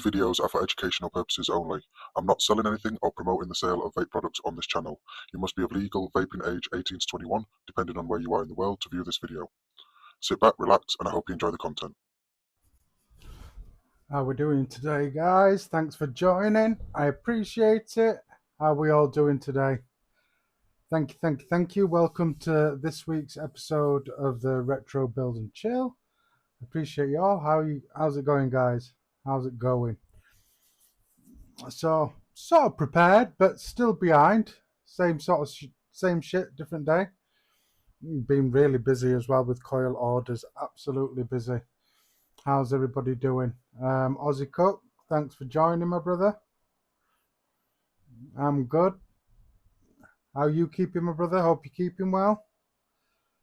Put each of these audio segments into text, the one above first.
videos are for educational purposes only. I'm not selling anything or promoting the sale of vape products on this channel. You must be of legal vaping age 18 to 21, depending on where you are in the world, to view this video. Sit back, relax, and I hope you enjoy the content. How we doing today, guys? Thanks for joining. I appreciate it. How are we all doing today? Thank you. Welcome to this week's episode of the Retro Build and Chill. Appreciate you all. How's it going, guys? How's it going? So, sort of prepared, but still behind. Same shit, different day. Been really busy as well with coil orders. Absolutely busy. How's everybody doing? Aussie Cook, thanks for joining, my brother. I'm good. How you keeping, my brother? Hope you're keeping well.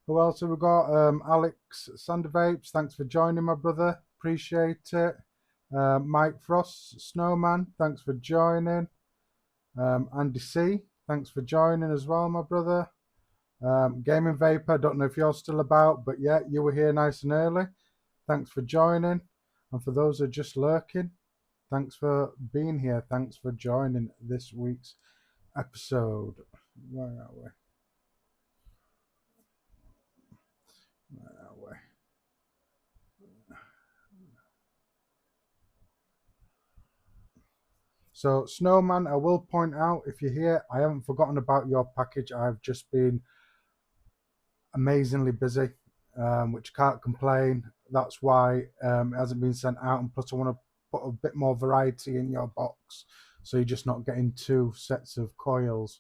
Who else have we got? RDA.s and RTAs, thanks for joining, my brother. Appreciate it. Mike Frost, Snowman, thanks for joining. Andy C, thanks for joining as well, my brother. Gaming Vapor, don't know if you're still about, but yeah, you were here nice and early. Thanks for joining. And for those who are just lurking, thanks for being here. Thanks for joining this week's episode. Where are we? So, Snowman, I will point out, if you're here, I haven't forgotten about your package. I've just been amazingly busy, which can't complain. That's why it hasn't been sent out. And plus, I want to put a bit more variety in your box, so you're just not getting two sets of coils.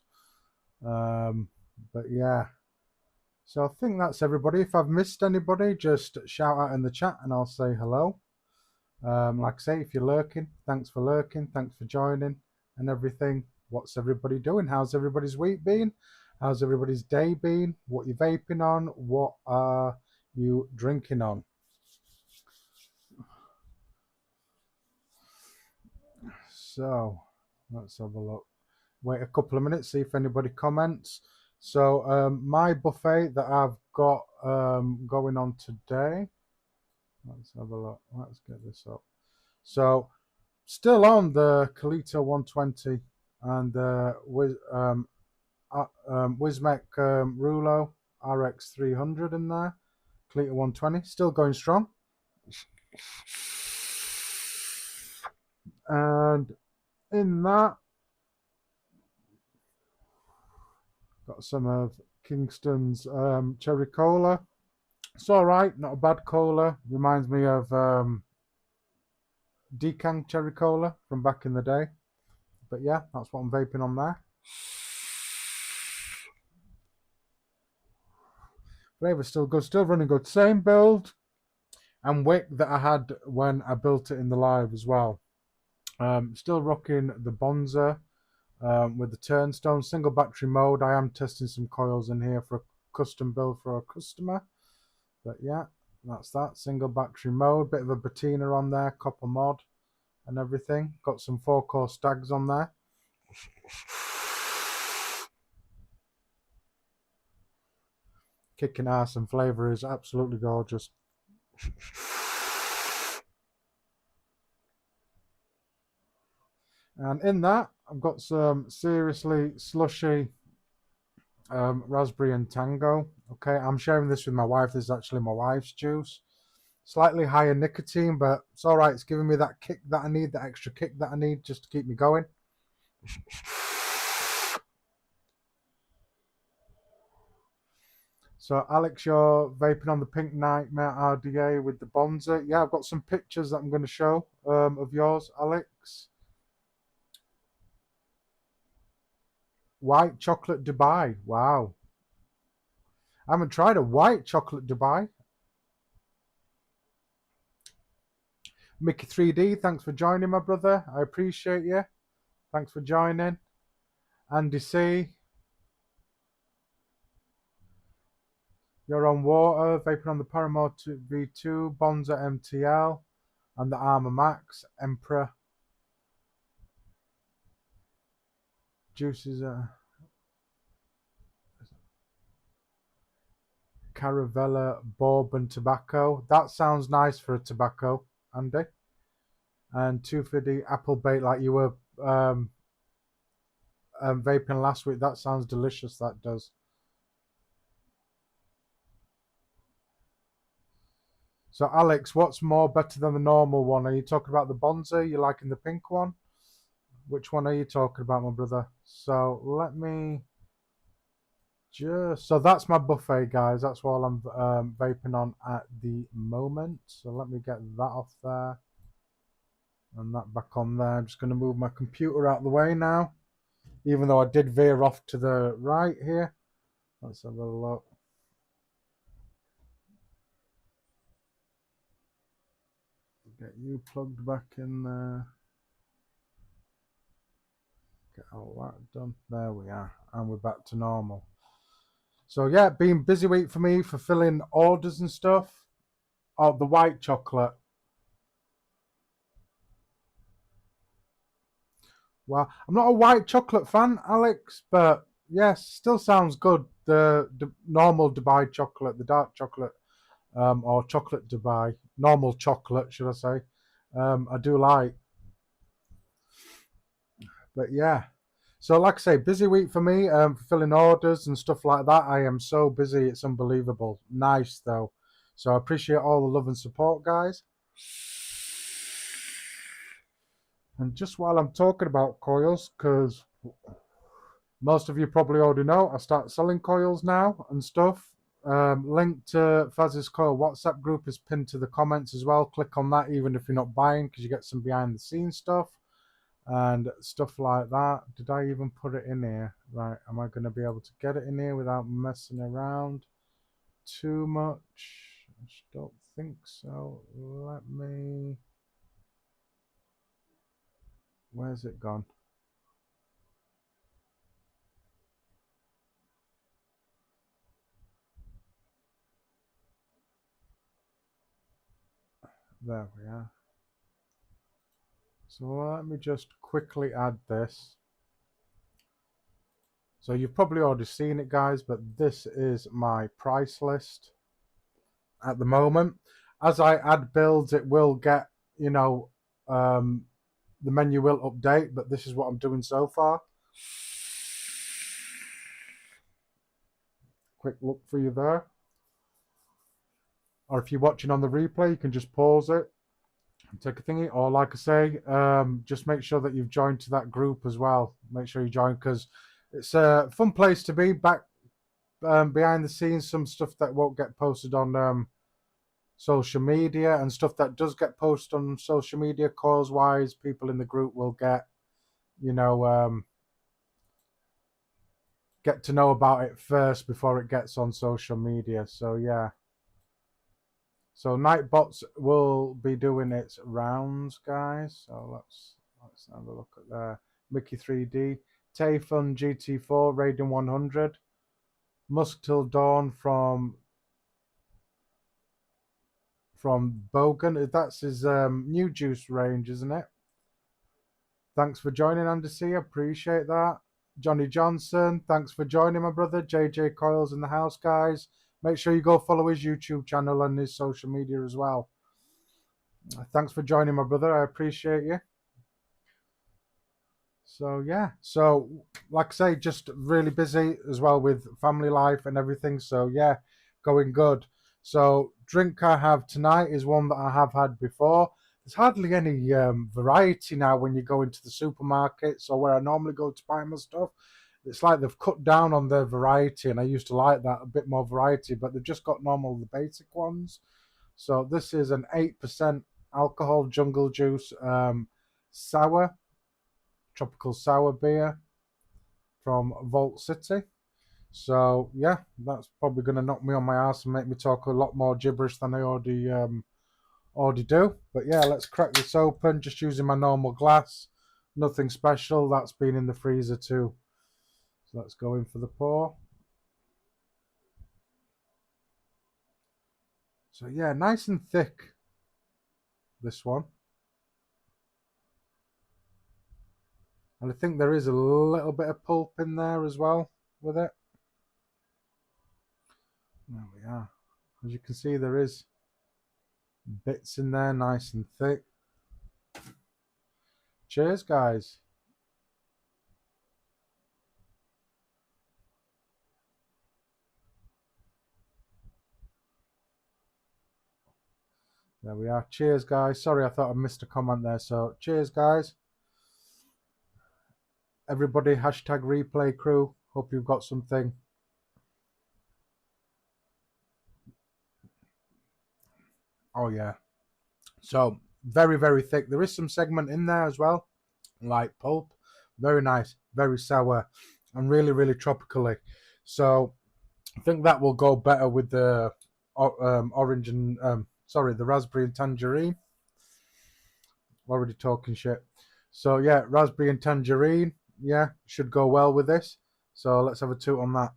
But yeah. So I think that's everybody. If I've missed anybody, just shout out in the chat and I'll say hello. Like I say, if you're lurking, thanks for lurking, thanks for joining and everything. What's everybody doing? How's everybody's week been? How's everybody's day been? What you vaping on? What are you drinking on? So let's have a look. Wait a couple of minutes, see if anybody comments. So my buffet that I've got going on today. Let's have a look. Let's get this up. So still on the Kalito 120 and the Wismec Rulo RX 300 in there. Kalito 120 still going strong. And in that, got some of Kingston's cherry cola. It's all right, not a bad cola. Reminds me of Decang cherry cola from back in the day. But yeah, that's what I'm vaping on there. Flavor still good, still running good. Same build and wick that I had when I built it in the live as well. Still rocking the Bonza with the turnstone, single battery mode. I am testing some coils in here for a custom build for a customer. But yeah, that's that. Single battery mode, bit of a patina on there, copper mod and everything. Got some 4-core stags on there. Kicking ass, and flavour is absolutely gorgeous. And in that, I've got some seriously slushy raspberry and tango. Okay, I'm sharing this with my wife. This is actually my wife's juice. Slightly higher nicotine, but it's all right. It's giving me that kick that I need, that extra kick that I need just to keep me going. So, Alex, you're vaping on the Pink Nightmare RDA with the Bonza. Yeah, I've got some pictures that I'm going to show of yours, Alex. White chocolate Dubai. Wow. I haven't tried a white chocolate Dubai. Mickey 3D, thanks for joining, my brother. I appreciate you. Thanks for joining. Andy C. You're on water, vaping on the Paramore V2, Bonza MTL, and the Armour Max, Emperor. Juices Caravella Bourbon Tobacco. That sounds nice for a tobacco, Andy. and 250 apple bait like you were vaping last week. That sounds delicious, that does. So Alex, what's more better than the normal one? Are you talking about the Bonza? You liking the pink one? Which one are you talking about, my brother? So let me so that's my buffet, guys. That's all I'm vaping on at the moment. So let me get that off there and that back on there. I'm just going to move my computer out of the way now, even though I did veer off to the right here. Let's have a look. Get you plugged back in there. Get all that done. There we are. And we're back to normal. So yeah, been busy week for me, fulfilling orders and stuff. Oh, the white chocolate. Well, I'm not a white chocolate fan, Alex, but yes, still sounds good. The normal Dubai chocolate, the dark chocolate, or chocolate Dubai, normal chocolate, should I say? I do like. But yeah, so like I say, busy week for me, fulfilling orders and stuff like that. I am so busy, it's unbelievable. Nice though. So I appreciate all the love and support, guys. And just while I'm talking about coils, because most of you probably already know, I start selling coils now and stuff. Link to Faz's Coil WhatsApp group is pinned to the comments as well. Click on that even if you're not buying, because you get some behind the scenes stuff and stuff like that. Did I even put it in here? Right, am I going to be able to get it in here without messing around too much? I just don't think so. Let me... Where's it gone? There we are. So let me just quickly add this. So you've probably already seen it, guys, but this is my price list at the moment. As I add builds, it will get, you know, the menu will update, but this is what I'm doing so far. Quick look for you there. Or if you're watching on the replay, you can just pause it and take a thingy. Or like I say, just make sure that you've joined to that group as well. Make sure you join, because it's a fun place to be. Back behind the scenes, some stuff that won't get posted on social media, and stuff that does get posted on social media, cause wise, people in the group will get, you know, get to know about it first before it gets on social media. So yeah. So Nightbots will be doing its rounds, guys. So let's have a look at there. Mickey 3D, Tayfun GT4, Raiden 100, Musk Till Dawn from Bogan. That's his new juice range, isn't it? Thanks for joining, Andy. Appreciate that. Johnny Johnson, thanks for joining, my brother. JJ Coils in the house, guys. Make sure you go follow his YouTube channel and his social media as well. Thanks for joining, my brother. I appreciate you. So yeah, so like I say, just really busy as well with family life and everything. So yeah, going good. So drink I have tonight is one that I have had before. There's hardly any variety now when you go into the supermarkets or where I normally go to buy my stuff. It's like they've cut down on their variety, and I used to like that, a bit more variety, but they've just got the basic ones. So this is an 8% alcohol jungle juice sour, tropical sour beer from Vault City. So yeah, that's probably going to knock me on my ass and make me talk a lot more gibberish than I already do. But yeah, let's crack this open just using my normal glass. Nothing special. That's been in the freezer too. So let's go in for the pour. So yeah, nice and thick, this one. And I think there is a little bit of pulp in there as well with it. There we are. As you can see, there is bits in there, nice and thick. Cheers, guys. There we are. Cheers, guys. Sorry, I thought I missed a comment there. So, cheers, guys. Everybody, hashtag replay crew. Hope you've got something. Oh, yeah. So, very, very thick. There is some segment in there as well. Light pulp. Very nice. Very sour. And really, really tropically. So, I think that will go better with the orange and... the raspberry and tangerine. Already talking shit. So yeah, raspberry and tangerine, yeah, should go well with this. So let's have a toot on that.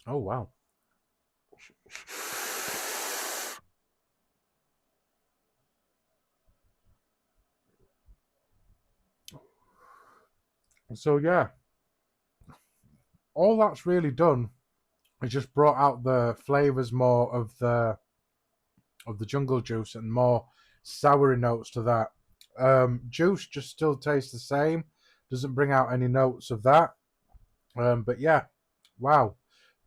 Oh wow. So yeah, all that's really done is just brought out the flavors more of the jungle juice and more soury notes to that. Juice just still tastes the same, doesn't bring out any notes of that. But yeah, wow,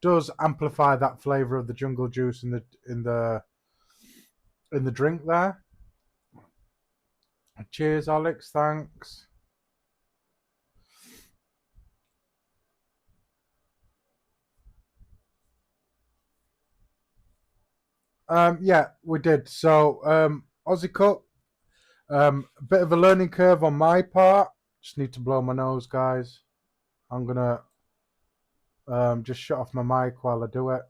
does amplify that flavor of the jungle juice in the drink there. Cheers, Alex. Thanks. Yeah, we did. So, Aussie Cut, a bit of a learning curve on my part. Just need to blow my nose, guys. I'm gonna just shut off my mic while I do it.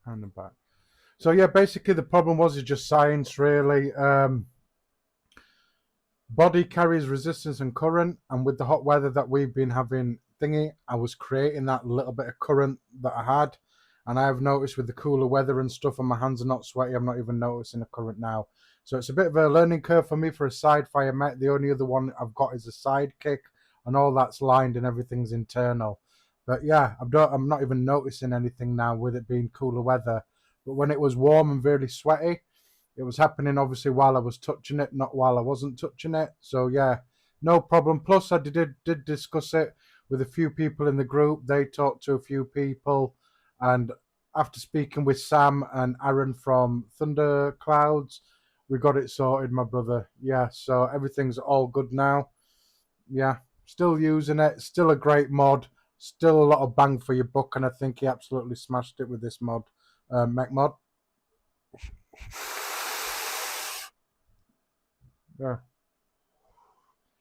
And I'm back. So yeah, basically the problem was just science, really. Body carries resistance and current, and with the hot weather that we've been having I was creating that little bit of current that I had, and I have noticed with the cooler weather and stuff and my hands are not sweaty, I'm not even noticing a current now. So it's a bit of a learning curve for me for a side fire met. The only other one I've got is a sidekick, and all that's lined and everything's internal. But yeah, I'm not even noticing anything now with it being cooler weather. But when it was warm and really sweaty, it was happening obviously while I was touching it, not while I wasn't touching it. So yeah, no problem. Plus I did discuss it with a few people in the group. They talked to a few people, and after speaking with Sam and Aaron from Thunder Clouds, we got it sorted, my brother. Yeah, so everything's all good now. Yeah, still using it. Still a great mod. Still a lot of bang for your buck, and I think he absolutely smashed it with this mod, mech mod. Yeah.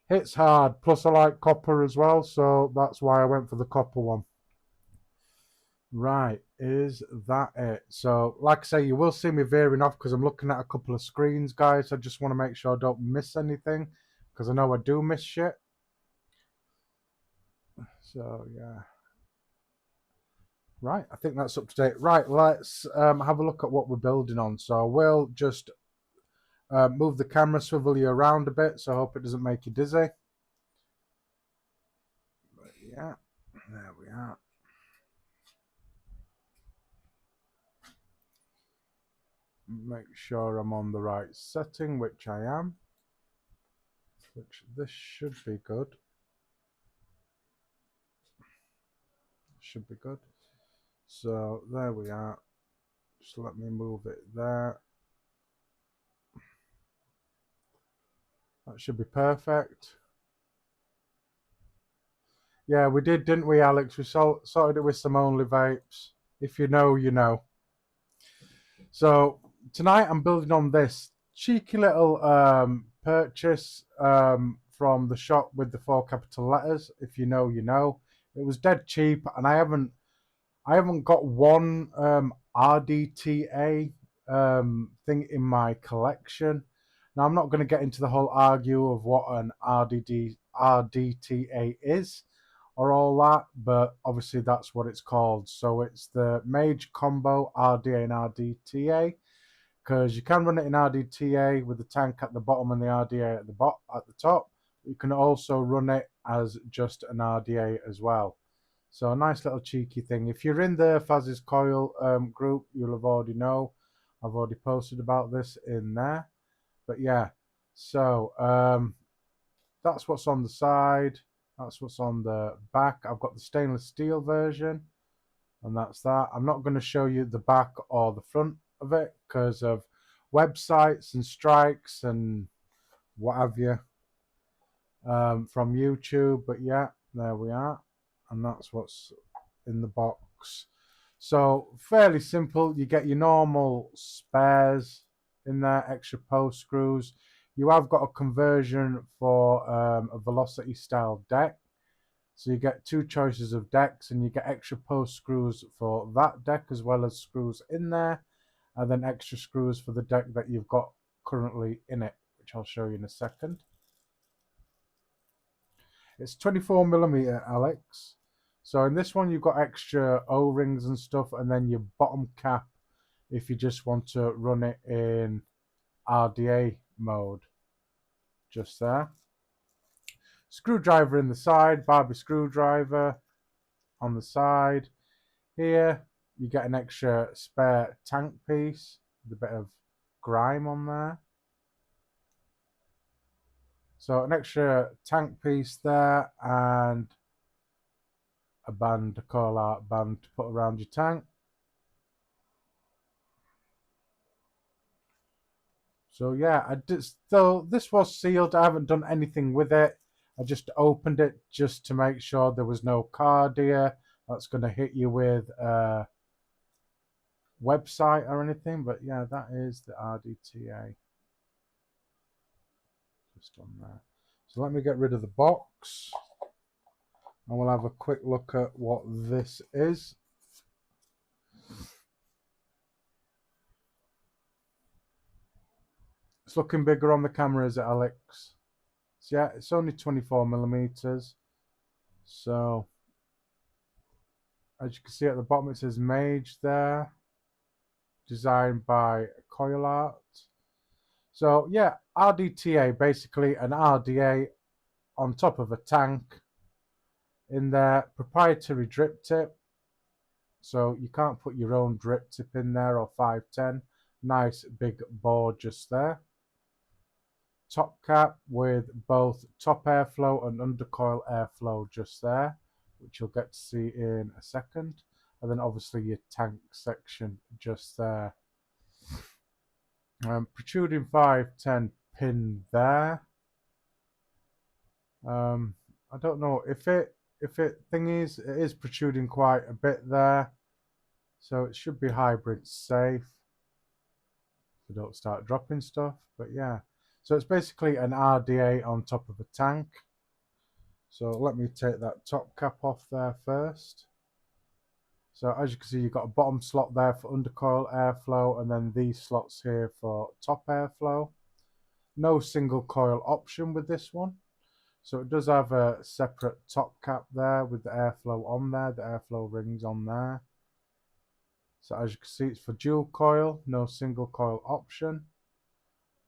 Hits hard. Plus, I like copper as well, so that's why I went for the copper one. Right, is that it? So, like I say, you will see me veering off because I'm looking at a couple of screens, guys. I just want to make sure I don't miss anything because I know I do miss shit. So, yeah. Right, I think that's up to date. Right, let's have a look at what we're building on. So, we'll just move the camera, swivel you around a bit, so I hope it doesn't make you dizzy. But yeah, there we are. Make sure I'm on the right setting, which I am. Which this should be good. Should be good. So there we are. Just let me move it there. That should be perfect. Yeah, we did, didn't we, Alex? We sorted it with some only vapes. If you know, you know. So tonight I'm building on this cheeky little purchase from the shop with the 4 capital letters. If you know, you know. It was dead cheap, and I haven't got one RDTA thing in my collection. Now I'm not going to get into the whole argue of what an RDTA is. or all that, but obviously that's what it's called. So it's the Mage Combo RDA and RDTA, because you can run it in RDTA with the tank at the bottom and the RDA at the top. You can also run it as just an RDA as well. So a nice little cheeky thing. If you're in the Faz's Coil group, you'll have already know. I've already posted about this in there. But yeah, so that's what's on the side. That's what's on the back. I've got the stainless steel version, and that's that. I'm not going to show you the back or the front of it because of websites and strikes and what have you from YouTube. But yeah, there we are, and that's what's in the box. So fairly simple. You get your normal spares in there, extra post screws. You have got a conversion for a velocity style deck. So you get two choices of decks, and you get extra post screws for that deck as well as screws in there, and then extra screws for the deck that you've got currently in it, which I'll show you in a second. It's 24mm, Alex. So in this one you've got extra O-rings and stuff, and then your bottom cap if you just want to run it in RDA mode. Just there. Screwdriver in the side, Barbie screwdriver on the side. Here you get an extra spare tank piece with a bit of grime on there. So an extra tank piece there, and a band, a coil art band to put around your tank. So yeah, though this was sealed, I haven't done anything with it. I just opened it just to make sure there was no card here that's going to hit you with a website or anything. But yeah, that is the RDTA. Just on there. So let me get rid of the box, and we'll have a quick look at what this is. It's looking bigger on the camera, is it, Alex? So yeah, it's only 24mm. So as you can see at the bottom, it says Mage there, designed by Coil Art. So yeah, RDTA, basically an RDA on top of a tank in there, proprietary drip tip. So you can't put your own drip tip in there or 510. Nice big bore just there. Top cap with both top airflow and undercoil airflow just there, which you'll get to see in a second. And then obviously your tank section just there. Protruding 510 pin there. I don't know if it thingies, it is protruding quite a bit there. So it should be hybrid safe. So don't start dropping stuff. But yeah. So it's basically an RDA on top of a tank. So let me take that top cap off there first. So as you can see, you've got a bottom slot there for undercoil airflow, and then these slots here for top airflow. No single coil option with this one. So it does have a separate top cap there with the airflow on there, the airflow rings on there. So as you can see, it's for dual coil, no single coil option.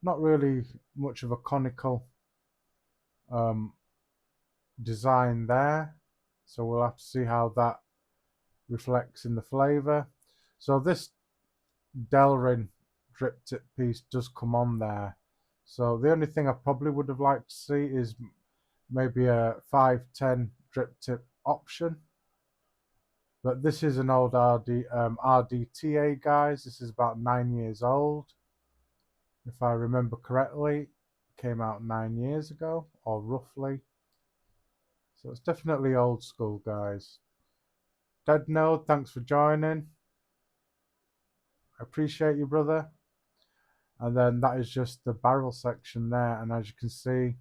Not really much of a conical design there. So we'll have to see how that reflects in the flavor. So this Delrin drip tip piece does come on there. So the only thing I probably would have liked to see is maybe a 510 drip tip option. But this is an old RDTA, guys. This is about 9 years old. If I remember correctly, it came out 9 years ago, or roughly. So it's definitely old school, guys. Dead Node, thanks for joining. I appreciate you, brother. And then that is just the barrel section there. And as you can see,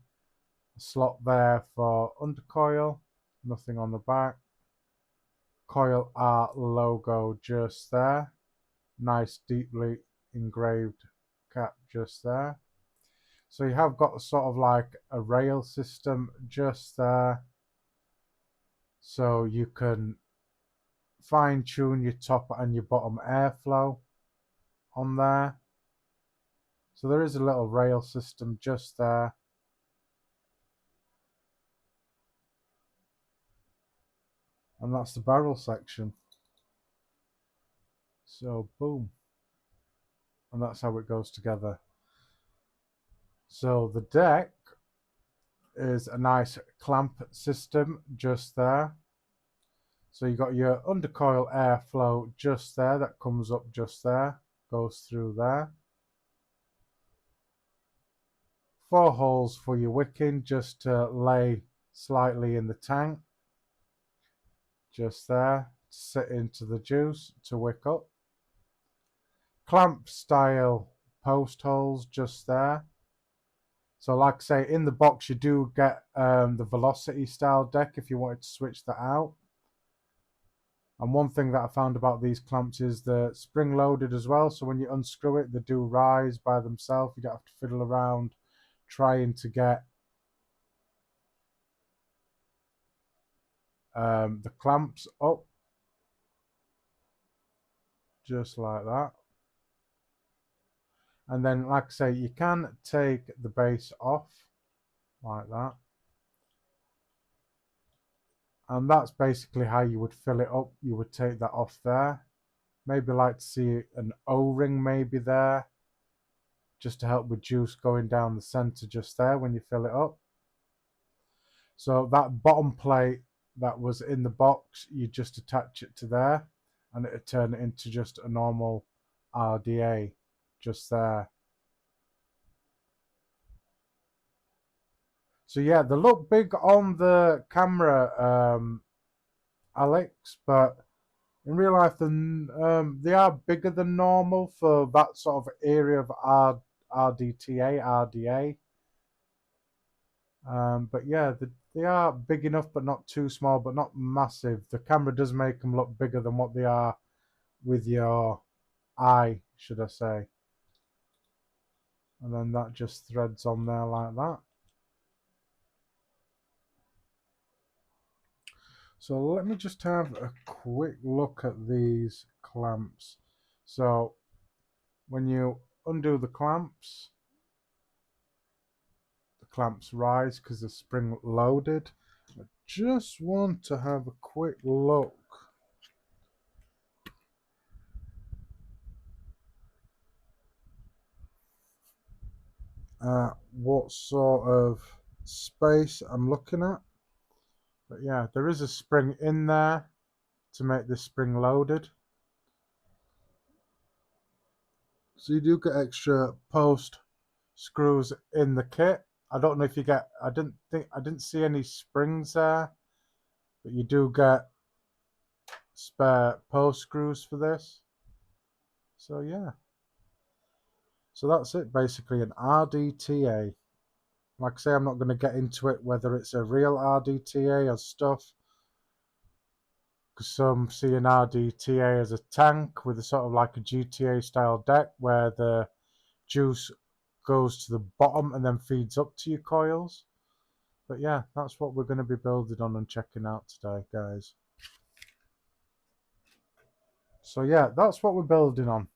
a slot there for undercoil. Nothing on the back. Coil Art logo just there. Nice deeply engraved cap just there. So you have got sort of like a rail system just there. so you can fine tune your top and your bottom airflow on there. So there is a little rail system just there. And that's the barrel section. So boom. And that's how it goes together. So the deck is a nice clamp system just there. So you got your undercoil airflow just there, that comes up just there, goes through there. 4 holes for your wicking just to lay slightly in the tank. Just there, to sit into the juice to wick up. Clamp style post holes just there. So like I say, in the box you do get the velocity style deck if you wanted to switch that out. And one thing that I found about these clamps is they're spring loaded as well, so when you unscrew it they do rise by themselves. You don't have to fiddle around trying to get the clamps up, just like that. And then like I say, you can take the base off like that, and that's basically how you would fill it up. You would take that off there, maybe like to see an O-ring maybe there, just to help with juice going down the center just there when you fill it up. So that bottom plate that was in the box, you just attach it to there and it would turn it into just a normal RDA just there. So yeah, they look big on the camera, Alex, but in real life they are bigger than normal for that sort of area of RDTA, RDA. But yeah, they are big enough, but not too small, but not massive. The camera does make them look bigger than what they are with your eye, should I say. And then that just threads on there like that. So let me just have a quick look at these clamps. So when you undo the clamps rise because they're spring loaded. I just want to have a quick look at what sort of space I'm looking at. But yeah, there is a spring in there to make this spring loaded. So you do get extra post screws in the kit. I don't know if you get, I didn't see any springs there, but you do get spare post screws for this. So yeah. So that's it, basically an RDTA. Like I say, I'm not going to get into it whether it's a real RDTA or stuff, because some see an RDTA as a tank with a sort of like a GTA style deck where the juice goes to the bottom and then feeds up to your coils. But yeah, that's what we're going to be building on and checking out today, guys. So yeah, that's what we're building on.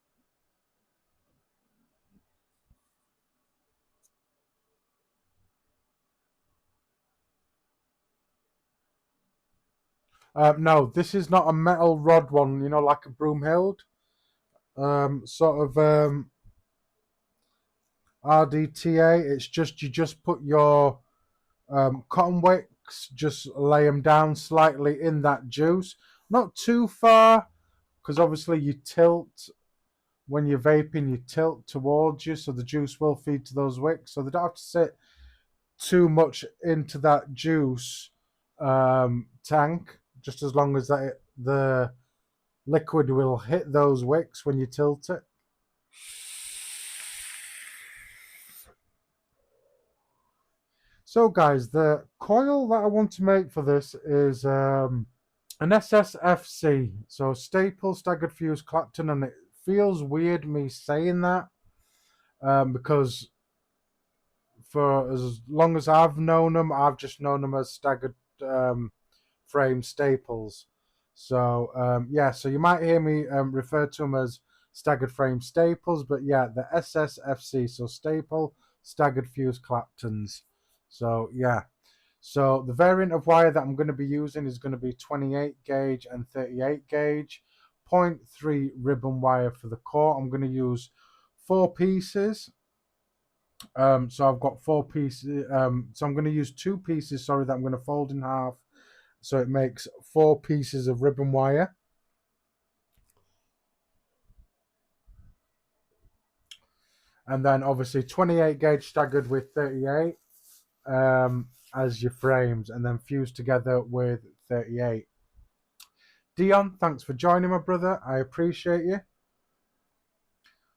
No, this is not a metal rod one, you know, like a Broomhild. Sort of RDTA. It's just, you just put your cotton wicks, just lay them down slightly in that juice. Not too far, because obviously you tilt, when you're vaping, you tilt towards you, so the juice will feed to those wicks. So they don't have to sit too much into that juice tank, just as long as the liquid will hit those wicks when you tilt it. So guys, the coil that I want to make for this is an SSFC, so Staple Staggered Fuse Clapton, and it feels weird me saying that because for as long as I've known them, I've just known them as Staggered frame staples. So yeah, so you might hear me refer to them as staggered frame staples, but yeah, the SSFC, so staple staggered fuse Claptons. So yeah, so the variant of wire that I'm going to be using is going to be 28 gauge and 38 gauge, 0.3 ribbon wire for the core. I'm going to use 4 pieces. So I've got 4 pieces. So I'm going to use 2 pieces, sorry, that I'm going to fold in half. So it makes 4 pieces of ribbon wire. And then obviously 28 gauge staggered with 38 as your frames, and then fused together with 38. Dion, thanks for joining, my brother. I appreciate you.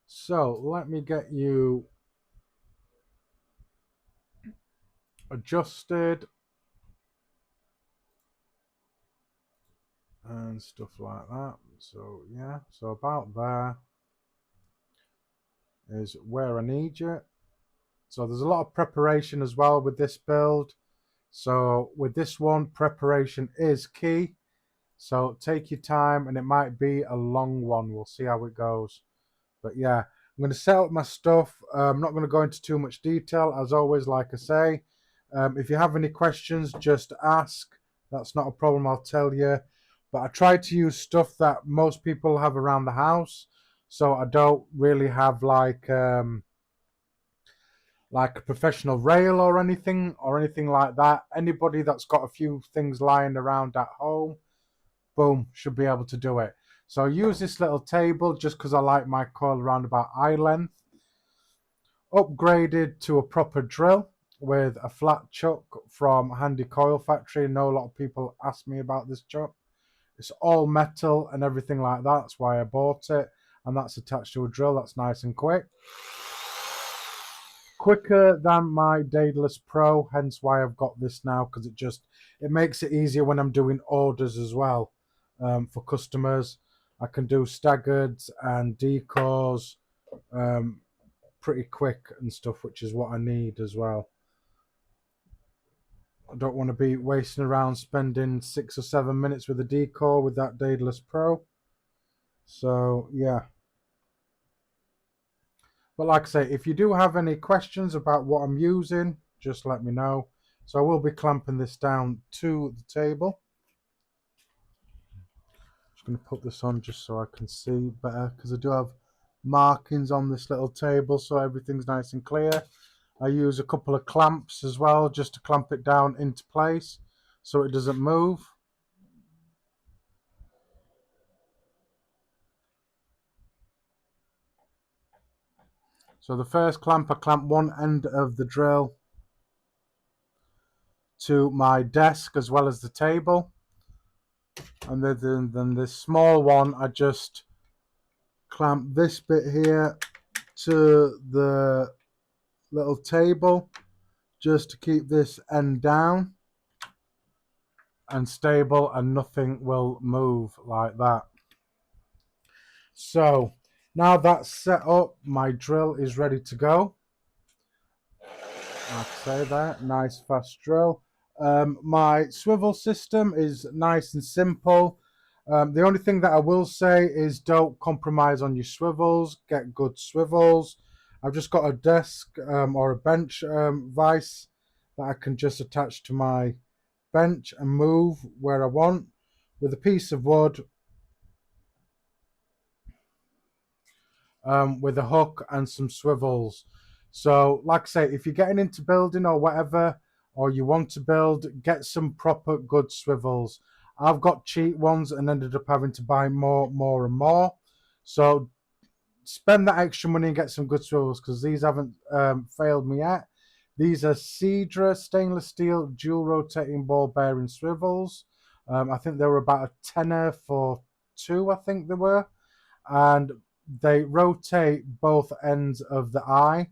So let me get you adjusted and stuff like that. So yeah, so about there is where I need you. So there's a lot of preparation as well with this build. So with this one, preparation is key. So take your time, and it might be a long one. We'll see how it goes. But yeah, I'm going to set up my stuff. I'm not going to go into too much detail. As always, like I say, if you have any questions, just ask. That's not a problem, I'll tell you. But I try to use stuff that most people have around the house. So I don't really have like a professional rail or anything like that. Anybody that's got a few things lying around at home, boom, should be able to do it. So I use this little table just because I like my coil around about eye length. Upgraded to a proper drill with a flat chuck from Handy Coil Factory. I know a lot of people ask me about this chuck. It's all metal and everything like that. That's why I bought it. And that's attached to a drill. That's nice and quick. Quicker than my Daedalus Pro, hence why I've got this now, because it makes it easier when I'm doing orders as well for customers. I can do staggered and decors pretty quick and stuff, which is what I need as well. I don't want to be wasting around spending 6 or 7 minutes with a decor with that Daedalus Pro. So yeah. But like I say, if you do have any questions about what I'm using, just let me know. So I will be clamping this down to the table. Just going to put this on just so I can see better, because I do have markings on this little table, so everything's nice and clear. I use a couple of clamps as well just to clamp it down into place so it doesn't move. So the first clamp, I clamp one end of the drill to my desk as well as the table. And then this small one, I just clamp this bit here to the little table just to keep this end down and stable, and nothing will move like that. So now that's set up, my drill is ready to go. Like I say there, nice fast drill. My swivel system is nice and simple. The only thing that I will say is don't compromise on your swivels. Get good swivels. I've just got a desk or a bench vise that I can just attach to my bench and move where I want with a piece of wood, with a hook and some swivels. So like I say, if you're getting into building or whatever, or you want to build, get some proper good swivels. I've got cheap ones and ended up having to buy more and more. So spend that extra money and get some good swivels, because these haven't failed me yet. These are Cedra stainless steel dual rotating ball bearing swivels. I think they were about a tenner for 2, I think they were. And they rotate both ends of the eye.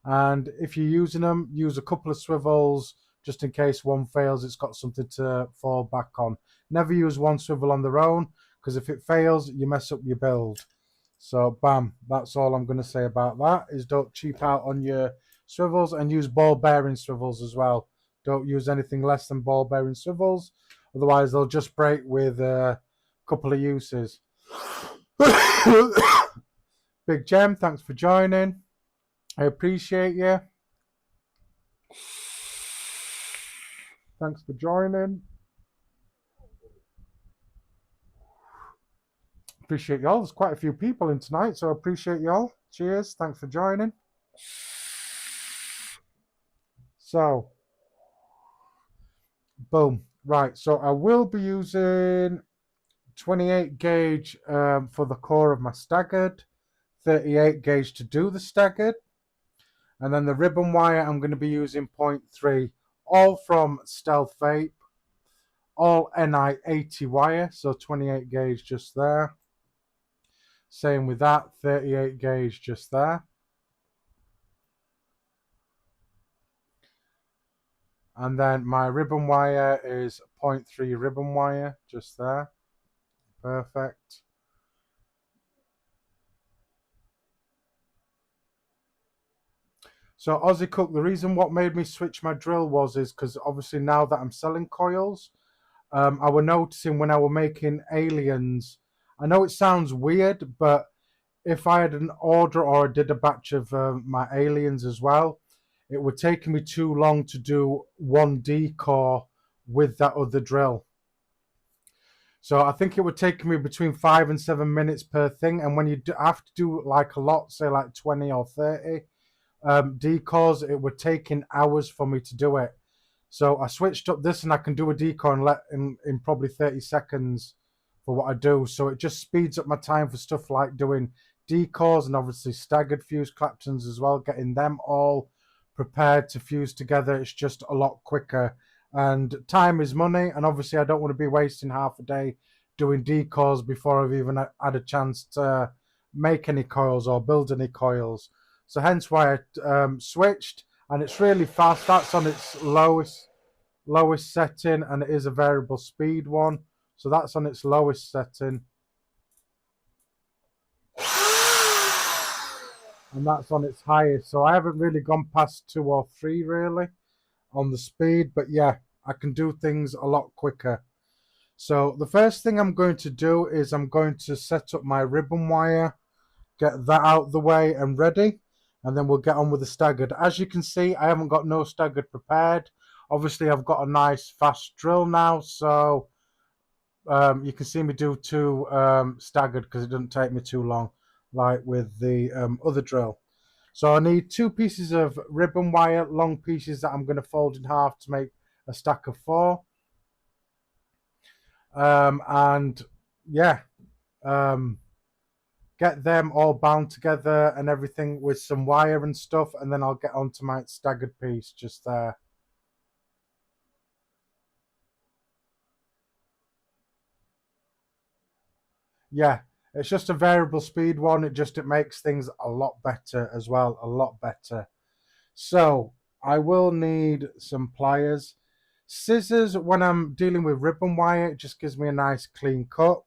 And if you're using them, use a couple of swivels just in case one fails, it's got something to fall back on. Never use one swivel on their own, because if it fails, you mess up your build. So bam, that's all I'm going to say about that, is don't cheap out on your swivels, and use ball bearing swivels as well. Don't use anything less than ball bearing swivels. Otherwise, they'll just break with a couple of uses. Big Gem, thanks for joining. I appreciate you. Thanks for joining. Appreciate y'all. There's quite a few people in tonight, so I appreciate y'all. Cheers. Thanks for joining. So, boom. Right. So I will be using 28 gauge for the core of my staggered, 38 gauge to do the staggered, and then the ribbon wire I'm going to be using 0.3, all from Stealth Vape, all NI 80 wire, so 28 gauge just there. Same with that, 38 gauge just there. And then my ribbon wire is 0.3 ribbon wire just there. Perfect. So Aussie Cook, the reason what made me switch my drill is because obviously now that I'm selling coils, I were noticing when I were making aliens, I know it sounds weird, but if I had an order or I did a batch of my aliens as well, it would take me too long to do one D-core with that other drill. So I think it would take me between 5 and 7 minutes per thing. And when you have to do like a lot, say like 20 or 30 D-cores, it would take in hours for me to do it. So I switched up this and I can do a D-core in probably 30 seconds for what I do. So it just speeds up my time for stuff like doing D-cores and obviously staggered fuse Claptons as well, getting them all prepared to fuse together. It's just a lot quicker. And time is money, and obviously I don't want to be wasting half a day doing D-cores before I've even had a chance to make any coils or build any coils. So hence why I switched, and it's really fast. That's on its lowest setting, and it is a variable speed one. So that's on its lowest setting. And that's on its highest. So I haven't really gone past 2 or 3 really on the speed, but yeah, I can do things a lot quicker. So the first thing I'm going to do is I'm going to set up my ribbon wire, get that out the way and ready, and then we'll get on with the staggered. As you can see, I haven't got no staggered prepared. Obviously I've got a nice fast drill now, so you can see me do 2 staggered because it doesn't take me too long like with the other drill. So I need 2 pieces of ribbon wire, long pieces that I'm going to fold in half to make a stack of 4. And yeah, get them all bound together and everything with some wire and stuff, and then I'll get onto my staggered piece just there. Yeah, it's just a variable speed one. It makes things a lot better as well, a lot better. So I will need some pliers. Scissors, when I'm dealing with ribbon wire, it just gives me a nice clean cut.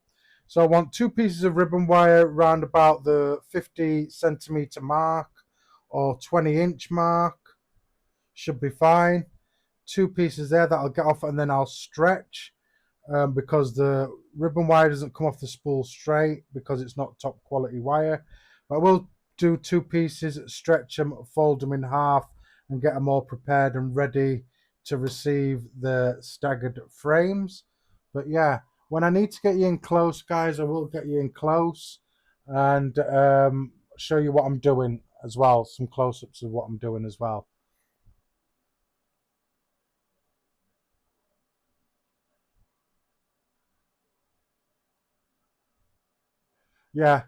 So I want 2 pieces of ribbon wire around about the 50 centimeter mark or 20-inch mark. Should be fine. 2 pieces there that I'll get off, and then I'll stretch because the ribbon wire doesn't come off the spool straight because it's not top quality wire. But I will do 2 pieces, stretch them, fold them in half, and get them all prepared and ready to receive the staggered frames. But yeah, when I need to get you in close, guys, I will get you in close and show you what I'm doing as well, some close-ups of what I'm doing as well. Yeah.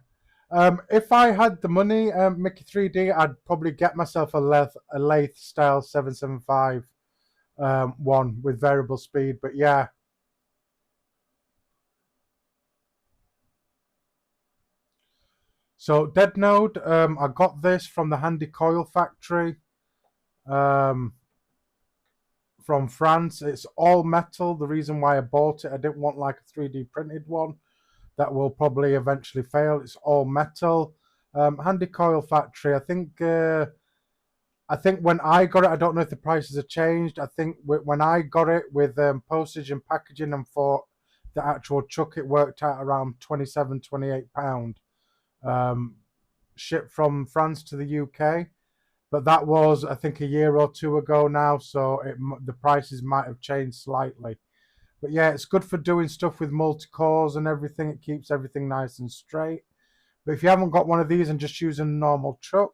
If I had the money, Mickey 3D, I'd probably get myself a lathe style 775 one with variable speed. But yeah. So Dead Node, I got this from the Handy Coil factory from France. It's all metal. The reason why I bought it, I didn't want like a 3D printed one. That will probably eventually fail. It's all metal. Handy Coil factory. I think I think when I got it, I don't know if the prices have changed. I think when I got it with postage and packaging and for the actual chuck, it worked out around £27, £28, shipped from France to the UK. But that was, I think, a year or two ago now, so the prices might have changed slightly. But yeah, it's good for doing stuff with multi-cores and everything. It keeps everything nice and straight. But if you haven't got one of these and just using a normal chuck,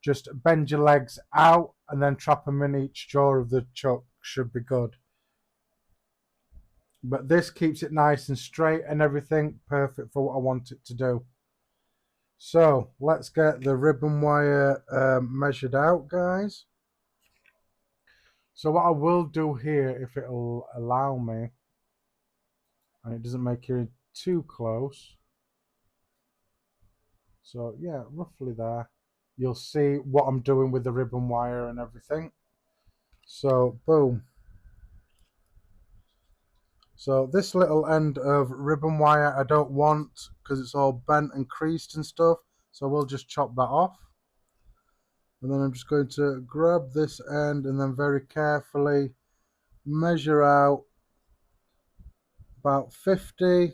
just bend your legs out and then trap them in each jaw of the chuck. Should be good. But this keeps it nice and straight and everything, perfect for what I want it to do. So let's get the ribbon wire measured out, guys. So what I will do here, if it'll allow me, and it doesn't make it too close. So yeah, roughly there. You'll see what I'm doing with the ribbon wire and everything. So boom. So this little end of ribbon wire I don't want because it's all bent and creased and stuff. So we'll just chop that off. And then I'm just going to grab this end and then very carefully measure out about 50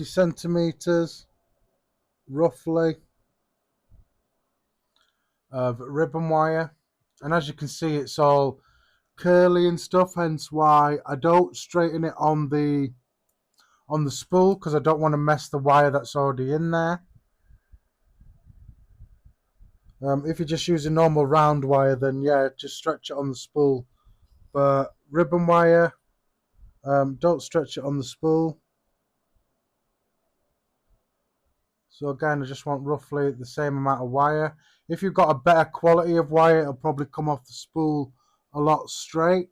centimeters roughly of ribbon wire. And as you can see, it's all curly and stuff, hence why I don't straighten it on the spool, because I don't want to mess the wire that's already in there. If you're just using normal round wire, then yeah, just stretch it on the spool. But ribbon wire, don't stretch it on the spool. So again, I just want roughly the same amount of wire. If you've got a better quality of wire, it'll probably come off the spool a lot straight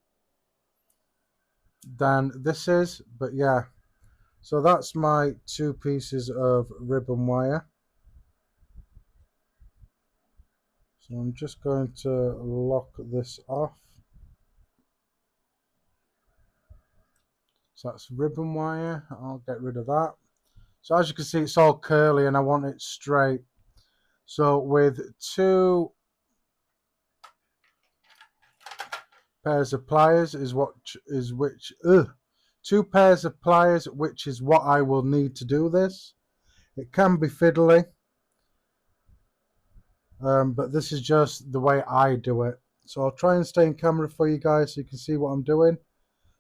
than this is. But yeah, so that's my 2 pieces of ribbon wire. So I'm just going to lock this off. So that's ribbon wire. I'll get rid of that. So as you can see, it's all curly and I want it straight. So with 2 pairs of pliers is 2 pairs of pliers, which is what I will need to do this. It can be fiddly, but this is just the way I do it. So I'll try and stay in camera for you guys so you can see what I'm doing.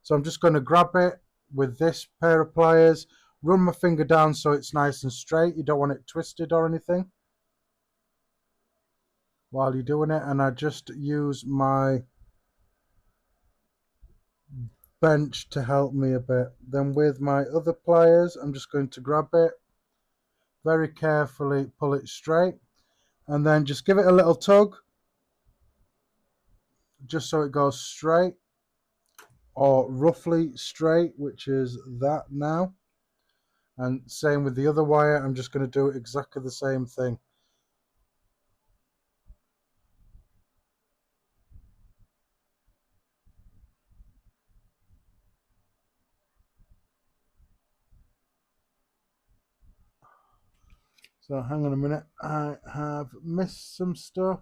So I'm just going to grab it with this pair of pliers, run my finger down so it's nice and straight. You don't want it twisted or anything while you're doing it. And I just use my bench to help me a bit. Then with my other pliers, I'm just going to grab it, very carefully pull it straight, and then just give it a little tug, just so it goes straight, or roughly straight, which is that now. And same with the other wire, I'm just going to do exactly the same thing. So hang on a minute, I have missed some stuff.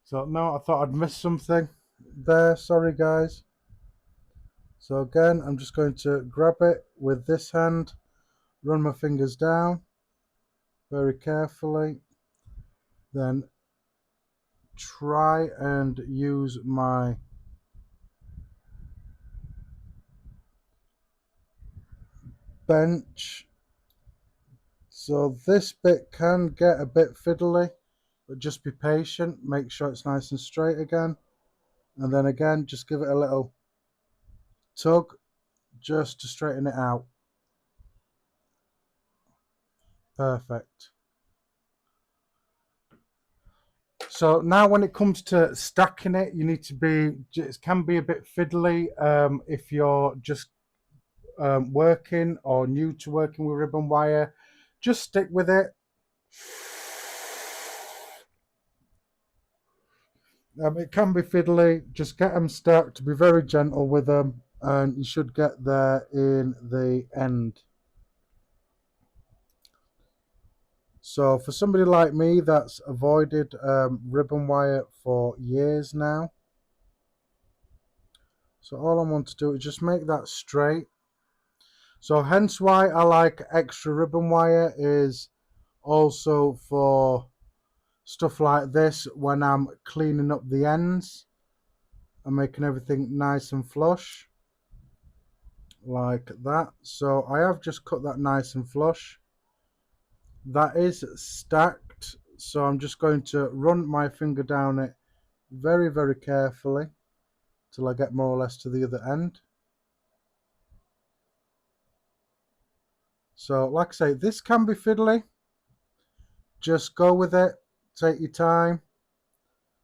So no, I thought I'd missed something there, sorry guys. So again, I'm just going to grab it with this hand, run my fingers down very carefully, then try and use my bench. So this bit can get a bit fiddly, but just be patient, make sure it's nice and straight again, and then again just give it a little tug just to straighten it out. Perfect. So now when it comes to stacking it, you need to be, it can be a bit fiddly if you're just working or new to working with ribbon wire. Just stick with it. It can be fiddly. Just get them stacked, be very gentle with them, and you should get there in the end. So for somebody like me that's avoided ribbon wire for years now, so all I want to do is just make that straight. So hence why I like extra ribbon wire, is also for stuff like this when I'm cleaning up the ends and making everything nice and flush like that. So I have just cut that nice and flush. That is stacked, so I'm just going to run my finger down it very, very carefully till I get more or less to the other end. So like I say, this can be fiddly. Just go with it, take your time.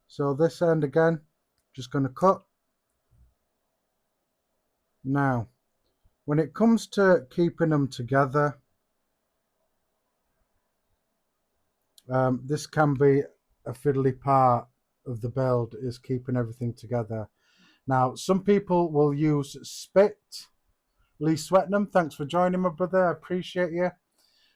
So this end again, just going to cut. Now, when it comes to keeping them together, this can be a fiddly part of the build, is keeping everything together. Now, some people will use spit. Lee Swetnam, thanks for joining, my brother. I appreciate you.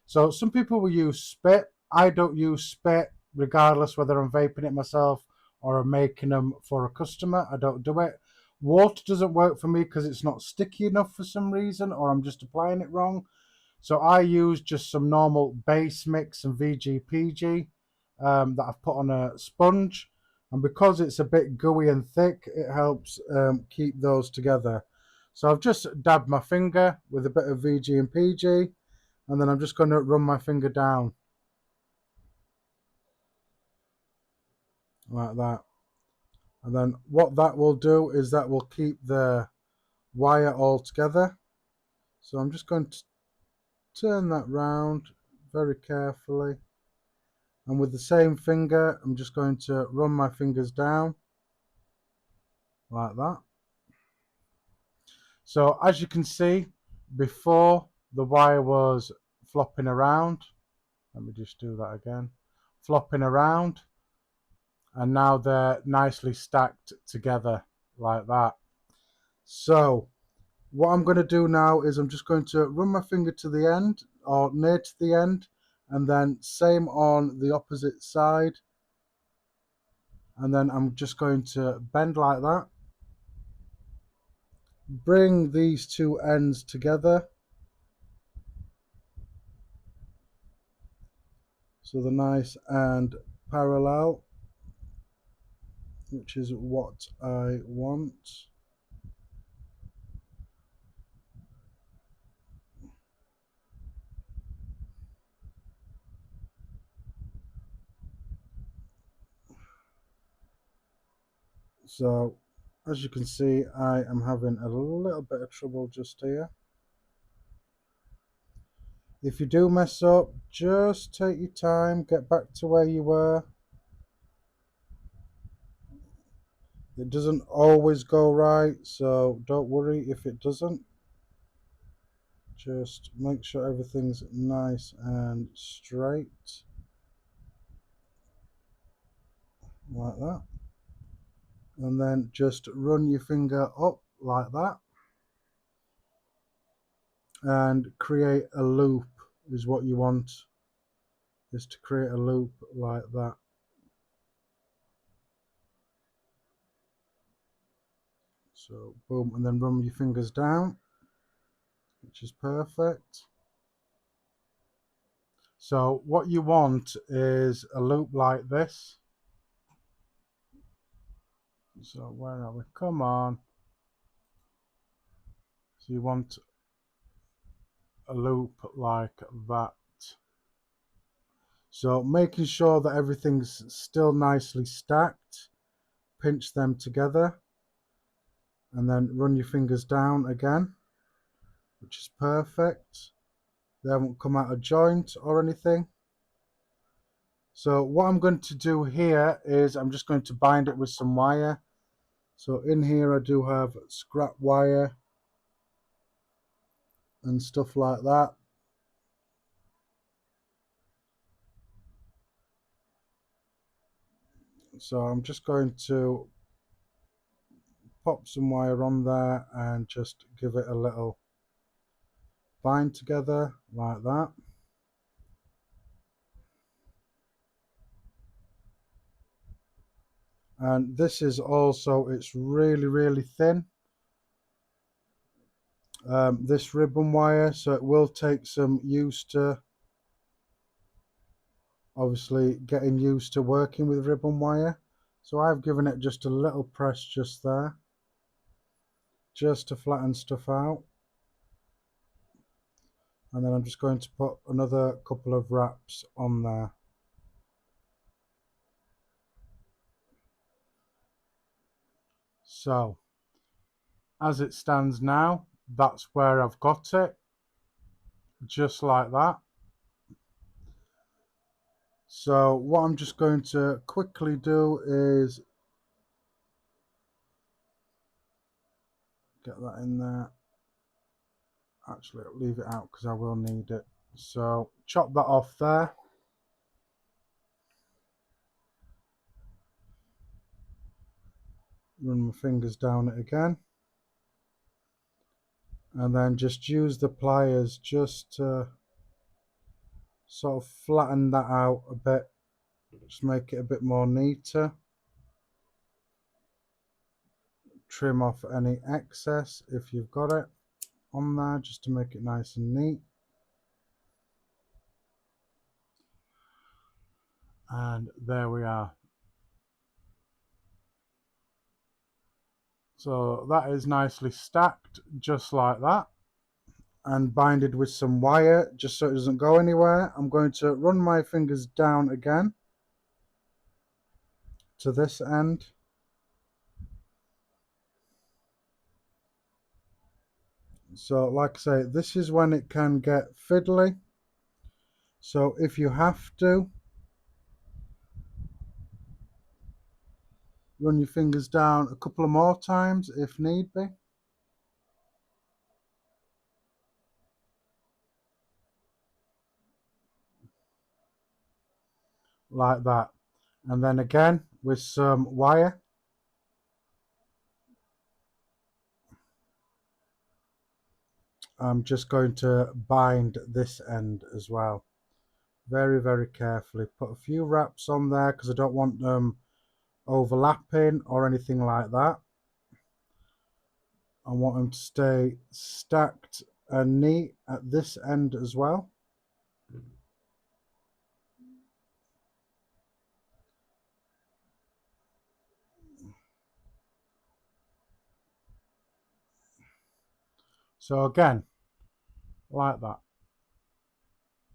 So some people will use spit. I don't use spit, regardless whether I'm vaping it myself or I'm making them for a customer. I don't do it. Water doesn't work for me because it's not sticky enough for some reason, or I'm just applying it wrong. So I use just some normal base mix and VGPG that I've put on a sponge. And because it's a bit gooey and thick, it helps keep those together. So I've just dabbed my finger with a bit of VG and PG, and then I'm just going to run my finger down like that. And then what that will do is that will keep the wire all together. So I'm just going to turn that round very carefully. And with the same finger, I'm just going to run my fingers down like that. So as you can see, before the wire was flopping around. Let me just do that again. Flopping around. And now they're nicely stacked together like that. So what I'm going to do now is I'm just going to run my finger to the end, or near to the end, and then same on the opposite side. And then I'm just going to bend like that. Bring these two ends together. So they're nice and parallel, which is what I want. So as you can see, I am having a little bit of trouble just here. If you do mess up, just take your time, get back to where you were. It doesn't always go right, so don't worry if it doesn't. Just make sure everything's nice and straight, like that. And then just run your finger up like that. And create a loop is what you want, is to create a loop like that. So boom, and then run your fingers down, which is perfect. So what you want is a loop like this. So where are we? Come on. So you want a loop like that. So making sure that everything's still nicely stacked, pinch them together, and then run your fingers down again, which is perfect. They haven't come out of joint or anything. So what I'm going to do here is I'm just going to bind it with some wire. So in here I do have scrap wire and stuff like that. So I'm just going to pop some wire on there and just give it a little bind together like that. And this is also, it's really thin, this ribbon wire, so it will take some used to, obviously getting used to working with ribbon wire. So I've given it just a little press just there, just to flatten stuff out. And then I'm just going to put another couple of wraps on there. So as it stands now, that's where I've got it, just like that. So what I'm just going to quickly do is get that in there. Actually, I'll leave it out because I will need it. So chop that off there. Run my fingers down it again. And then just use the pliers just to sort of flatten that out a bit. Just make it a bit more neater. Trim off any excess if you've got it on there, just to make it nice and neat. And there we are. So that is nicely stacked just like that, and binded with some wire just so it doesn't go anywhere. I'm going to run my fingers down again to this end. So like I say, this is when it can get fiddly. So if you have to, run your fingers down a couple of more times if need be. Like that. And then again with some wire. I'm just going to bind this end as well. Very carefully. Put a few wraps on there because I don't want them overlapping or anything like that. I want them to stay stacked and neat at this end as well. So again, like that,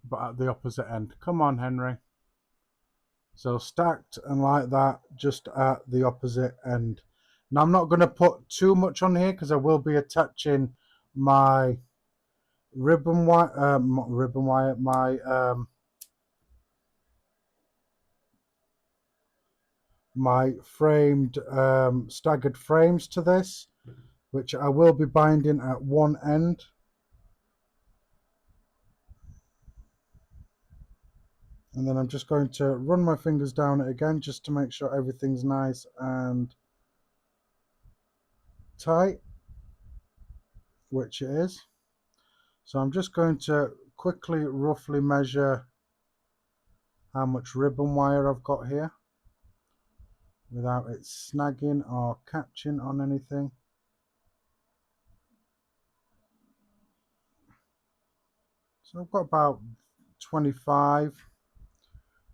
but at the opposite end. Come on, Henry. So stacked and like that, just at the opposite end. Now I'm not going to put too much on here because I will be attaching my ribbon wire, my framed staggered frames to this, which I will be binding at one end. And then I'm just going to run my fingers down it again just to make sure everything's nice and tight, which it is. So I'm just going to quickly roughly measure how much ribbon wire I've got here without it snagging or catching on anything. So I've got about 25,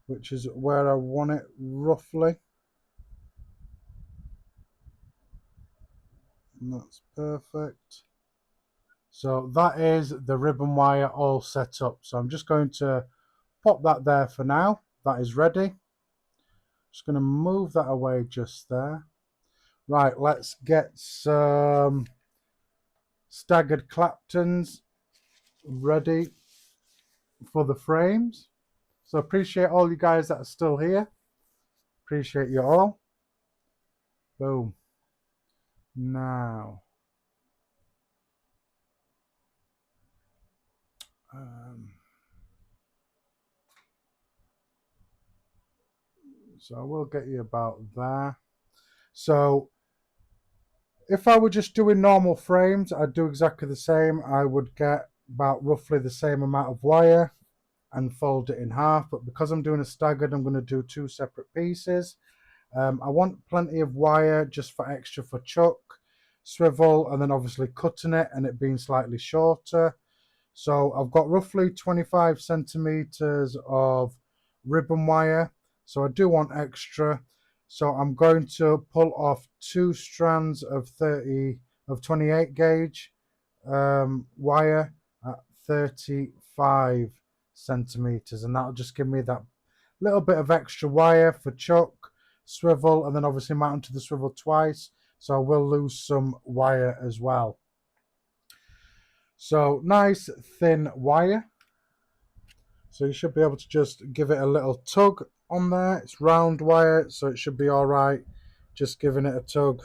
which is where I want it roughly. And that's perfect. So that is the ribbon wire all set up. So I'm just going to pop that there for now. That is ready. Just going to move that away just there. Right, let's get some staggered Claptons ready for the frames. So appreciate all you guys that are still here. Appreciate you all. Boom. Now, so I will get you about there. So if I were just doing normal frames, I'd do exactly the same. I would get about roughly the same amount of wire and fold it in half. But because I'm doing a staggered, I'm going to do 2 separate pieces. I want plenty of wire just for extra for chuck, swivel, and then obviously cutting it and it being slightly shorter. So I've got roughly 25 centimeters of ribbon wire. So I do want extra. So I'm going to pull off 2 strands of 28 gauge wire at 35 centimeters, and that'll just give me that little bit of extra wire for chuck, swivel, and then obviously mount to the swivel twice. So I will lose some wire as well. So nice thin wire. So you should be able to just give it a little tug on there. It's round wire, so it should be all right. Just giving it a tug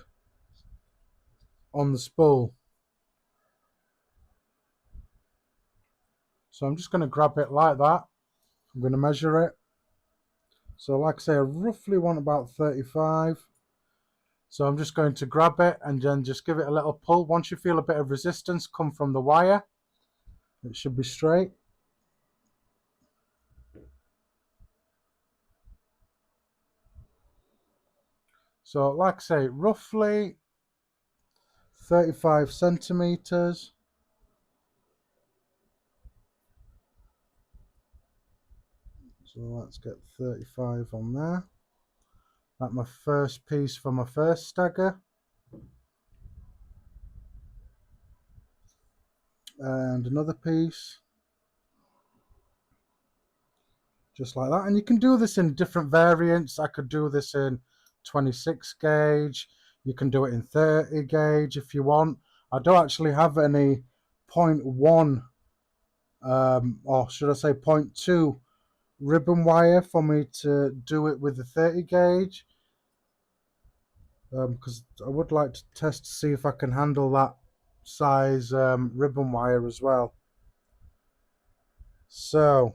on the spool. So I'm just going to grab it like that. I'm going to measure it. So like I say, I roughly want about 35. So I'm just going to grab it and then just give it a little pull. Once you feel a bit of resistance come from the wire, it should be straight. So like I say, roughly 35 centimeters. So let's get 35 on there. That's my first piece for my first stagger. And another piece. Just like that. And you can do this in different variants. I could do this in 26 gauge. You can do it in 30 gauge if you want. I don't actually have any 0.1 or should I say 0.2 ribbon wire for me to do it with the 30 gauge, because I would like to test to see if I can handle that size ribbon wire as well. So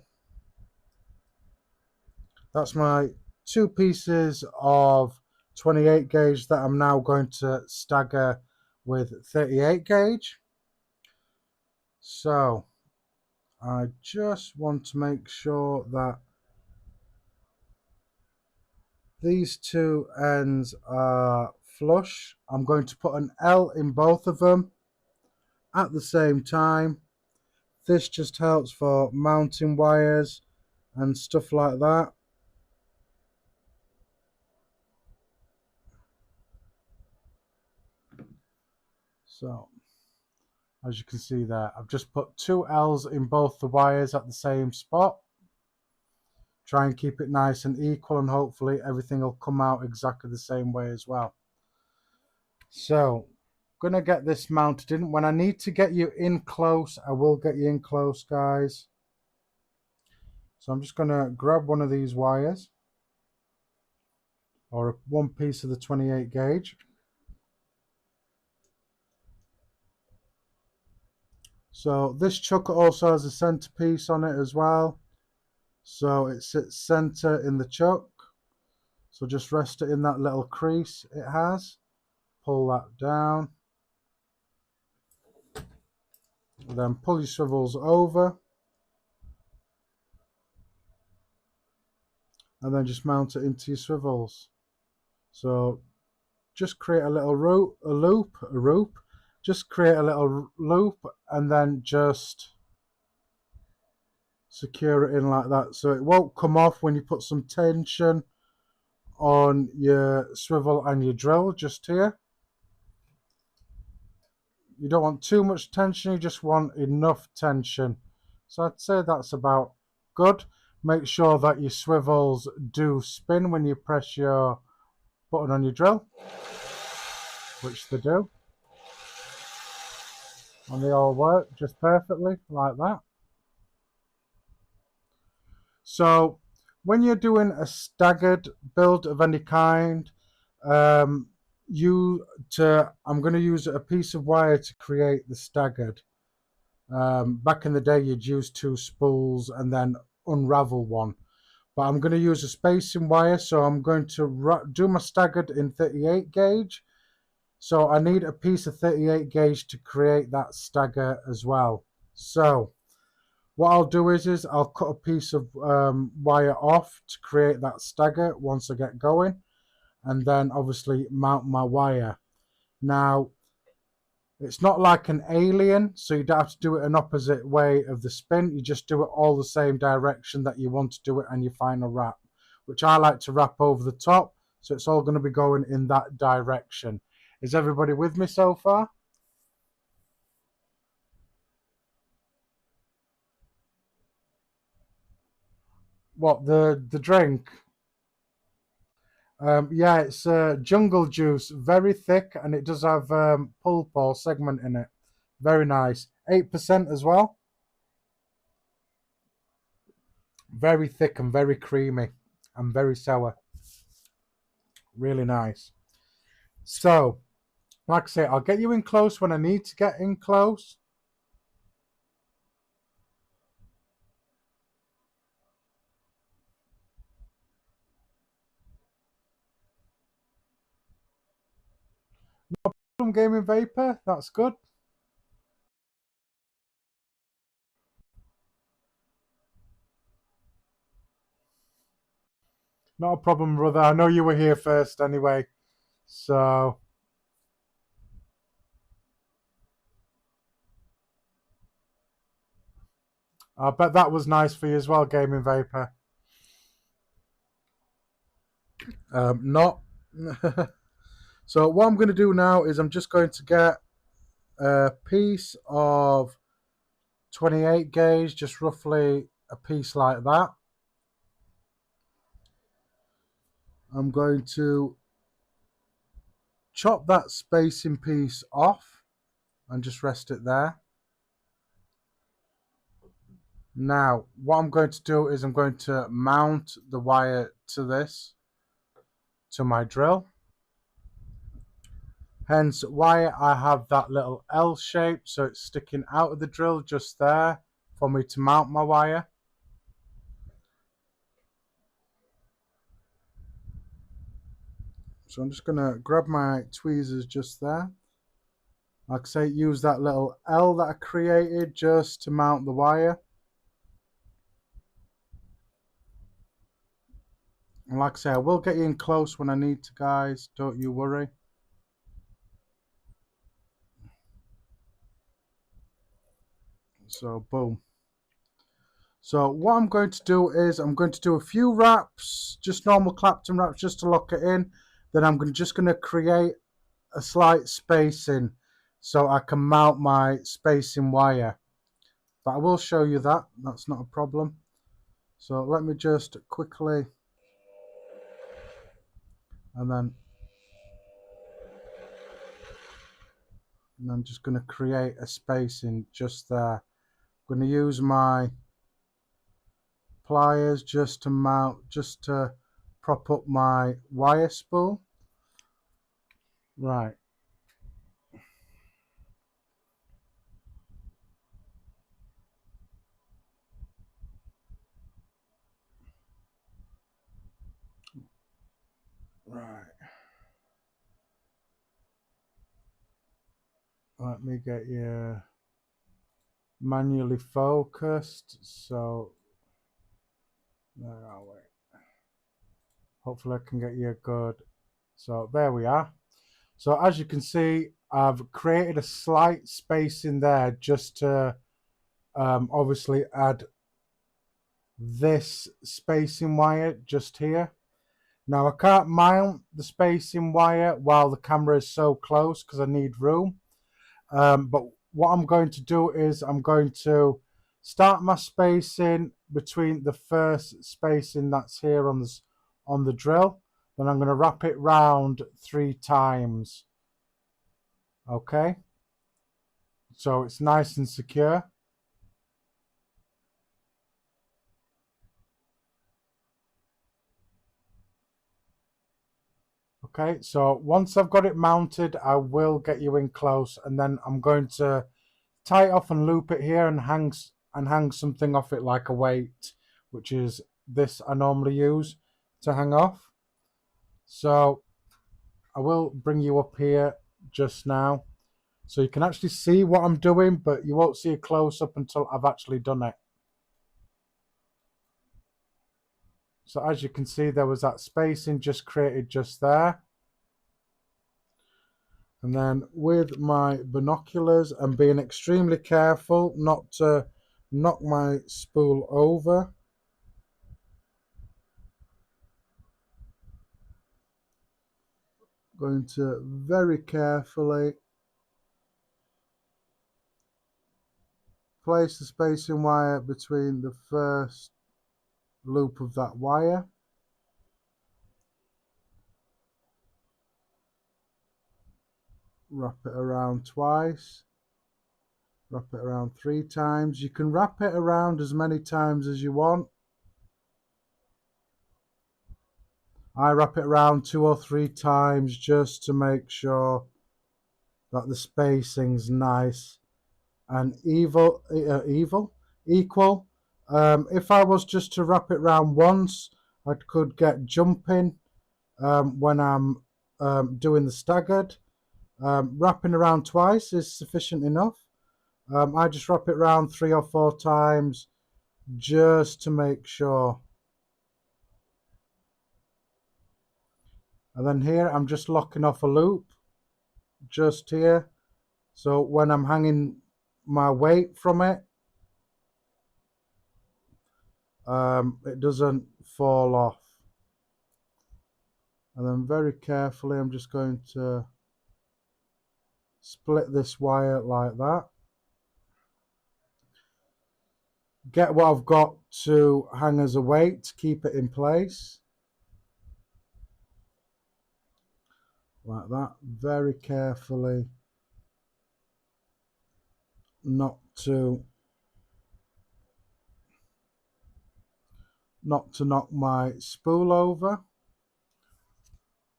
that's my 2 pieces of 28 gauge that I'm now going to stagger with 38 gauge. So I just want to make sure that these 2 ends are flush. I'm going to put an L in both of them at the same time. This just helps for mounting wires and stuff like that. So as you can see there, I've just put 2 L's in both the wires at the same spot. Try and keep it nice and equal, and hopefully everything will come out exactly the same way as well. So I'm gonna get this mounted in. When I need to get you in close, I will get you in close, guys. So I'm just gonna grab one of these wires, or one piece of the 28 gauge. So this chuck also has a centerpiece on it as well. So it sits center in the chuck. So just rest it in that little crease it has. Pull that down. And then pull your swivels over. And then just mount it into your swivels. So just create a little loop. Just create a little loop and then just secure it in like that. So it won't come off when you put some tension on your swivel and your drill just here. You don't want too much tension, you just want enough tension. So I'd say that's about good. Make sure that your swivels do spin when you press your button on your drill, which they do. And they all work just perfectly like that. So when you're doing a staggered build of any kind, I'm going to use a piece of wire to create the staggered. Back in the day, you'd use two spools and then unravel one. But I'm going to use a spacing wire, so I'm going to do my staggered in 38 gauge. So I need a piece of 38 gauge to create that stagger as well. So what I'll do is I'll cut a piece of wire off to create that stagger once I get going, and then obviously mount my wire. Now, it's not like an alien, so you don't have to do it an opposite way of the spin. You just do it all the same direction that you want to do it and your final wrap, which I like to wrap over the top, so it's all going to be going in that direction. Is everybody with me so far? What, the drink? Yeah, it's jungle juice, very thick, and it does have pulp or segment in it. Very nice. 8% as well. Very thick and very creamy and very sour. Really nice. So, like I say, I'll get you in close when I need to get in close. No problem, Gaming Vapor. That's good. Not a problem, brother. I know you were here first anyway. So, I bet that was nice for you as well, Gaming Vapor. Not. So what I'm going to do now is I'm just going to get a piece of 28 gauge, just roughly a piece like that. I'm going to chop that spacing piece off and just rest it there. Now, what I'm going to do is I'm going to mount the wire to this, to my drill. Hence why I have that little L shape, so it's sticking out of the drill just there for me to mount my wire. So I'm just going to grab my tweezers just there. Like I say, use that little L that I created just to mount the wire. And like I say, I will get you in close when I need to, guys. Don't you worry. So, boom. So what I'm going to do is I'm going to do a few wraps, just normal Clapton wraps, just to lock it in. Then I'm just going to create a slight spacing so I can mount my spacing wire. But I will show you that. That's not a problem. So let me just quickly, and then I'm just going to create a spacing just there. I'm going to use my pliers just to mount, just to prop up my wire spool. Right. Right. Let me get you manually focused. So there are we. Hopefully I can get you good. So there we are. So as you can see, I've created a slight space in there just to obviously add this spacing wire just here. Now I can't mount the spacing wire while the camera is so close because I need room. But what I'm going to do is I'm going to start my spacing between the first spacing that's here on the drill. Then I'm going to wrap it round 3 times. Okay, so it's nice and secure. Okay, so once I've got it mounted, I will get you in close, and then I'm going to tie it off and loop it here and hang something off it like a weight, which is this I normally use to hang off. So I will bring you up here just now so you can actually see what I'm doing, but you won't see a close-up until I've actually done it. So as you can see, there was that spacing just created just there. And then with my binoculars, I'm being extremely careful not to knock my spool over. Going to very carefully place the spacing wire between the first loop of that wire. Wrap it around twice. Wrap it around 3 times. You can wrap it around as many times as you want. I wrap it around 2 or 3 times just to make sure that the spacing's nice and equal. If I was just to wrap it around once, I could get jumping when I'm doing the staggered. Wrapping around twice is sufficient enough. I just wrap it around 3 or 4 times just to make sure. And then here I'm just locking off a loop just here, so when I'm hanging my weight from it, it doesn't fall off. And then very carefully I'm just going to split this wire like that. Get what I've got to hang as a weight to keep it in place. Like that, very carefully, not to knock my spool over.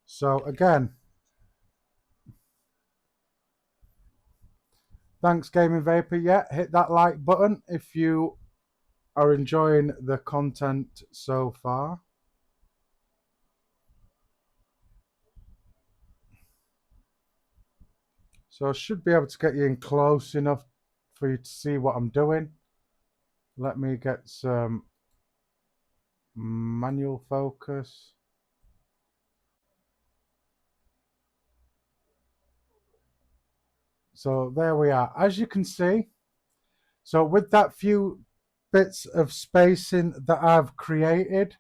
So again, thanks Gaming Vapor. Yeah, hit that like button if you are enjoying the content so far. So I should be able to get you in close enough for you to see what I'm doing. Let me get some manual focus. So there we are. As you can see, so with that few bits of spacing that I've created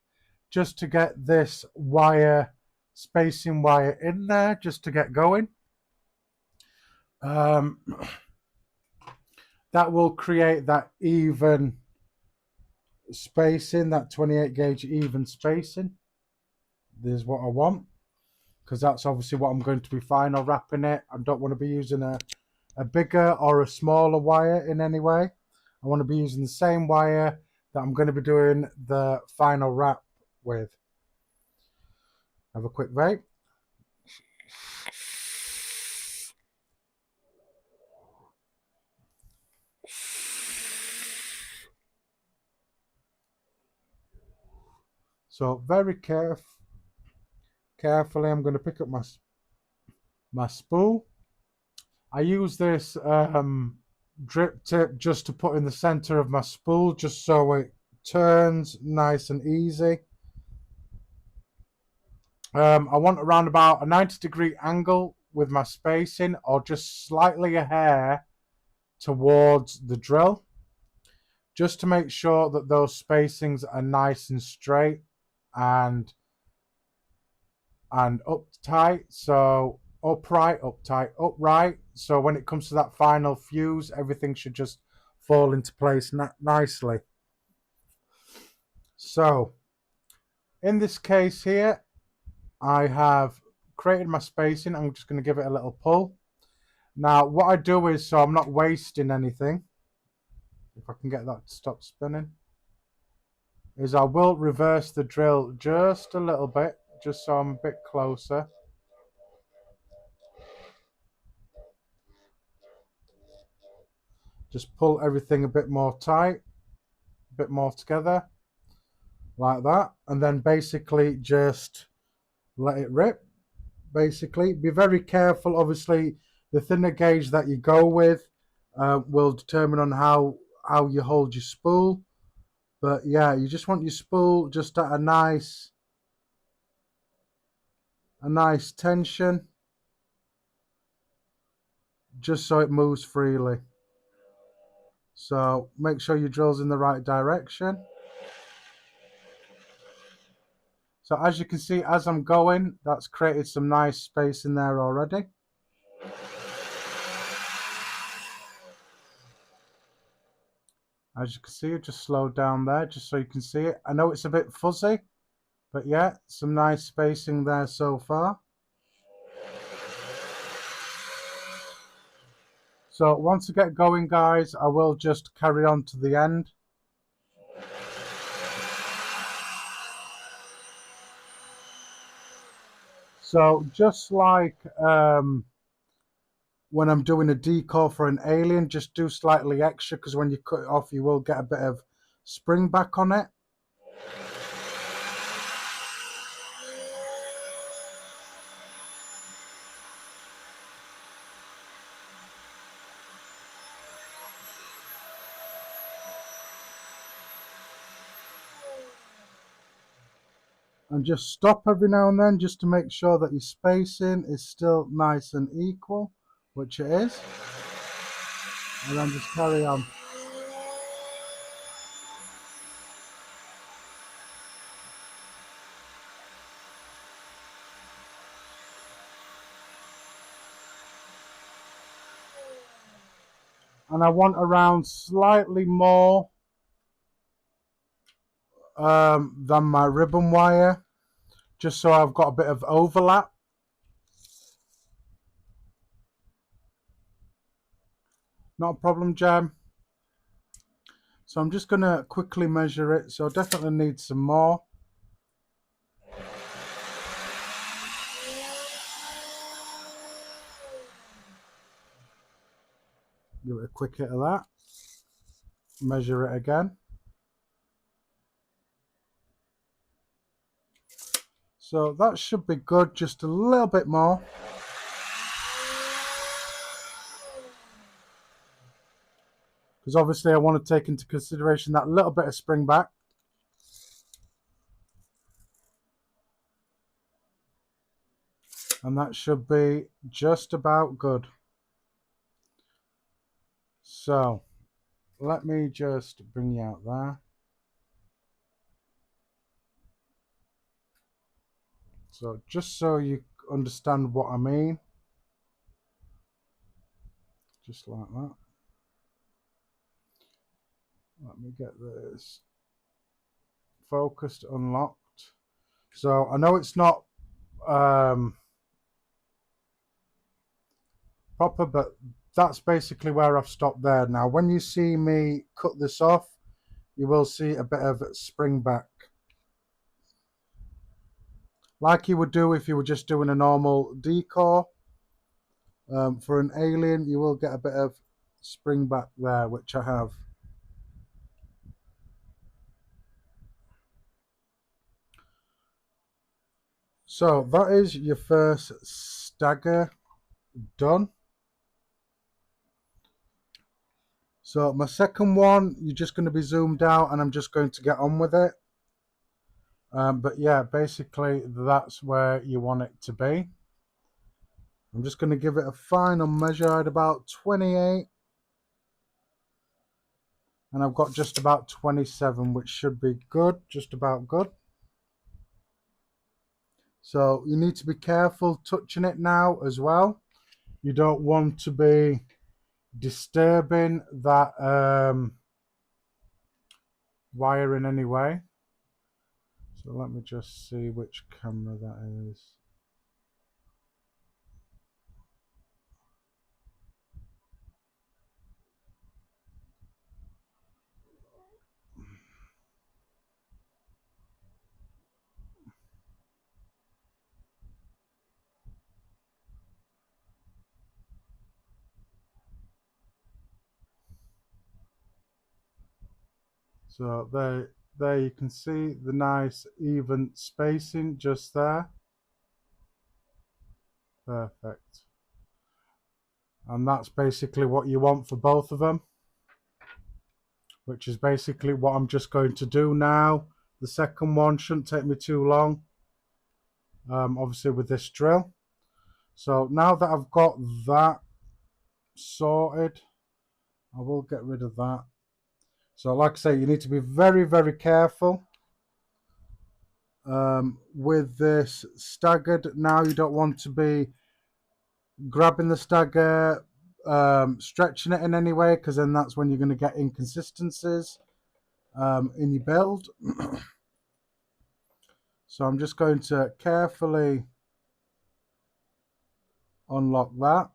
just to get this wire, spacing wire in there, just to get going, that will create that even spacing, that 28 gauge even spacing. This is what I want, because that's obviously what I'm going to be final wrapping it. I don't want to be using a bigger or a smaller wire in any way. I want to be using the same wire that I'm going to be doing the final wrap with. Have a quick vape. So very carefully I'm going to pick up my spool. I use this drip tip just to put in the center of my spool, just so it turns nice and easy. I want around about a 90-degree angle with my spacing, or just slightly a hair towards the drill, just to make sure that those spacings are nice and straight and uptight. So upright, uptight, upright. So when it comes to that final fuse, everything should just fall into place nicely. So in this case here, I have created my spacing. I'm just going to give it a little pull. Now what I do is, so I'm not wasting anything, if I can get that to stop spinning, is I will reverse the drill just a little bit, just so I'm a bit closer. Just pull everything a bit more tight, a bit more together, like that. And then basically just let it rip. Basically, be very careful. Obviously, the thinner gauge that you go with will determine on how you hold your spool. But yeah, you just want your spool just at a nice tension, just so it moves freely. So make sure your drill's in the right direction. So as you can see, as I'm going, that's created some nice space in there already. As you can see, it just slowed down there just so you can see it. I know it's a bit fuzzy, but yeah, some nice spacing there so far. So once I get going, guys, I will just carry on to the end. So just like when I'm doing a decal for an alien, just do slightly extra, because when you cut it off, you will get a bit of spring back on it. And just stop every now and then just to make sure that your spacing is still nice and equal, which it is. And then just carry on. And I want around slightly more than my ribbon wire, just so I've got a bit of overlap. Not a problem, Jem. So I'm just going to quickly measure it. So I definitely need some more. Give it a quick hit of that. Measure it again. So that should be good, just a little bit more. Because obviously I want to take into consideration that little bit of spring back. And that should be just about good. So let me just bring you out there. So just so you understand what I mean. Just like that. Let me get this focused, unlocked. So I know it's not proper, but that's basically where I've stopped there. Now when you see me cut this off, you will see a bit of spring back, like you would do if you were just doing a normal decor. For an alien, you will get a bit of spring back there, which I have. So that is your first stagger done. So my second one, you're just going to be zoomed out, and I'm just going to get on with it. But yeah, basically that's where you want it to be. I'm just going to give it a final measure at about 28. And I've got just about 27, which should be good, just about good. So you need to be careful touching it now as well. You don't want to be disturbing that wire in any way. So let me just see which camera that is. So there you can see the nice even spacing just there. Perfect. And that's basically what you want for both of them, which is basically what I'm just going to do now. The second one shouldn't take me too long, obviously with this drill. So now that I've got that sorted, I will get rid of that. So like I say, you need to be very, very careful with this staggered. Now you don't want to be grabbing the stagger, stretching it in any way, because then that's when you're going to get inconsistencies in your build. So I'm just going to carefully unlock that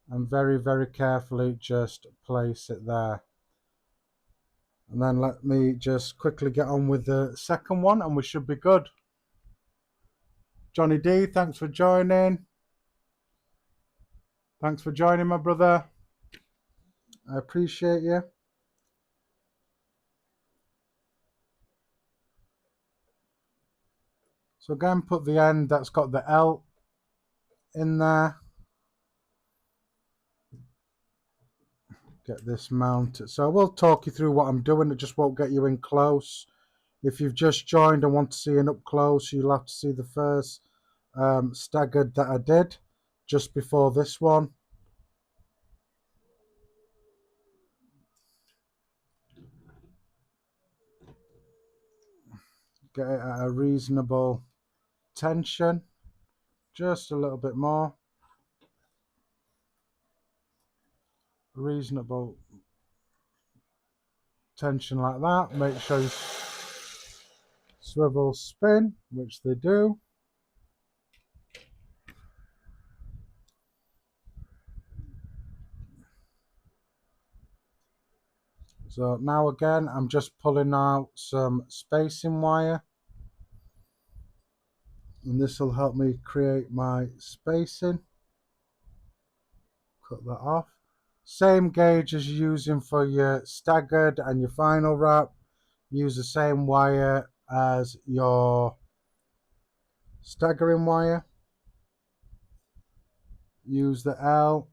and very, very carefully just place it there. And then let me just quickly get on with the second one and we should be good. Johnny D, thanks for joining. Thanks for joining, my brother. I appreciate you. So again, put the end that's got the L in there. Get this mounted. So I will talk you through what I'm doing. It just won't get you in close. If you've just joined and want to see an up close, you'll have to see the first staggered that I did just before this one. Get it at a reasonable tension, just a little bit more. Reasonable tension like that. Make sure you swivel spin, which they do. So now again, I'm just pulling out some spacing wire, and this will help me create my spacing. Cut that off. Same gauge as you're using for your staggered and your final wrap. Use the same wire as your staggering wire. Use the L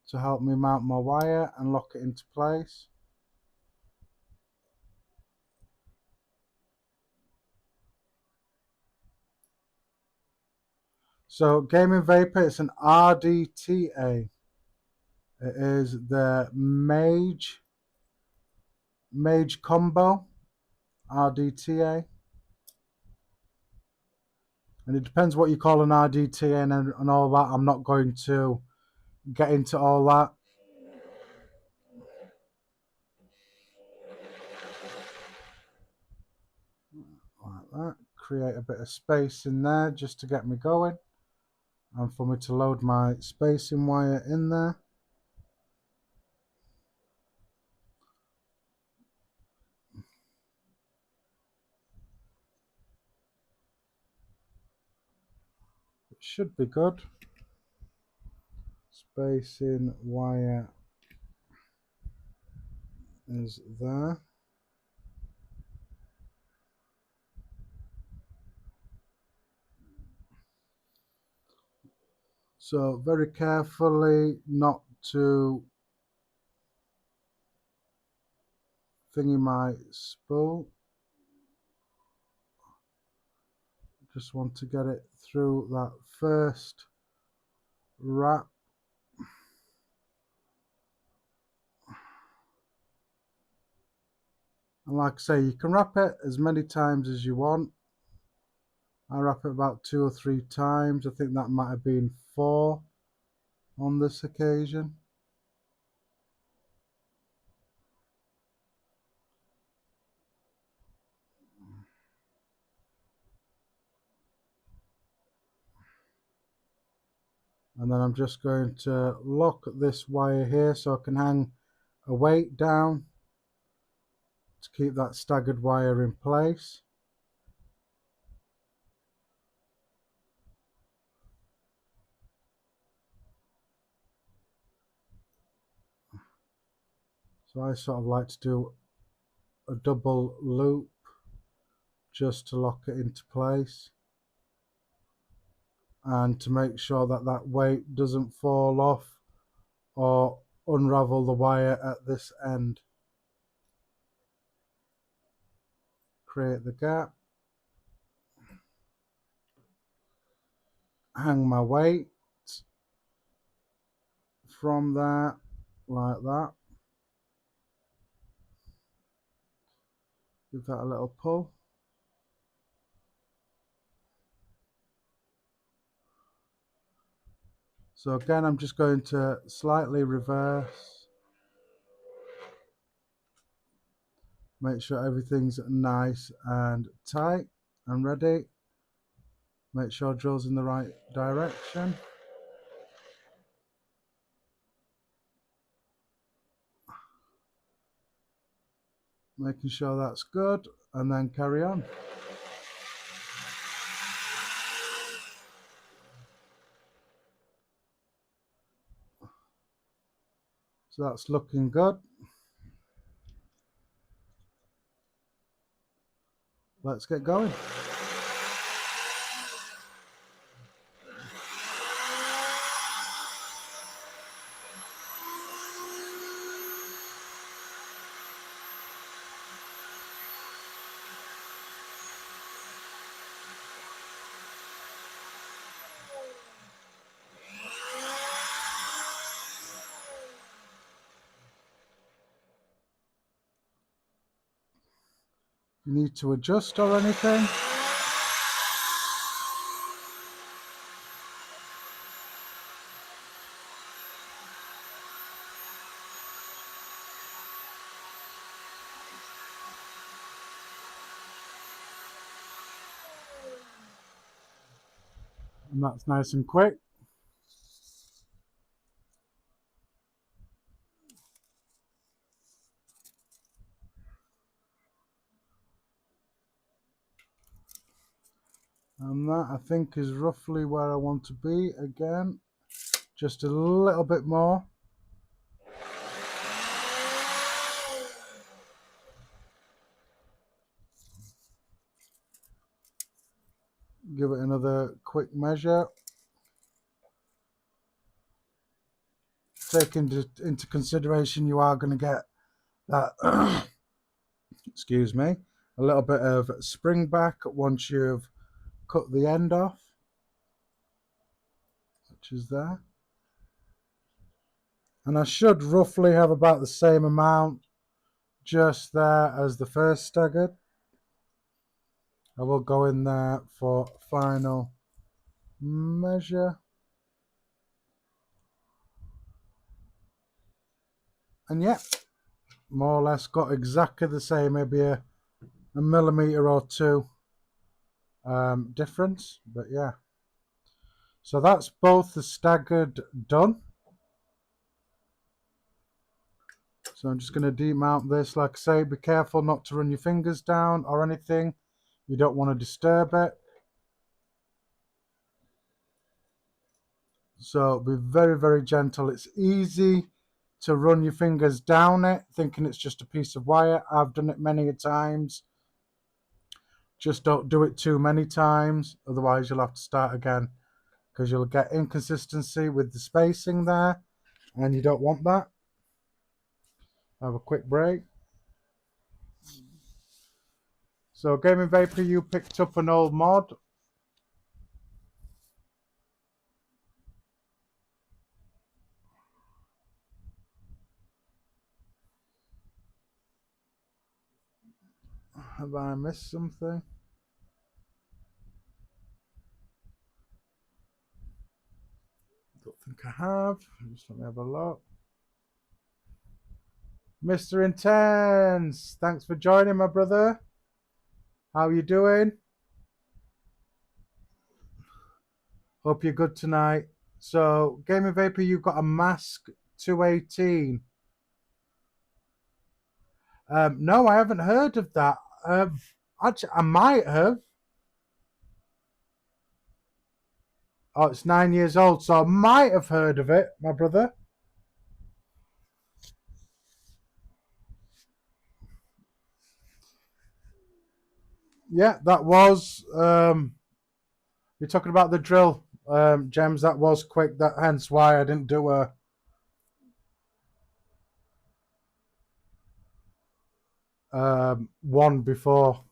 to help me mount my wire and lock it into place. So Gaming Vapor, it's an RDTA. It is the Mage Combo RDTA. And it depends what you call an RDTA and all that. I'm not going to get into all that. Like that. Create a bit of space in there just to get me going. And for me to load my spacing wire in there. It should be good. Spacing wire is there. So very carefully not to thingy my spool. Just want to get it through that first wrap. And like I say, you can wrap it as many times as you want. I wrap it about 2 or 3 times. I think that might have been 4 on this occasion. And then I'm just going to lock this wire here so I can hang a weight down to keep that staggered wire in place. So I sort of like to do a double loop just to lock it into place and to make sure that that weight doesn't fall off or unravel the wire at this end. Create the gap, hang my weight from there like that, give that a little pull. So again, I'm just going to slightly reverse, make sure everything's nice and tight and ready. Make sure drill's in the right direction. Making sure that's good, and then carry on. So that's looking good. Let's get going. You need to adjust or anything? And that's nice and quick. And that, I think, is roughly where I want to be. Again, just a little bit more. Give it another quick measure. Take into consideration you are going to get that, excuse me, a little bit of spring back once you've cut the end off, which is there. And I should roughly have about the same amount just there as the first staggered. I will go in there for final measure. And yeah, more or less got exactly the same, maybe a millimeter or two difference, but yeah. So that's both the staggered done. So I'm just going to demount this. Like I say, be careful not to run your fingers down or anything. You don't want to disturb it. So be very, very gentle. It's easy to run your fingers down it, thinking it's just a piece of wire. I've done it many times. Just don't do it too many times, otherwise you'll have to start again, because you'll get inconsistency with the spacing there, and you don't want that. Have a quick break. So Gaming Vapor, you picked up an old mod. Have I missed something? Don't think I have. Just let me have a look. Mr. Intense, thanks for joining, my brother. How are you doing? Hope you're good tonight. So, Gaming Vapor, you've got a Mask 218. No, I haven't heard of that. Actually, I might have. Oh, it's 9 years old, so I might have heard of it, my brother. yeah, that was you're talking about the drill, Gems. That was quick. That hence why I didn't do a one before.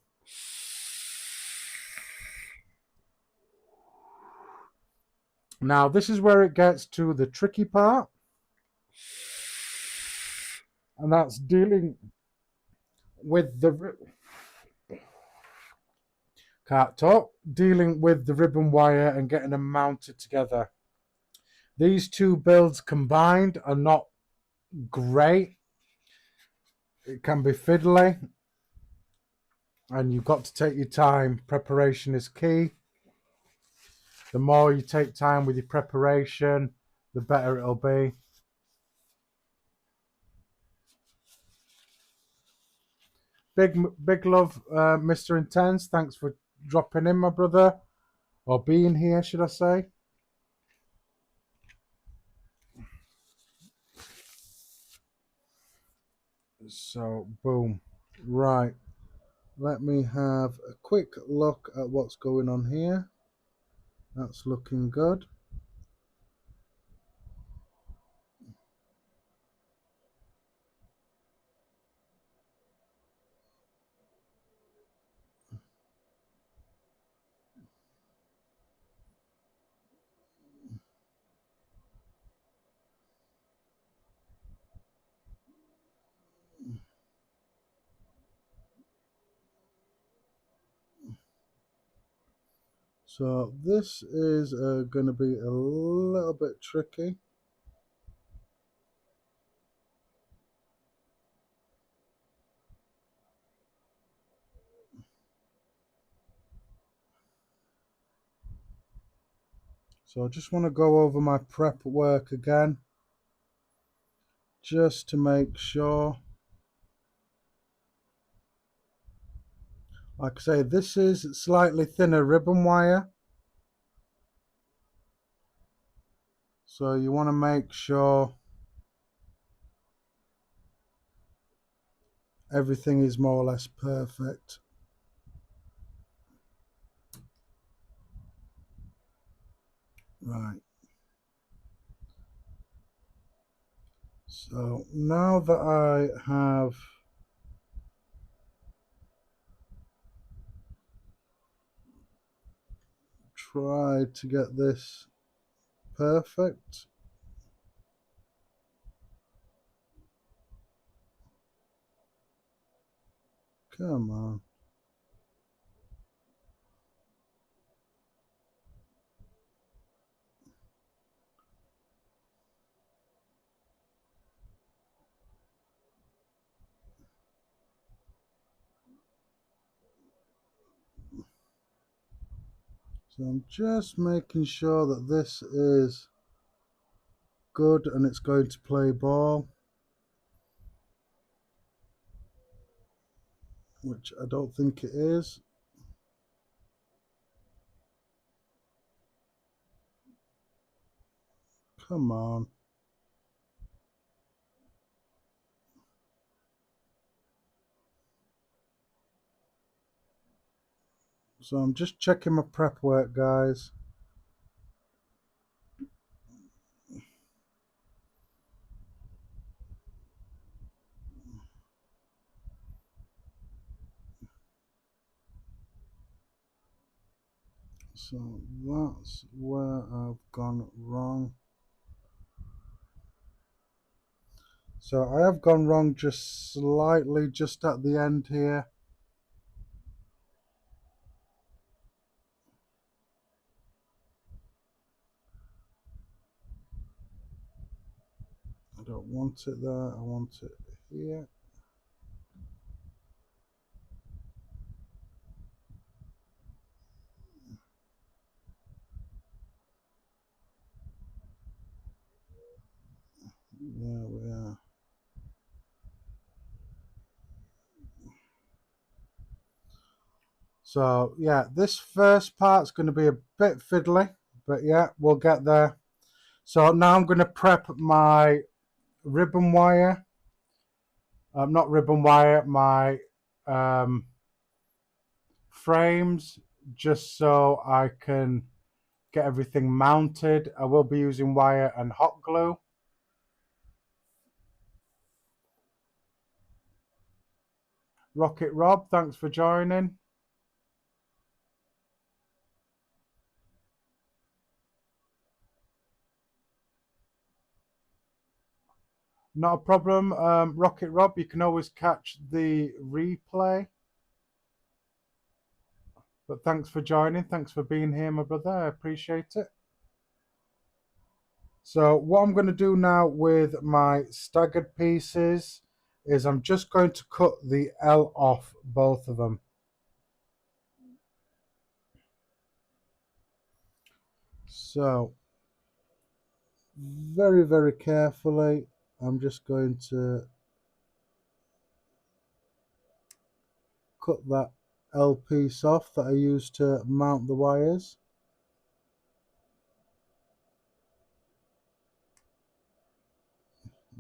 Now this is where it gets to the tricky part, and that's dealing with the can't talk, dealing with the ribbon wire and getting them mounted together. These two builds combined are not great. It can be fiddly, and you've got to take your time. Preparation is key. The more you take time with your preparation, the better it'll be. Big love, Mr. Intense. Thanks for dropping in, my brother, or being here, should I say. So, boom. Right. Let me have a quick look at what's going on here. That's looking good. So this is going to be a little bit tricky. So I just want to go over my prep work again, just to make sure. Like I say, this is slightly thinner ribbon wire. So you want to make sure everything is more or less perfect. Right. So now that I have tried to get this perfect, come on. So I'm just making sure that this is good and it's going to play ball, which I don't think it is. Come on. So I'm just checking my prep work, guys. So that's where I've gone wrong. So I have gone wrong just slightly, just at the end here. I don't want it there, I want it here. There we are. So yeah, this first part's going to be a bit fiddly, but yeah, we'll get there. So now I'm going to prep my ribbon wire. Not ribbon wire, my frames just so I can get everything mounted. I will be using wire and hot glue. Rocket Rob, thanks for joining. Not a problem, Rocket Rob. You can always catch the replay. But thanks for joining. Thanks for being here, my brother. I appreciate it. So what I'm going to do now with my staggered pieces is I'm just going to cut the L off both of them. So very, very carefully, I'm just going to cut that L piece off that I used to mount the wires.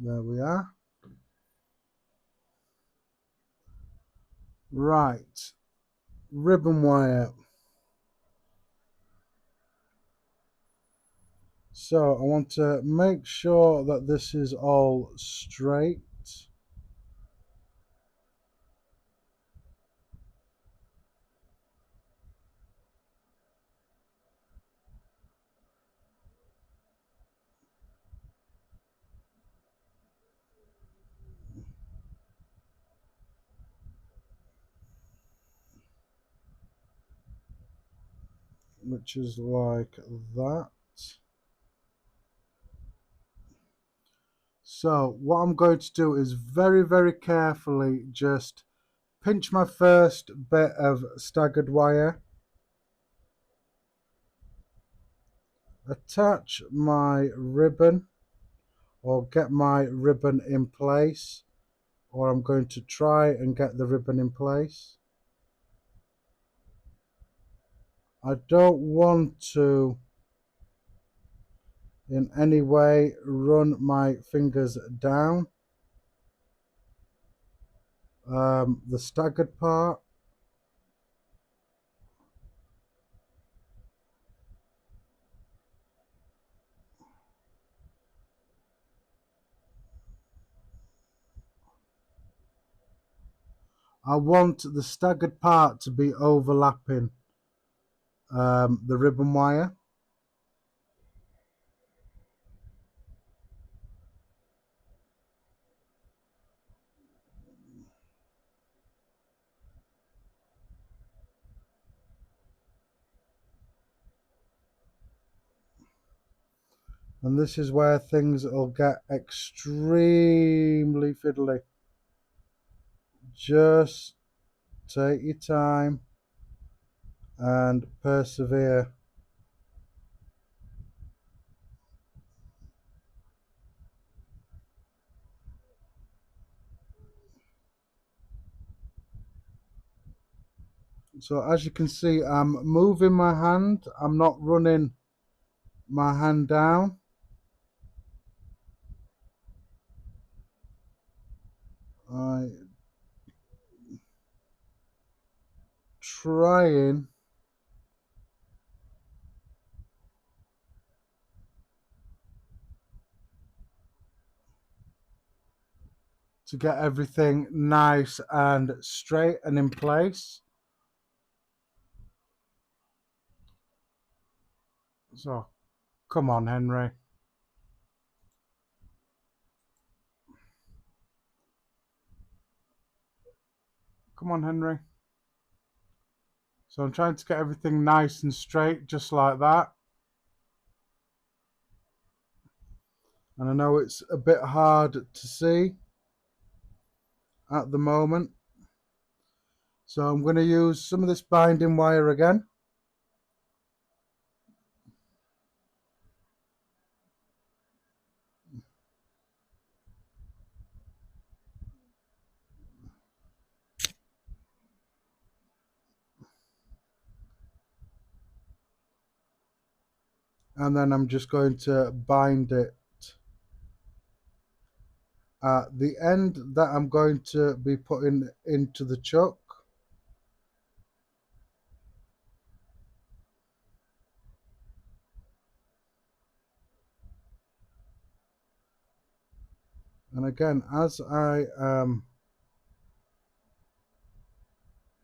There we are. Right, ribbon wire. So I want to make sure that this is all straight. Which is like that. So what I'm going to do is very, very carefully just pinch my first bit of staggered wire, attach my ribbon or get my ribbon in place, or I'm going to try and get the ribbon in place. I don't want to in any way run my fingers down the staggered part. I want the staggered part to be overlapping the ribbon wire. And this is where things will get extremely fiddly. Just take your time and persevere. So as you can see, I'm moving my hand. I'm not running my hand down. I'm trying to get everything nice and straight and in place. So, come on, Henry. Come on, Henry. So I'm trying to get everything nice and straight, just like that. And I know it's a bit hard to see at the moment. So I'm going to use some of this binding wire again. And then I'm just going to bind it at the end that I'm going to be putting into the chuck. And again, as I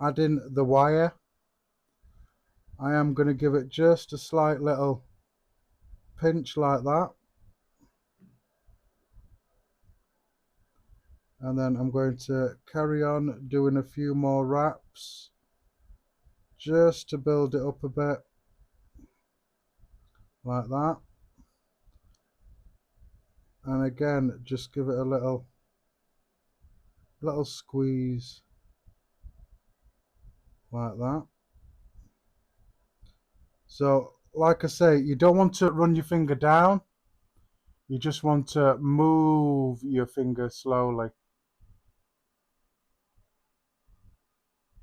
add in the wire, I am going to give it just a slight little pinch like that. And then I'm going to carry on doing a few more wraps just to build it up a bit like that. And again, just give it a little squeeze like that. So like I say, you don't want to run your finger down, you just want to move your finger slowly.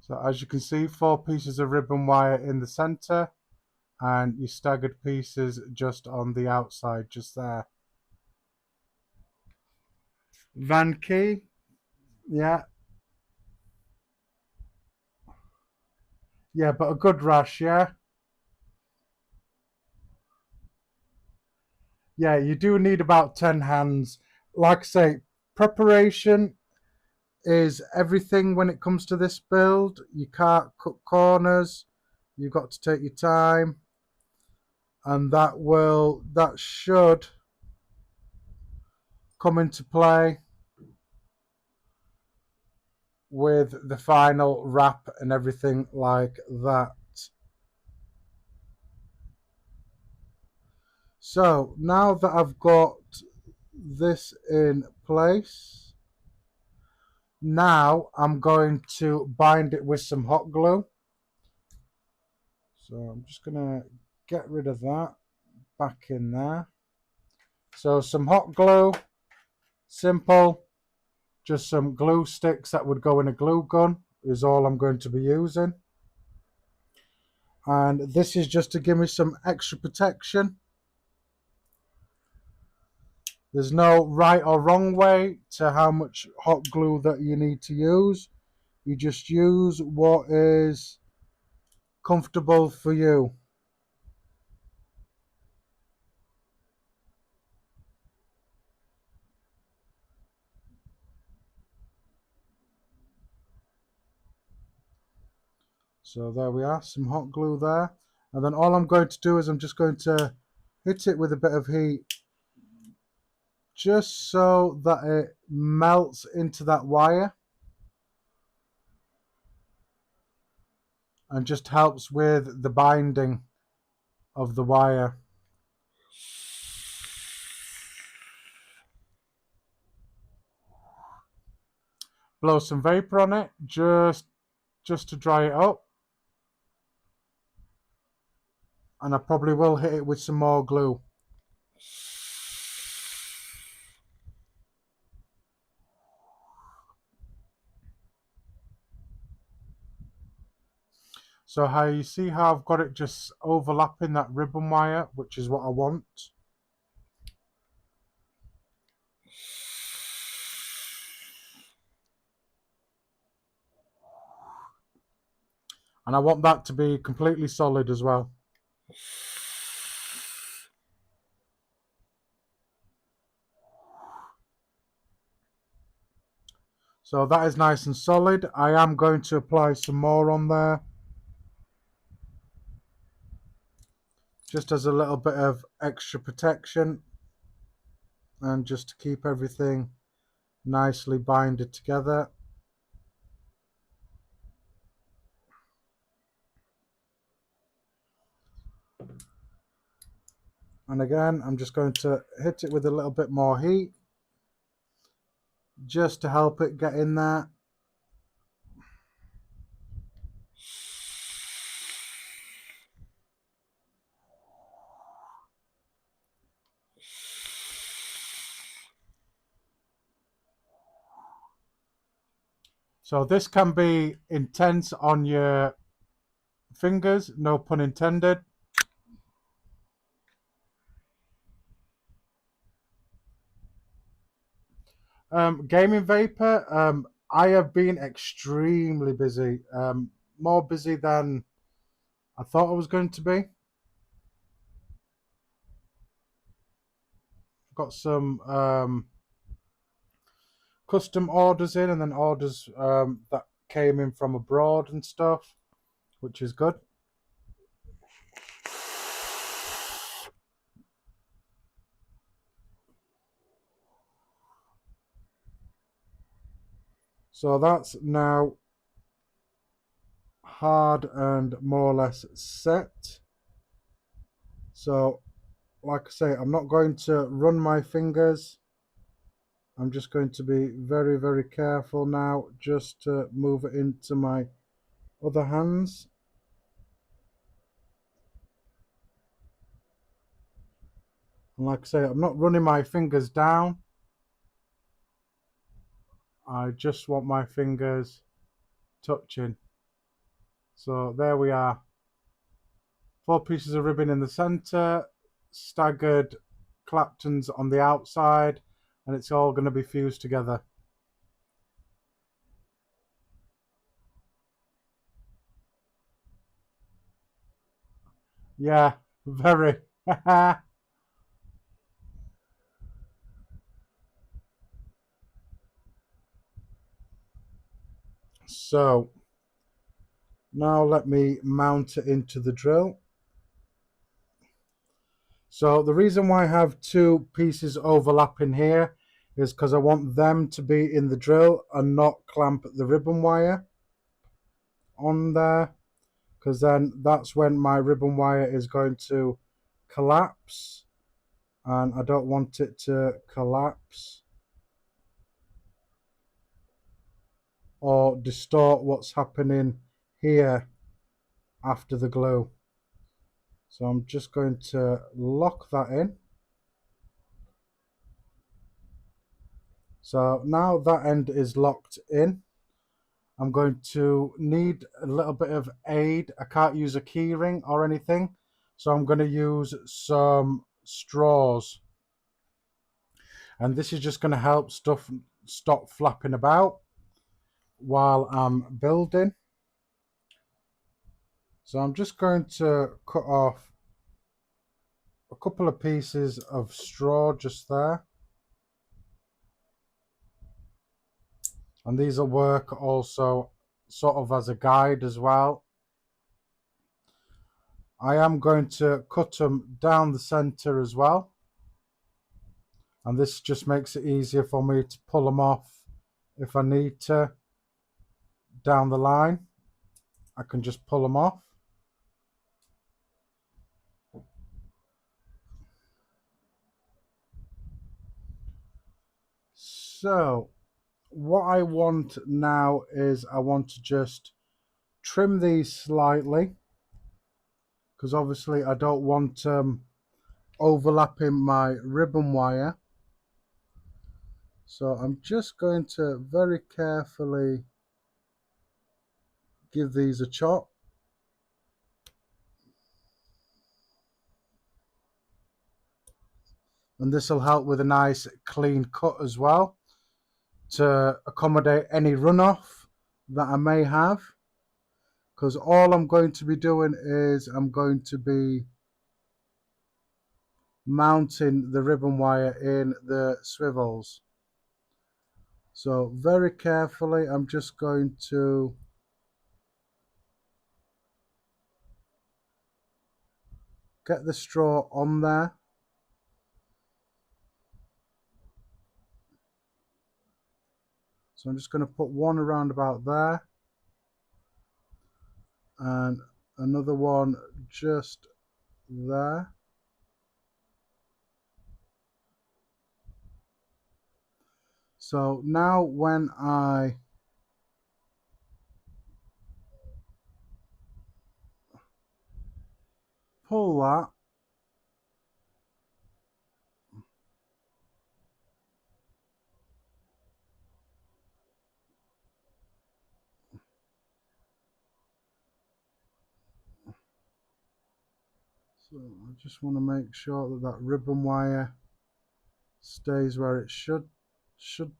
So as you can see, 4 pieces of ribbon wire in the center and your staggered pieces just on the outside, just there. Van key, yeah, but a good rush, yeah. Yeah, you do need about 10 hands. Like I say, preparation is everything when it comes to this build. You can't cut corners, you've got to take your time, and that should come into play with the final wrap and everything like that. So now that I've got this in place, now I'm going to bind it with some hot glue. So I'm just going to get rid of that back in there. So some hot glue, simple, just some glue sticks that would go in a glue gun is all I'm going to be using. And this is just to give me some extra protection. There's no right or wrong way to how much hot glue that you need to use. You just use what is comfortable for you. So there we are, some hot glue there. And then all I'm going to do is I'm just going to hit it with a bit of heat, just so that it melts into that wire and just helps with the binding of the wire. Blow some vapor on it just to dry it up, and I probably will hit it with some more glue. So how you see how I've got it just overlapping that ribbon wire, which is what I want. And I want that to be completely solid as well. So that is nice and solid. I am going to apply some more on there, just as a little bit of extra protection and just to keep everything nicely binded together. And again, I'm just going to hit it with a little bit more heat just to help it get in there. So this can be intense on your fingers, no pun intended. Gaming vapor, I have been extremely busy, more busy than I thought I was going to be. Got some custom orders in, and then orders that came in from abroad and stuff, which is good. So that's now hard and more or less set. So like I say, I'm not going to run my fingers. I'm just going to be very, very careful now, just to move it into my other hands. And like I say, I'm not running my fingers down. I just want my fingers touching. So there we are. 4 pieces of ribbon in the center, staggered Claptons on the outside, and it's all going to be fused together. Yeah, very. So now let me mount it into the drill. So the reason why I have 2 pieces overlapping here is because I want them to be in the drill and not clamp the ribbon wire on there, because then that's when my ribbon wire is going to collapse, and I don't want it to collapse or distort what's happening here after the glue. So I'm just going to lock that in. So now that end is locked in, I'm going to need a little bit of aid. I can't use a key ring or anything, so I'm going to use some straws. And this is just going to help stuff stop flapping about while I'm building. So I'm just going to cut off a couple of pieces of straw just there. And these will work also sort of as a guide as well. I am going to cut them down the center as well. And this just makes it easier for me to pull them off if I need to down the line. I can just pull them off. So what I want now is I want to just trim these slightly, because obviously I don't want overlapping my ribbon wire. So I'm just going to very carefully give these a chop. And this will help with a nice clean cut as well, to accommodate any runoff that I may have. Because all I'm going to be doing is I'm going to be mounting the ribbon wire in the swivels. So very carefully, I'm just going to get the straw on there. So I'm just going to put one around about there, and another one just there. So now when I pull that, so I just want to make sure that that ribbon wire stays where it should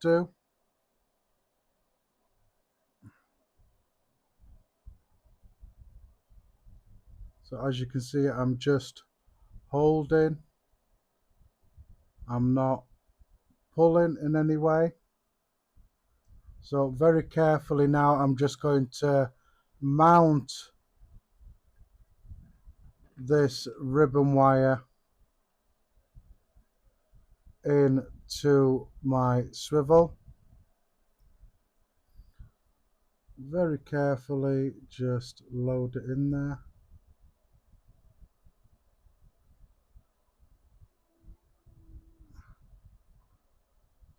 do. So as you can see, I'm just holding. I'm not pulling in any way. So very carefully now I'm just going to mount this ribbon wire into my swivel. Very carefully just load it in there.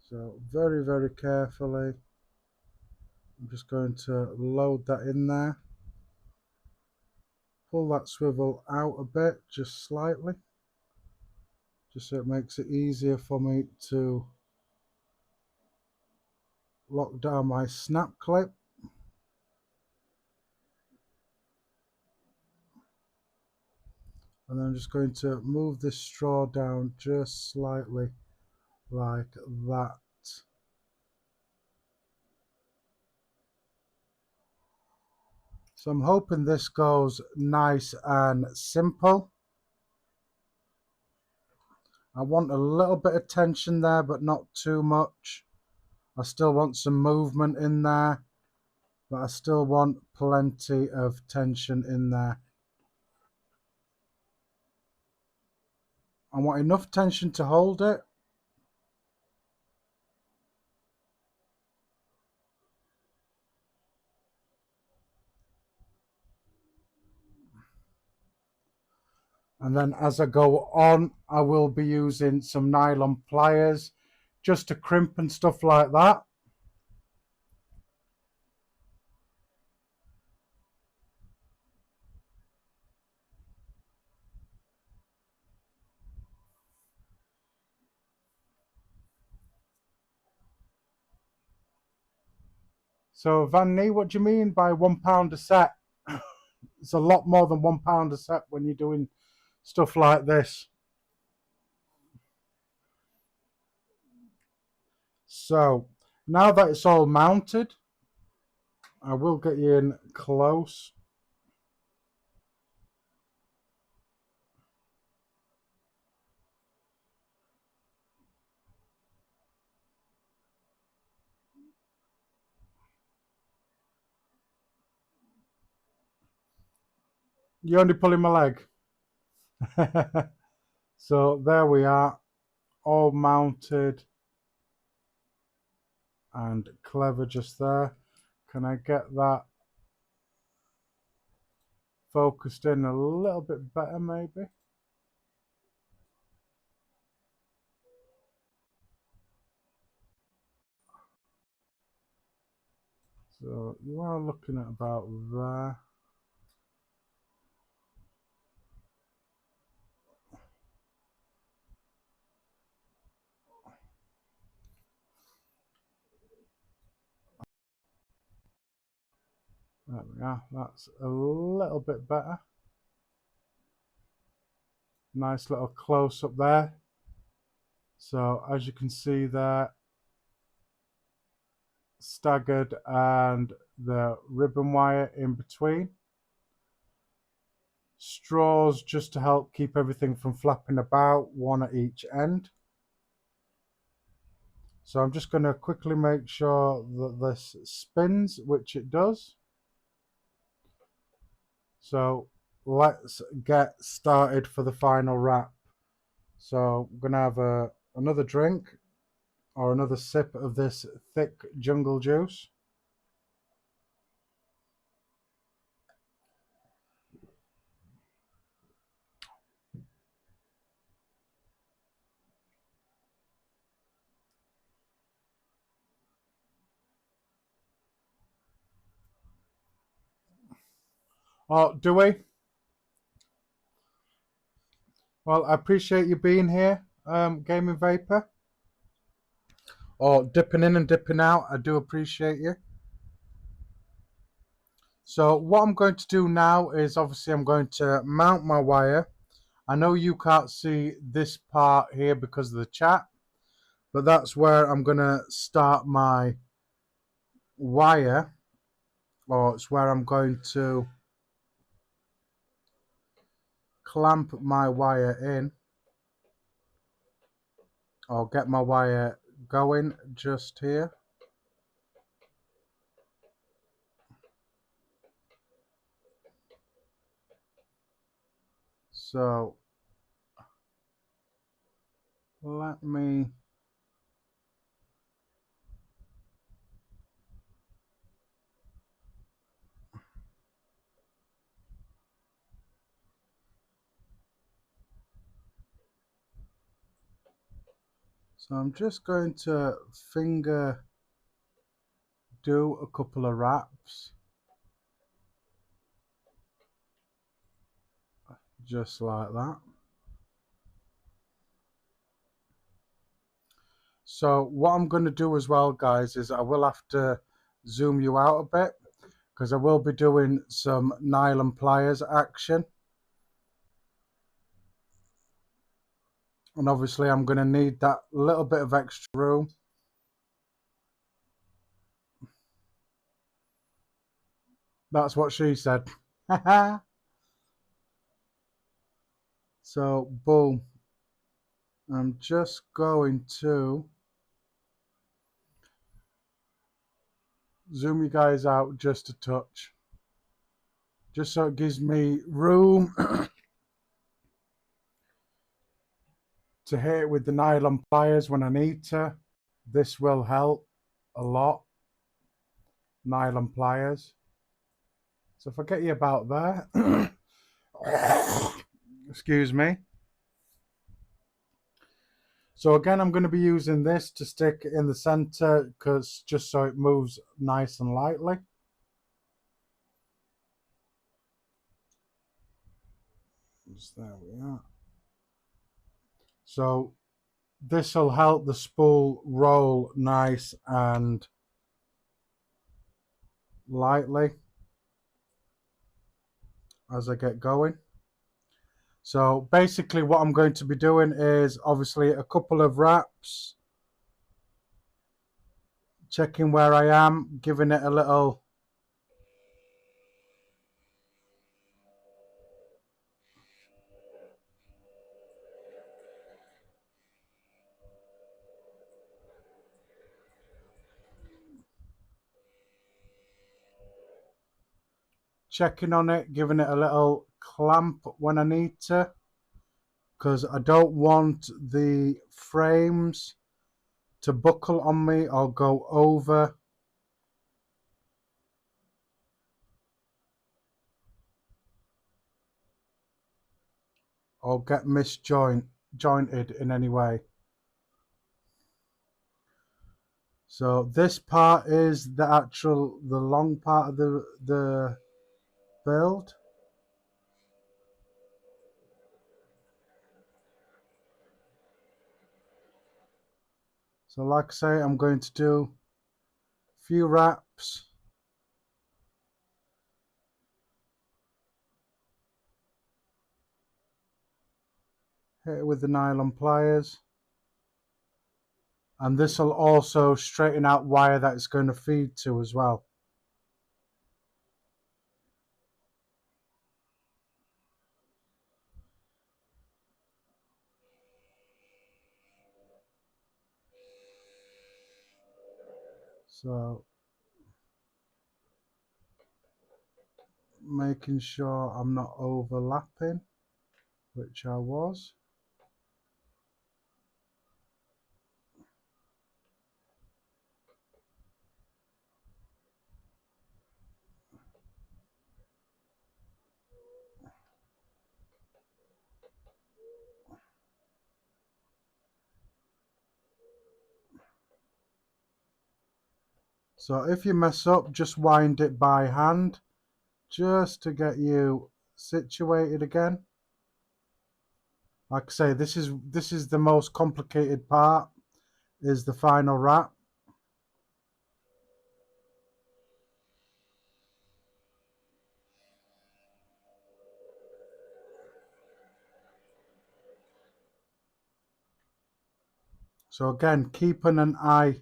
So very carefully I'm just going to load that in there. Pull that swivel out a bit, just slightly, just so it makes it easier for me to lock down my snap clip. And then I'm just going to move this straw down just slightly like that. So I'm hoping this goes nice and simple. I want a little bit of tension there, but not too much. I still want some movement in there, but I still want plenty of tension in there. I want enough tension to hold it. And then as I go on, I will be using some nylon pliers just to crimp and stuff like that. So Vanny, what do you mean by £1 a set? It's a lot more than £1 a set when you're doing stuff like this. So now that it's all mounted, I will get you in close. You're only pulling my leg. So there we are, all mounted and clever just there. Can I get that focused in a little bit better maybe? So you are looking at about there. There we are, that's a little bit better. Nice little close up there. So as you can see there, staggered and the ribbon wire in between. Straws just to help keep everything from flapping about, one at each end. So I'm just going to quickly make sure that this spins, which it does. So let's get started for the final wrap. So I'm going to have another drink or another sip of this thick jungle juice. Oh, do we? Well, I appreciate you being here, Gaming Vapor. Or dipping in and dipping out. I do appreciate you. So what I'm going to do now is obviously I'm going to mount my wire. I know you can't see this part here because of the chat, but that's where I'm going to start my wire, or it's where I'm going to clamp my wire in, or get my wire going just here. So let me so I'm just going to finger do a couple of wraps, just like that. So what I'm going to do as well, guys, is I will have to zoom you out a bit because I will be doing some nylon pliers action. And obviously I'm going to need that little bit of extra room. That's what she said. So, boom. I'm just going to zoom you guys out just a touch. Just so it gives me room to hit it with the nylon pliers when I need to. This will help a lot. Nylon pliers. So if I get you about there. Excuse me. So again, I'm going to be using this to stick in the center because just so it moves nice and lightly. Just there we are. So this will help the spool roll nice and lightly as I get going. So basically what I'm going to be doing is obviously a couple of wraps, checking where I am, giving it a little checking on it, giving it a little clamp when I need to, because I don't want the frames to buckle on me or go over. Or get misjointed in any way. So this part is the long part of the build. So like I say, I'm going to do a few wraps. Hit it with the nylon pliers. And this will also straighten out wire that it's going to feed to as well. So making sure I'm not overlapping, which I was. So if you mess up, just wind it by hand, just to get you situated again. Like I say, this is the most complicated part, is the final wrap. So again, keeping an eye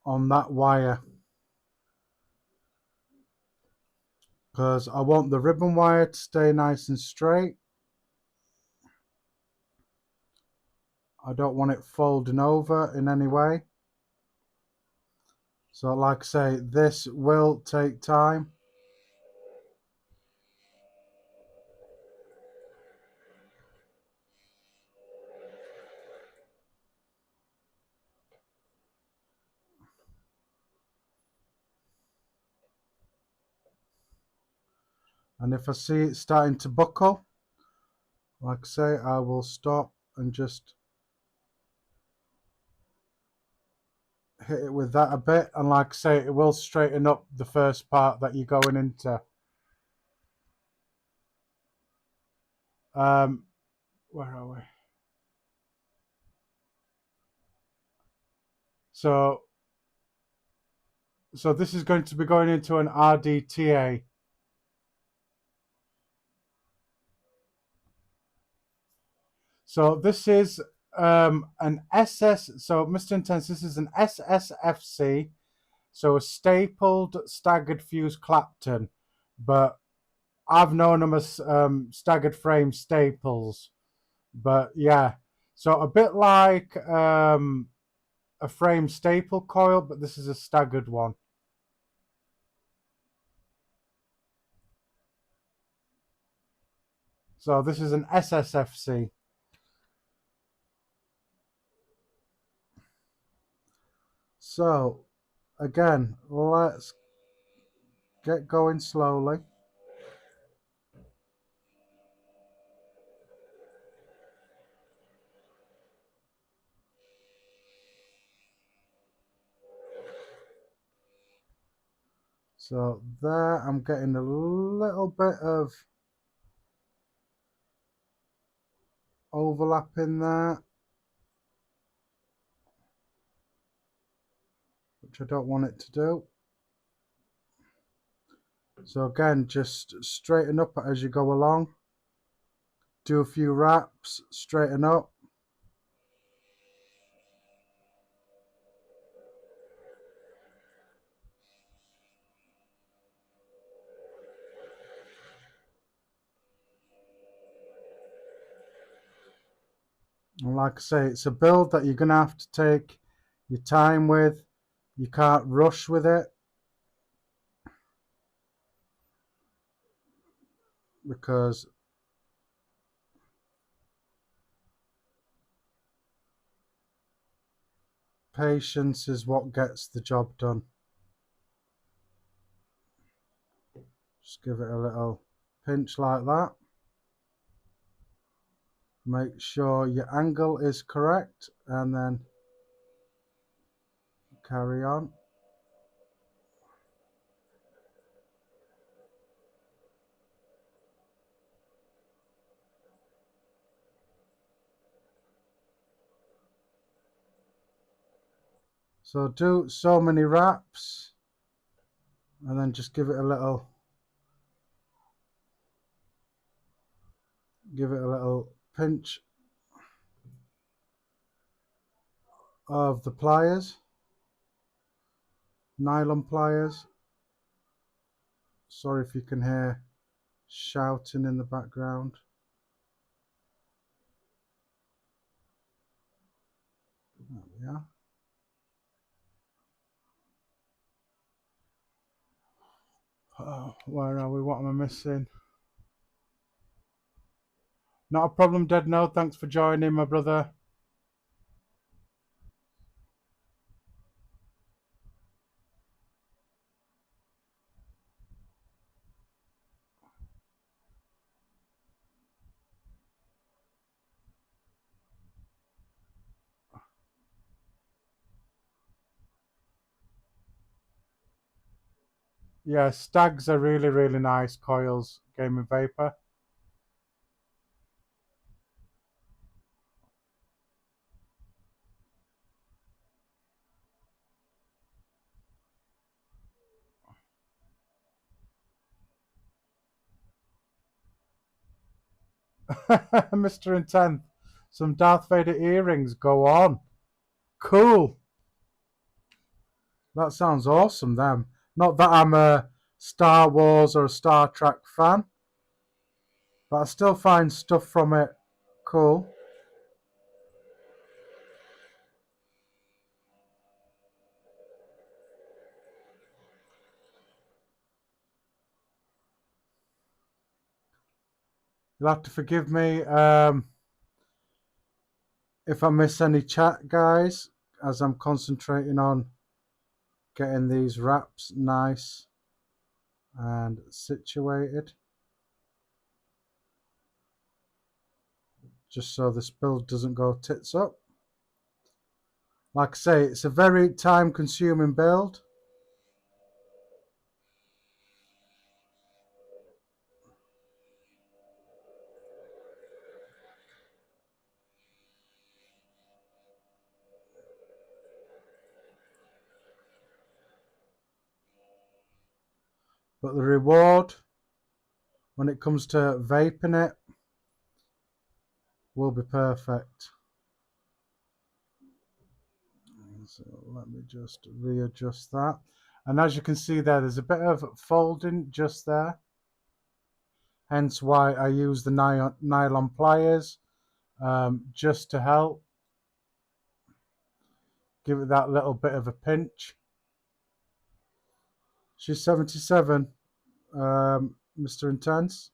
on that wire, because I want the ribbon wire to stay nice and straight. I don't want it folding over in any way. So like I say, this will take time. And if I see it starting to buckle, like I say, I will stop and just hit it with that a bit. And like I say, it will straighten up the first part that you're going into. Where are we? So this is going to be going into an RDTA. So this is an SS. So Mr. Intense, this is an SSFC. So a stapled staggered fuse Clapton, but I've known them as staggered frame staples. But yeah, so a bit like a frame staple coil, but this is a staggered one. So this is an SSFC. So again, let's get going slowly. So there, I'm getting a little bit of overlap in there, which I don't want it to do. So again, just straighten up as you go along. Do a few wraps, straighten up. And like I say, it's a build that you're going to have to take your time with. You can't rush with it, because patience is what gets the job done. Just give it a little pinch like that. Make sure your angle is correct, and then carry on. So do so many wraps, and then just give it a little pinch of the pliers, nylon pliers. Sorry if you can hear shouting in the background. There we are. Oh, where are we? What am I missing? Not a problem, Dead Note. Thanks for joining, my brother. Yeah, Stags are really, really nice coils, Gaming Vapor. Mr. Intent, some Darth Vader earrings, go on. Cool. That sounds awesome, then. Not that I'm a Star Wars or a Star Trek fan, but I still find stuff from it cool. You'll have to forgive me if I miss any chat, guys, as I'm concentrating on getting these wraps nice and situated. just so this build doesn't go tits up. Like I say, it's a very time consuming build. But the reward when it comes to vaping it will be perfect. So let me just readjust that. And as you can see there's a bit of folding just there. Hence why I use the nylon pliers just to help. Give it that little bit of a pinch. She's 77, Mr. Intense.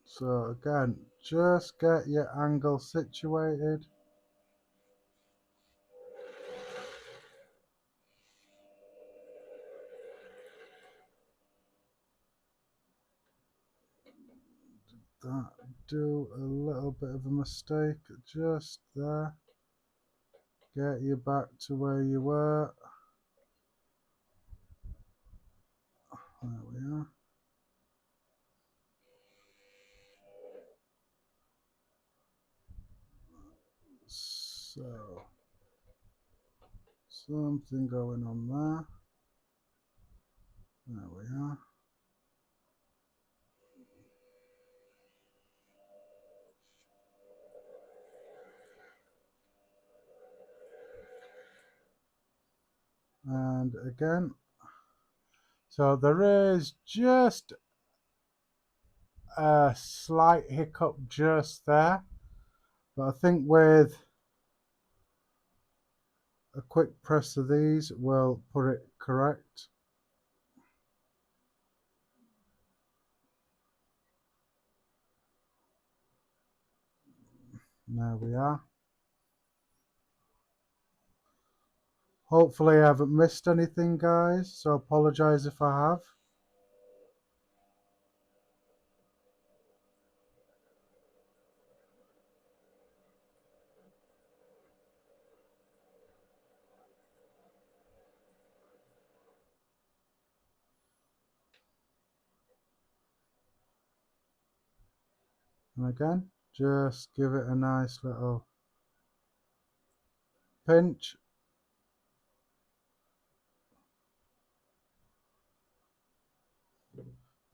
So again, just get your angle situated. That do a little bit of a mistake just there. Get you back to where you were. There we are. So something going on there. There we are. And again, so there is just a slight hiccup just there, but I think with a quick press of these will put it correct. There we are. Hopefully I haven't missed anything, guys, so apologize if I have. And again, just give it a nice little pinch.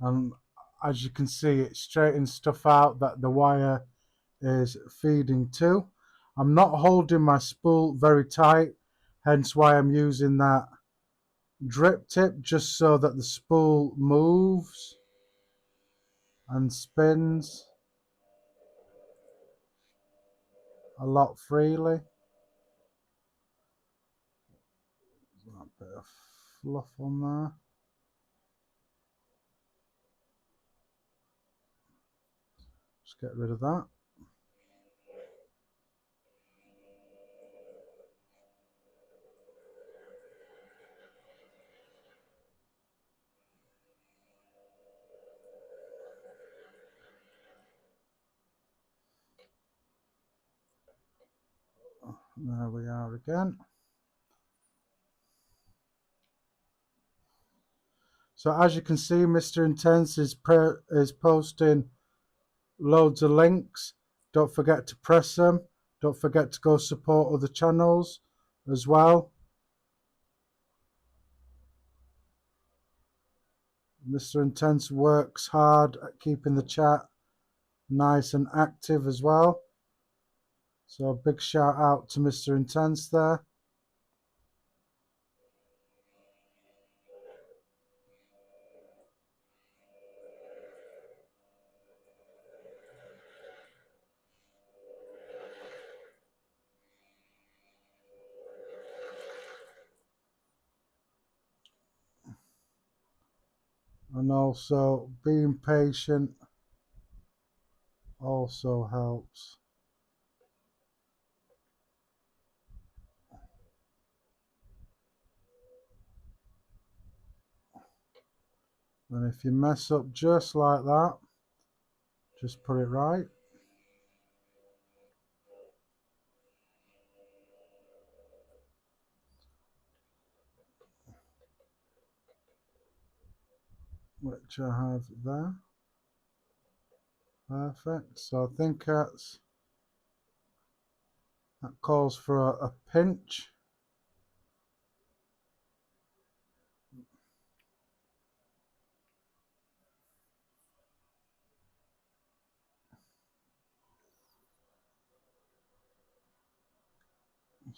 And as you can see, it straightens stuff out that the wire is feeding to. I'm not holding my spool very tight, hence why I'm using that drip tip, just so that the spool moves and spins a lot freely. A bit of fluff on there. Just get rid of that. There we are again. So as you can see, Mr. Intense is posting loads of links. Don't forget to press them. Don't forget to go support other channels as well. Mr. Intense works hard at keeping the chat nice and active as well. So a big shout out to Mr. Intense there. And also being patient also helps. And if you mess up just like that, just put it right. Which I have there. Perfect. So I think that calls for a pinch.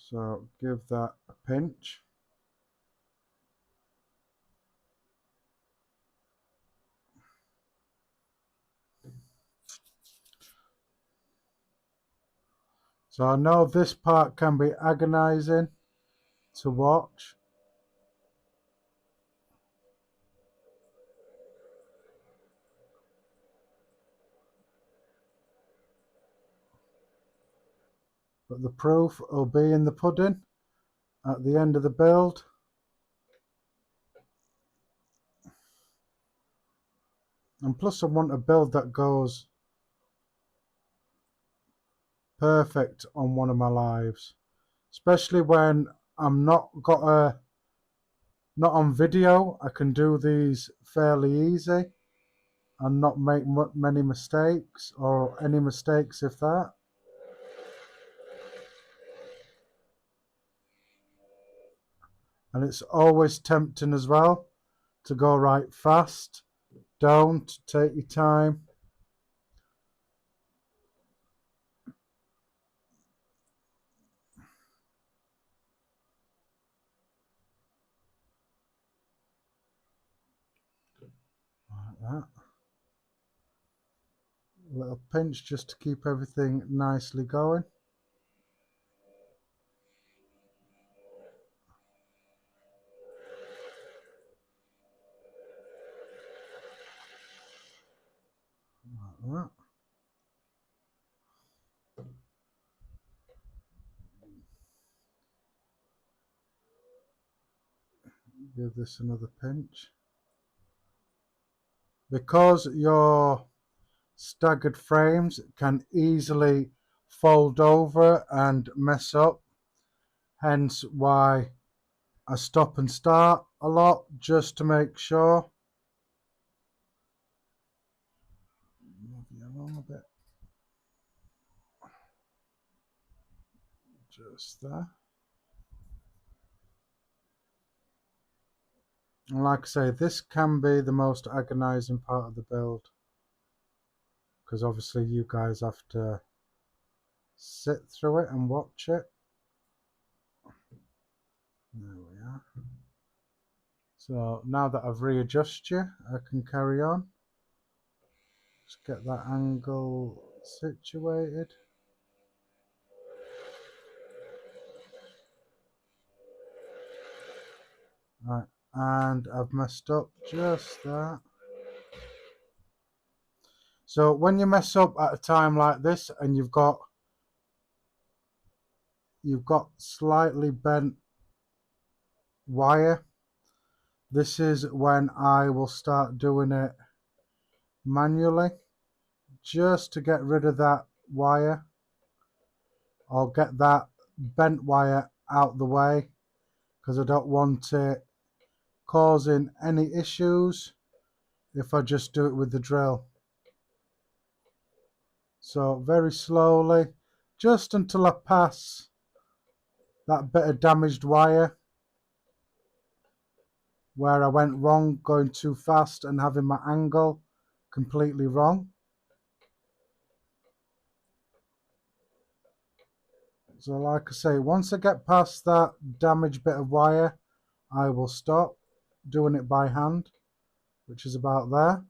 So give that a pinch. So I know this part can be agonizing to watch. But the proof will be in the pudding at the end of the build. And plus I want a build that goes perfect on one of my lives. Especially when I'm not on video. I can do these fairly easy and not make many mistakes, or any mistakes if that. And it's always tempting as well to go right fast. Don't take your time. Like that. A little pinch just to keep everything nicely going. Like that. Give this another pinch. Because your staggered frames can easily fold over and mess up, hence why I stop and start a lot just to make sure. Move you along a bit. Just there. And like I say, this can be the most agonizing part of the build, because obviously you guys have to sit through it and watch it. There we are. So now that I've readjusted you, I can carry on. Just get that angle situated. Right, and I've messed up just that. So when you mess up at a time like this and you've got slightly bent wire, this is when I will start doing it manually, just to get rid of that wire, or get that bent wire out the way, because I don't want it causing any issues if I just do it with the drill. So very slowly, just until I pass that bit of damaged wire where I went wrong, going too fast and having my angle completely wrong. So like I say, once I get past that damaged bit of wire, I will stop doing it by hand, which is about there.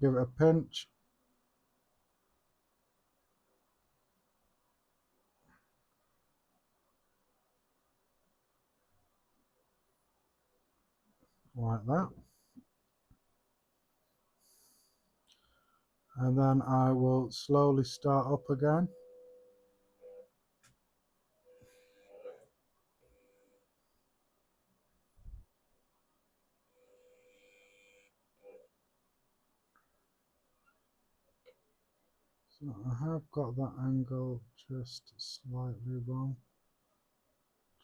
Give it a pinch. Like that. And then I will slowly start up again. So I have got that angle just slightly wrong.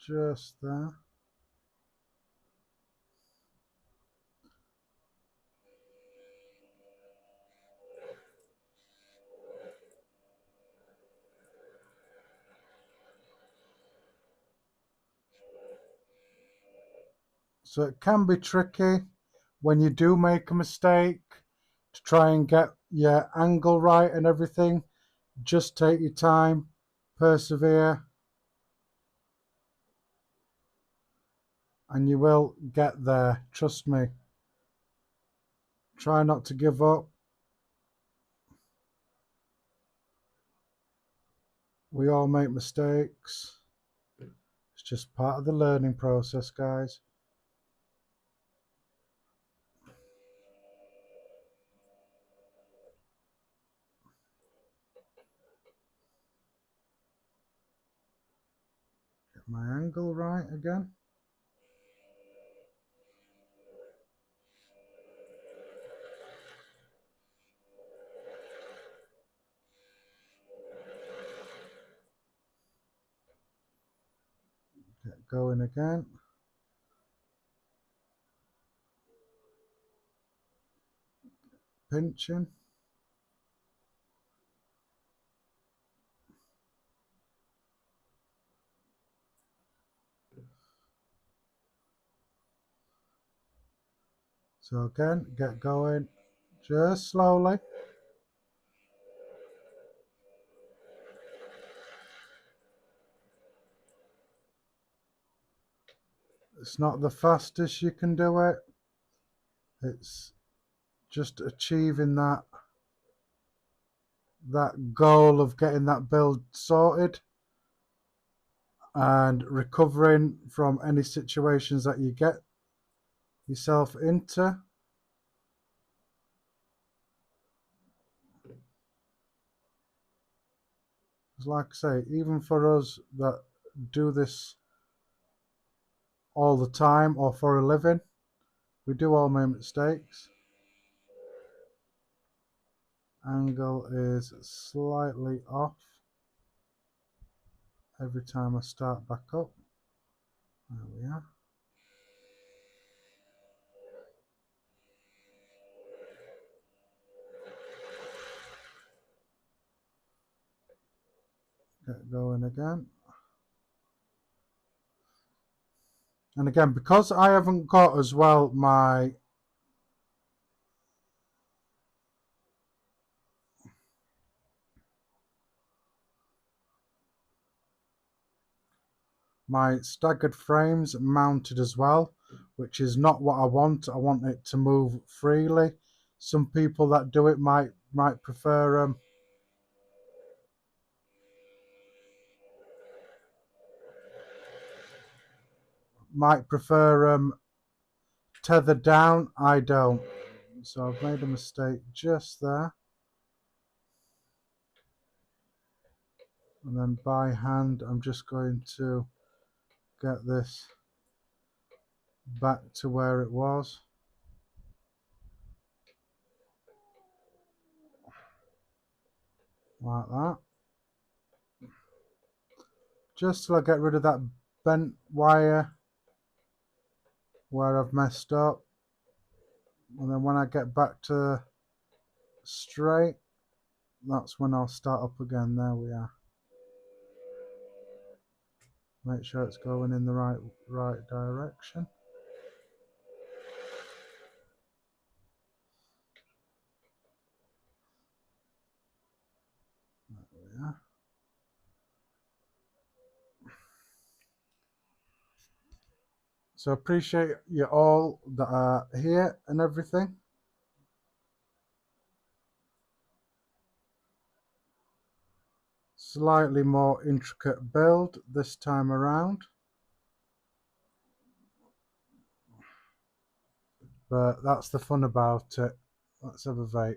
Just there. So it can be tricky when you do make a mistake to try and get your angle right and everything. Just take your time, persevere, and you will get there. Trust me. Try not to give up. We all make mistakes. It's just part of the learning process, guys. Get my angle right again. Get going again. Pinching. So again, get going just slowly. It's not the fastest you can do it. It's just achieving that goal of getting that build sorted and recovering from any situations that you get yourself into. Like I say, even for us that do this all the time or for a living, we do all make mistakes. Angle is slightly off every time I start back up. There we are. Get going again. And again, because I haven't got as well my staggered frames mounted as well, which is not what I want. I want it to move freely. Some people that do it might prefer tethered down. I don't. So I've made a mistake just there. And then by hand, I'm just going to get this back to where it was. Like that. Just till I get rid of that bent wire where I've messed up. And then when I get back to straight, that's when I'll start up again. There we are. Make sure it's going in the right direction. There we are. So appreciate you all that are here and everything. Slightly more intricate build this time around. But that's the fun about it. Let's have a vape.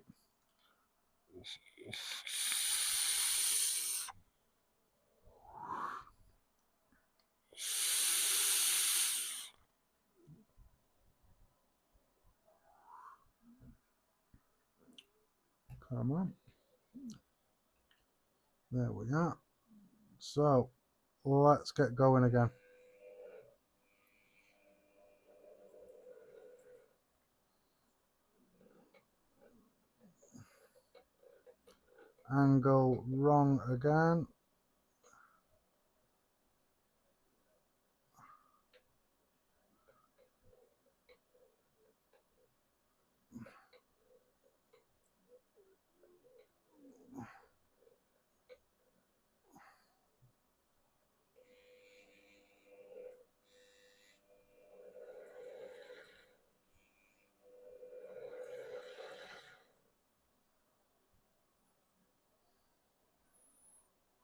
Come on. There we are. So let's get going again. Angle wrong again.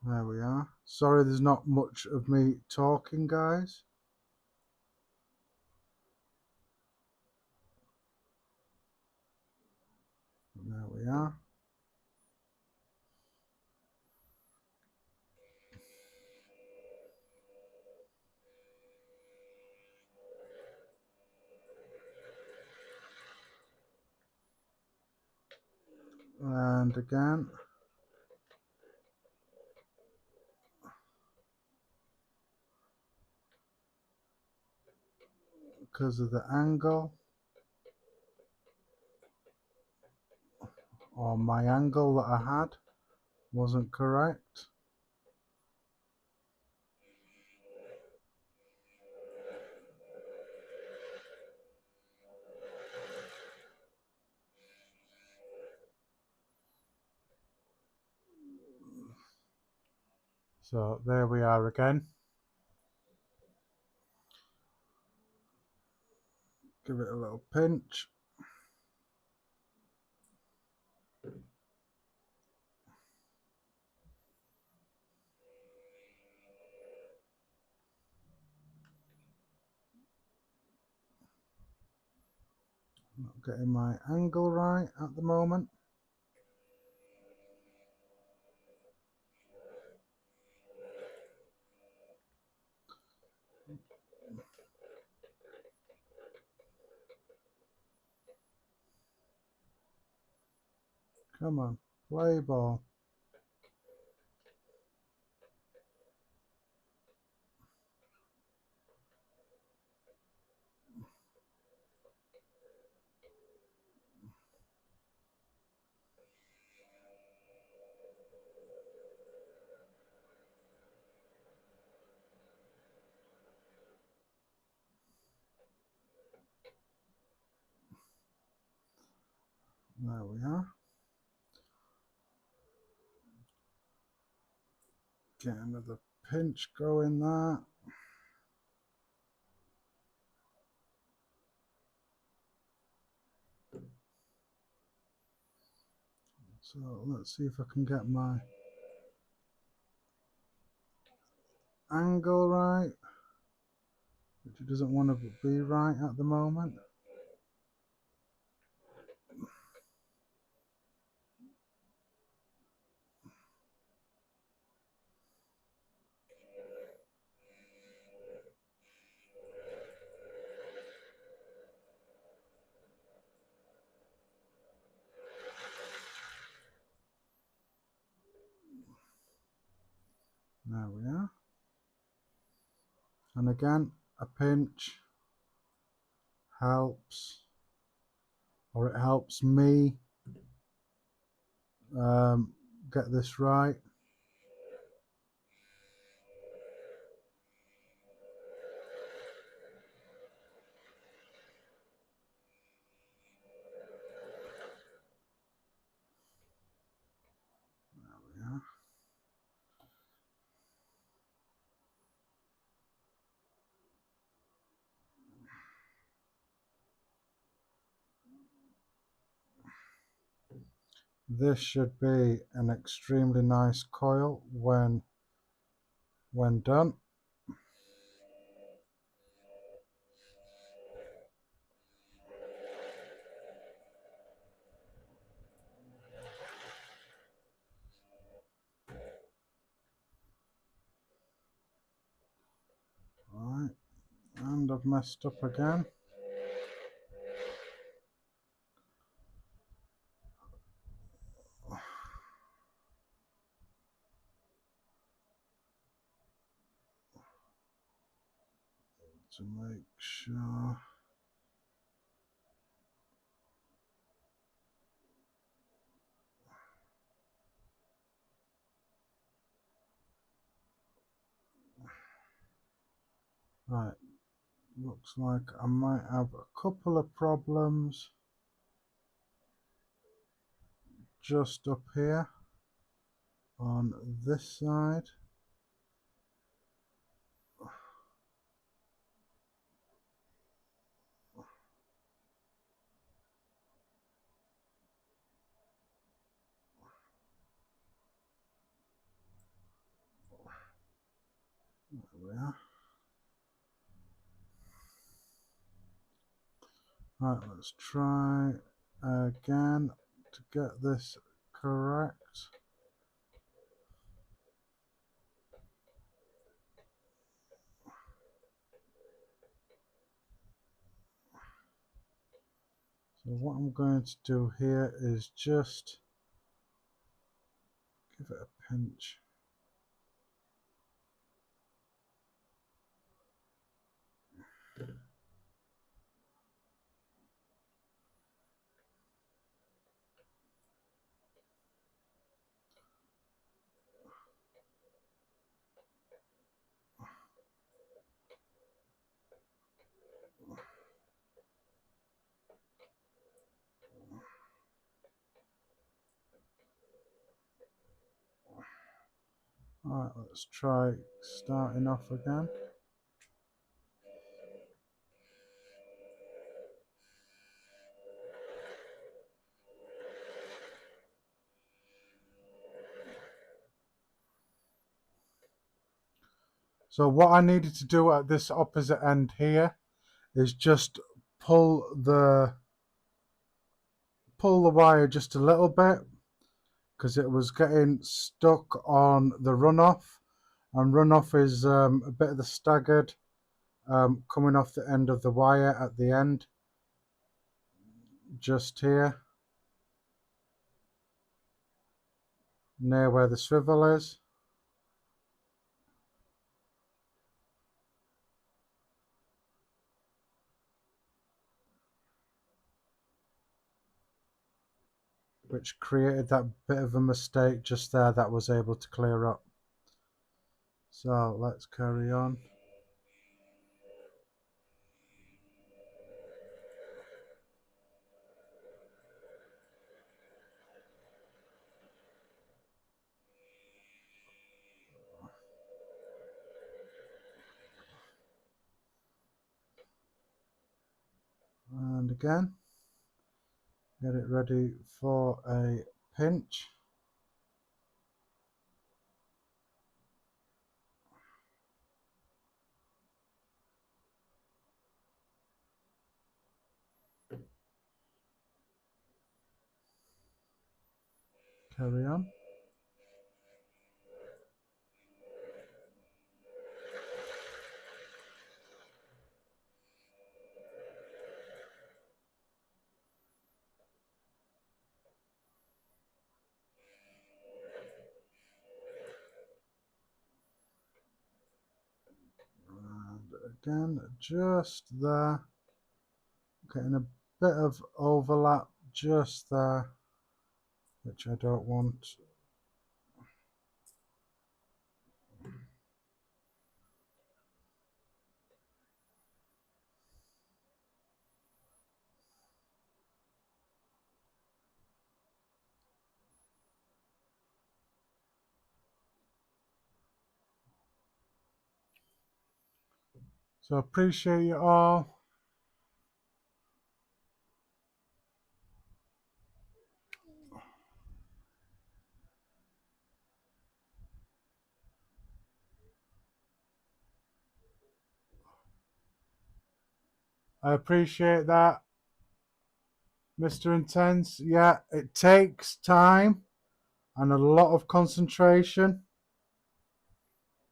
There we are. Sorry there's not much of me talking, guys. There we are. And again. Because of the angle, or my angle that I had wasn't correct. So there we are again. Give it a little pinch. Not getting my angle right at the moment. Come on, play ball. There we are. Get another pinch going there. So let's see if I can get my angle right, which it doesn't want to be right at the moment. There we are. And again, a pinch helps, or it helps me get this right. There we are. This should be an extremely nice coil when done. Alright, and I've messed up again. to make sure. Right, looks like I might have a couple of problems just up here on this side. There we are. Right, let's try again to get this correct. So what I'm going to do here is just give it a pinch. Alright, let's try starting off again. So what I needed to do at this opposite end here is just pull the wire just a little bit, because it was getting stuck on the runoff, and runoff is a bit of the staggered coming off the end of the wire at the end, just here near where the swivel is. Which created that bit of a mistake just there that was able to clear up. So let's carry on. And again, get it ready for a pinch. Carry on. And again, just there, getting a bit of overlap just there, which I don't want. So appreciate you all. I appreciate that, Mr. Intense. Yeah, it takes time and a lot of concentration.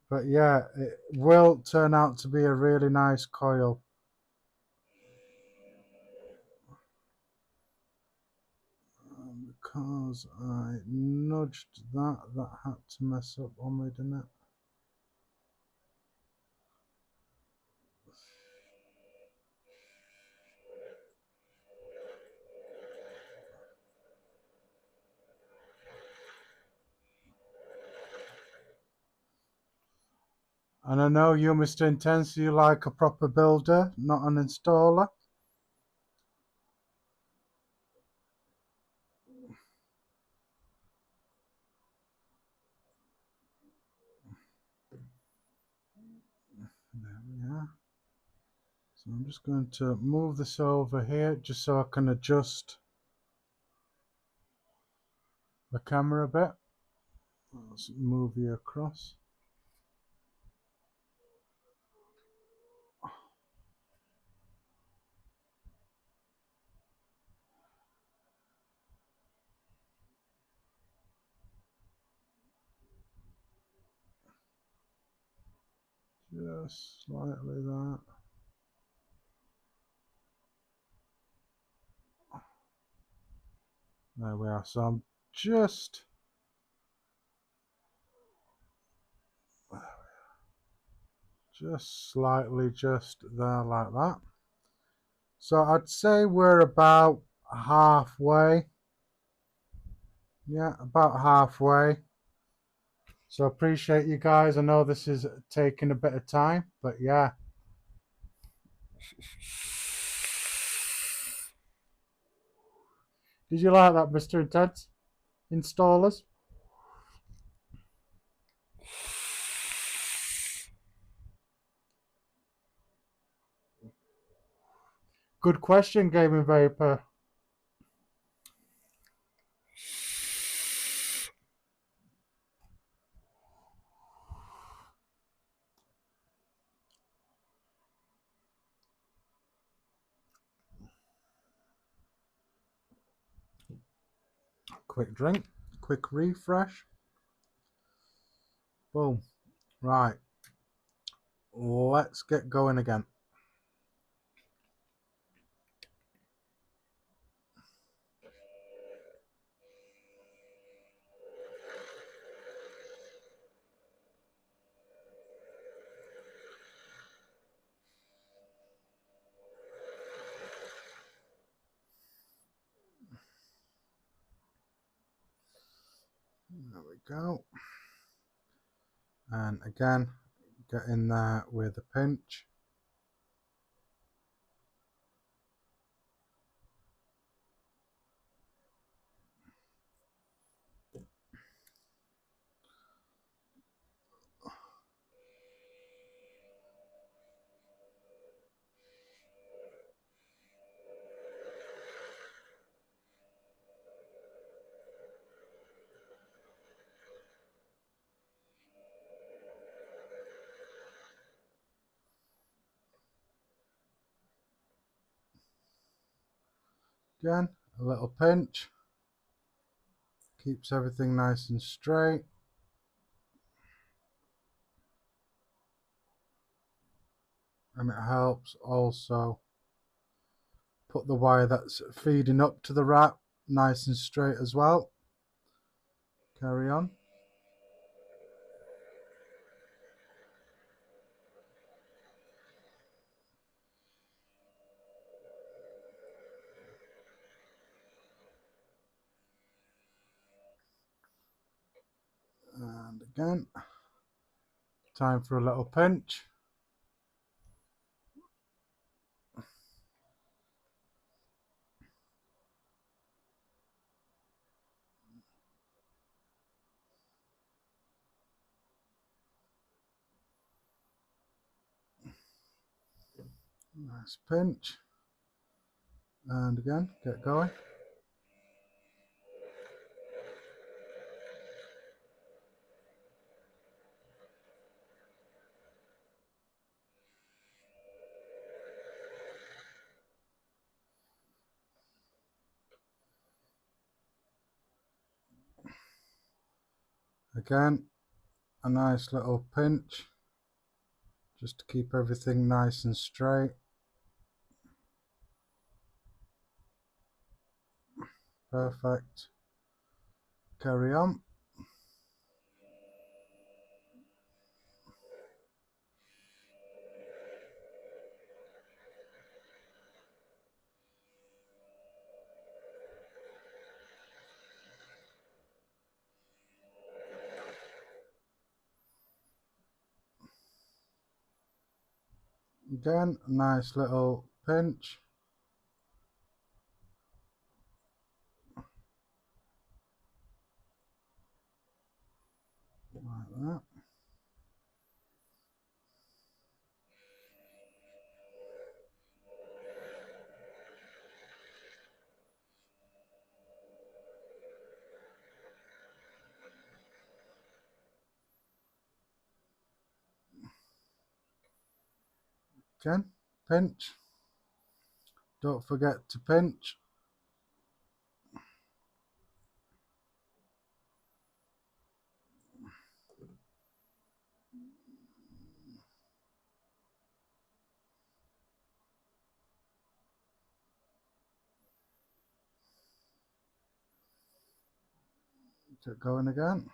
But yeah, it will turn out to be a really nice coil. Because I nudged that had to mess up on me, didn't it? And I know you, Mr. Intense, you like a proper builder, not an installer. There we are. So I'm just going to move this over here just so I can adjust the camera a bit. Let's move you across. Just slightly that. There we are. So I'm just slightly just there like that. So I'd say we're about halfway. Yeah, about halfway. So I appreciate you guys. I know this is taking a bit of time, but yeah. Did you like that, Mr. Intense? Installers? Good question, Gaming Vapor. Quick drink, quick refresh. Boom. Right. Let's get going again. There we go. And again, get in there with a pinch. Again, a little pinch. Keeps everything nice and straight. And it helps also put the wire that's feeding up to the wrap nice and straight as well. Carry on. And again, time for a little pinch. Nice pinch. And again, get going. Again, a nice little pinch just to keep everything nice and straight. Perfect. Carry on. Again, nice little pinch. Like that. Again, pinch. Don't forget to pinch. Get going again.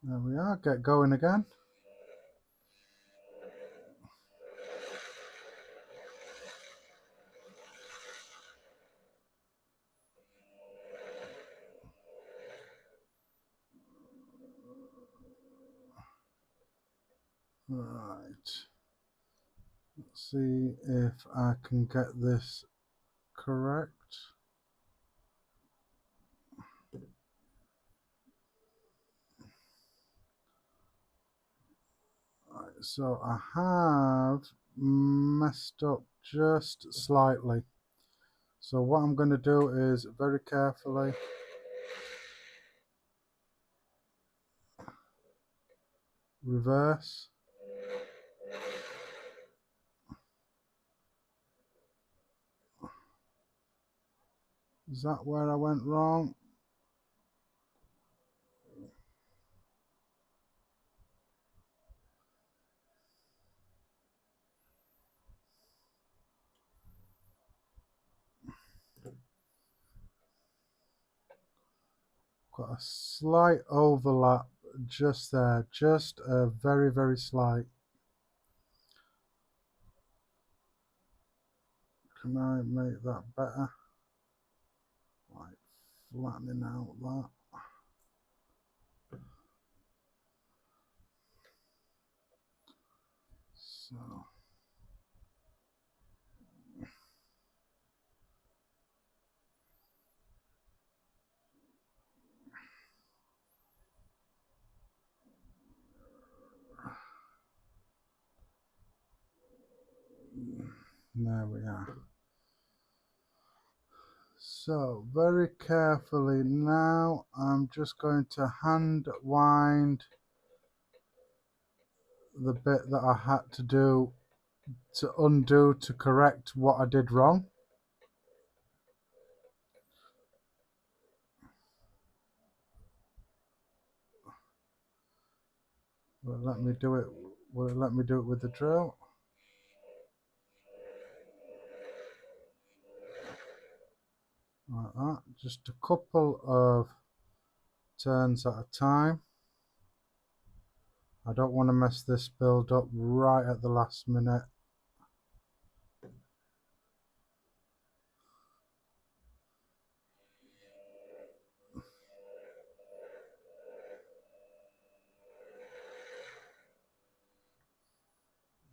There we are, get going again. Right. Let's see if I can get this correct. Right, so I have messed up just slightly. So what I'm going to do is very carefully reverse. Is that where I went wrong? Got a slight overlap just there, just a very, very slight. Can I make that better? Like flattening out that. So there we are. So very carefully now I'm just going to hand wind the bit that I had to do to undo to correct what I did wrong. Will it let me do it? Will it let me do it with the drill? Like that. Just a couple of turns at a time. I don't want to mess this build up right at the last minute.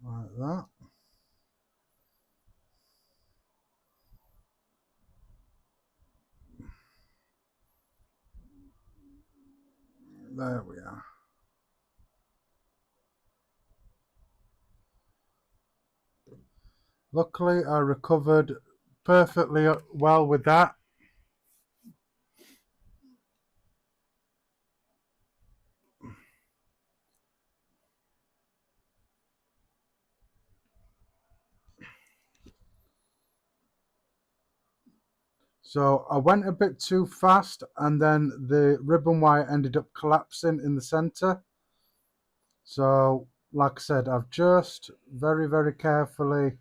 Like that. There we are. Luckily I recovered perfectly well with that. So I went a bit too fast and then the ribbon wire ended up collapsing in the center. So like I said, I've just very, very carefully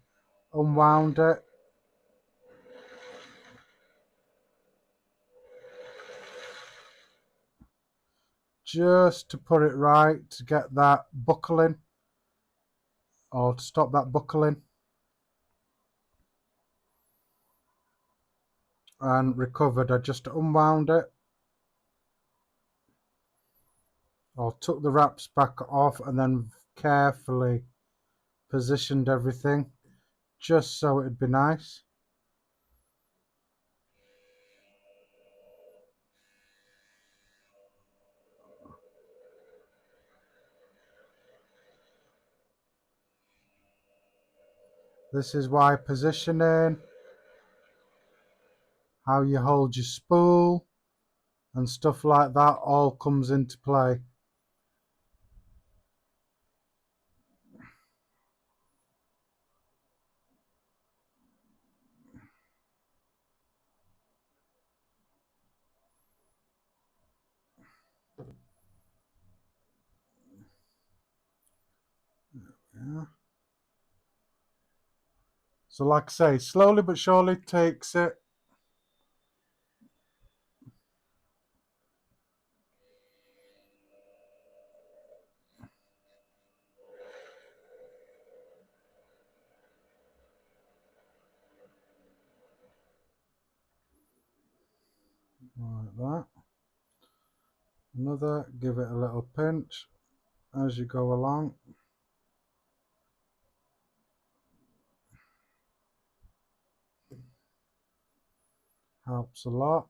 unwound it just to put it right, to get that buckling, or to stop that buckling, and recovered. I just unwound it, or took the wraps back off, and then carefully positioned everything just so it'd be nice. This is why positioning, how you hold your spool and stuff like that all comes into play. Yeah. So like I say, slowly but surely takes it. Like that. Another, give it a little pinch as you go along. Helps a lot.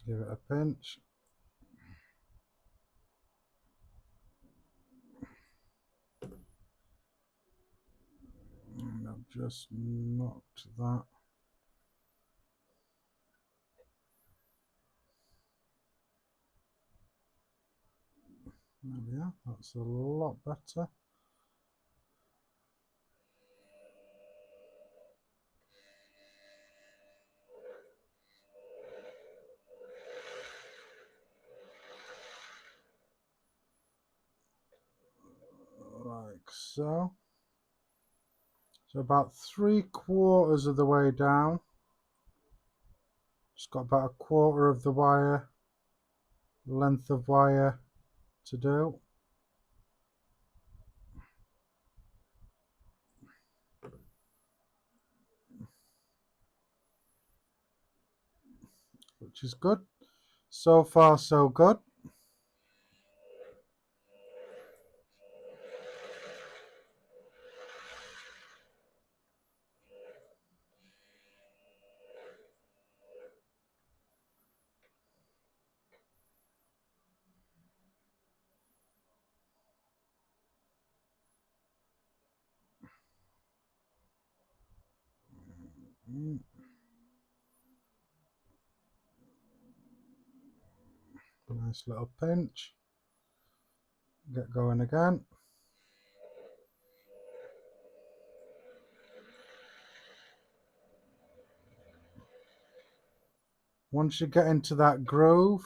Give it a pinch. And I've just knocked that. There we are, that's a lot better. Like so. So about 3/4 of the way down. Just got about a quarter of the wire, length of wire to do. Which is good. So far so good. Nice little pinch. Get going again. Once you get into that groove,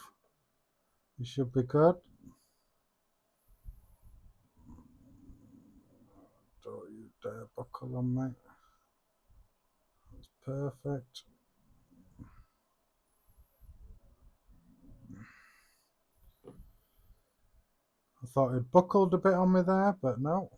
you should be good. Don't you dare buckle on me. That's perfect. I thought it buckled a bit on me there, but no.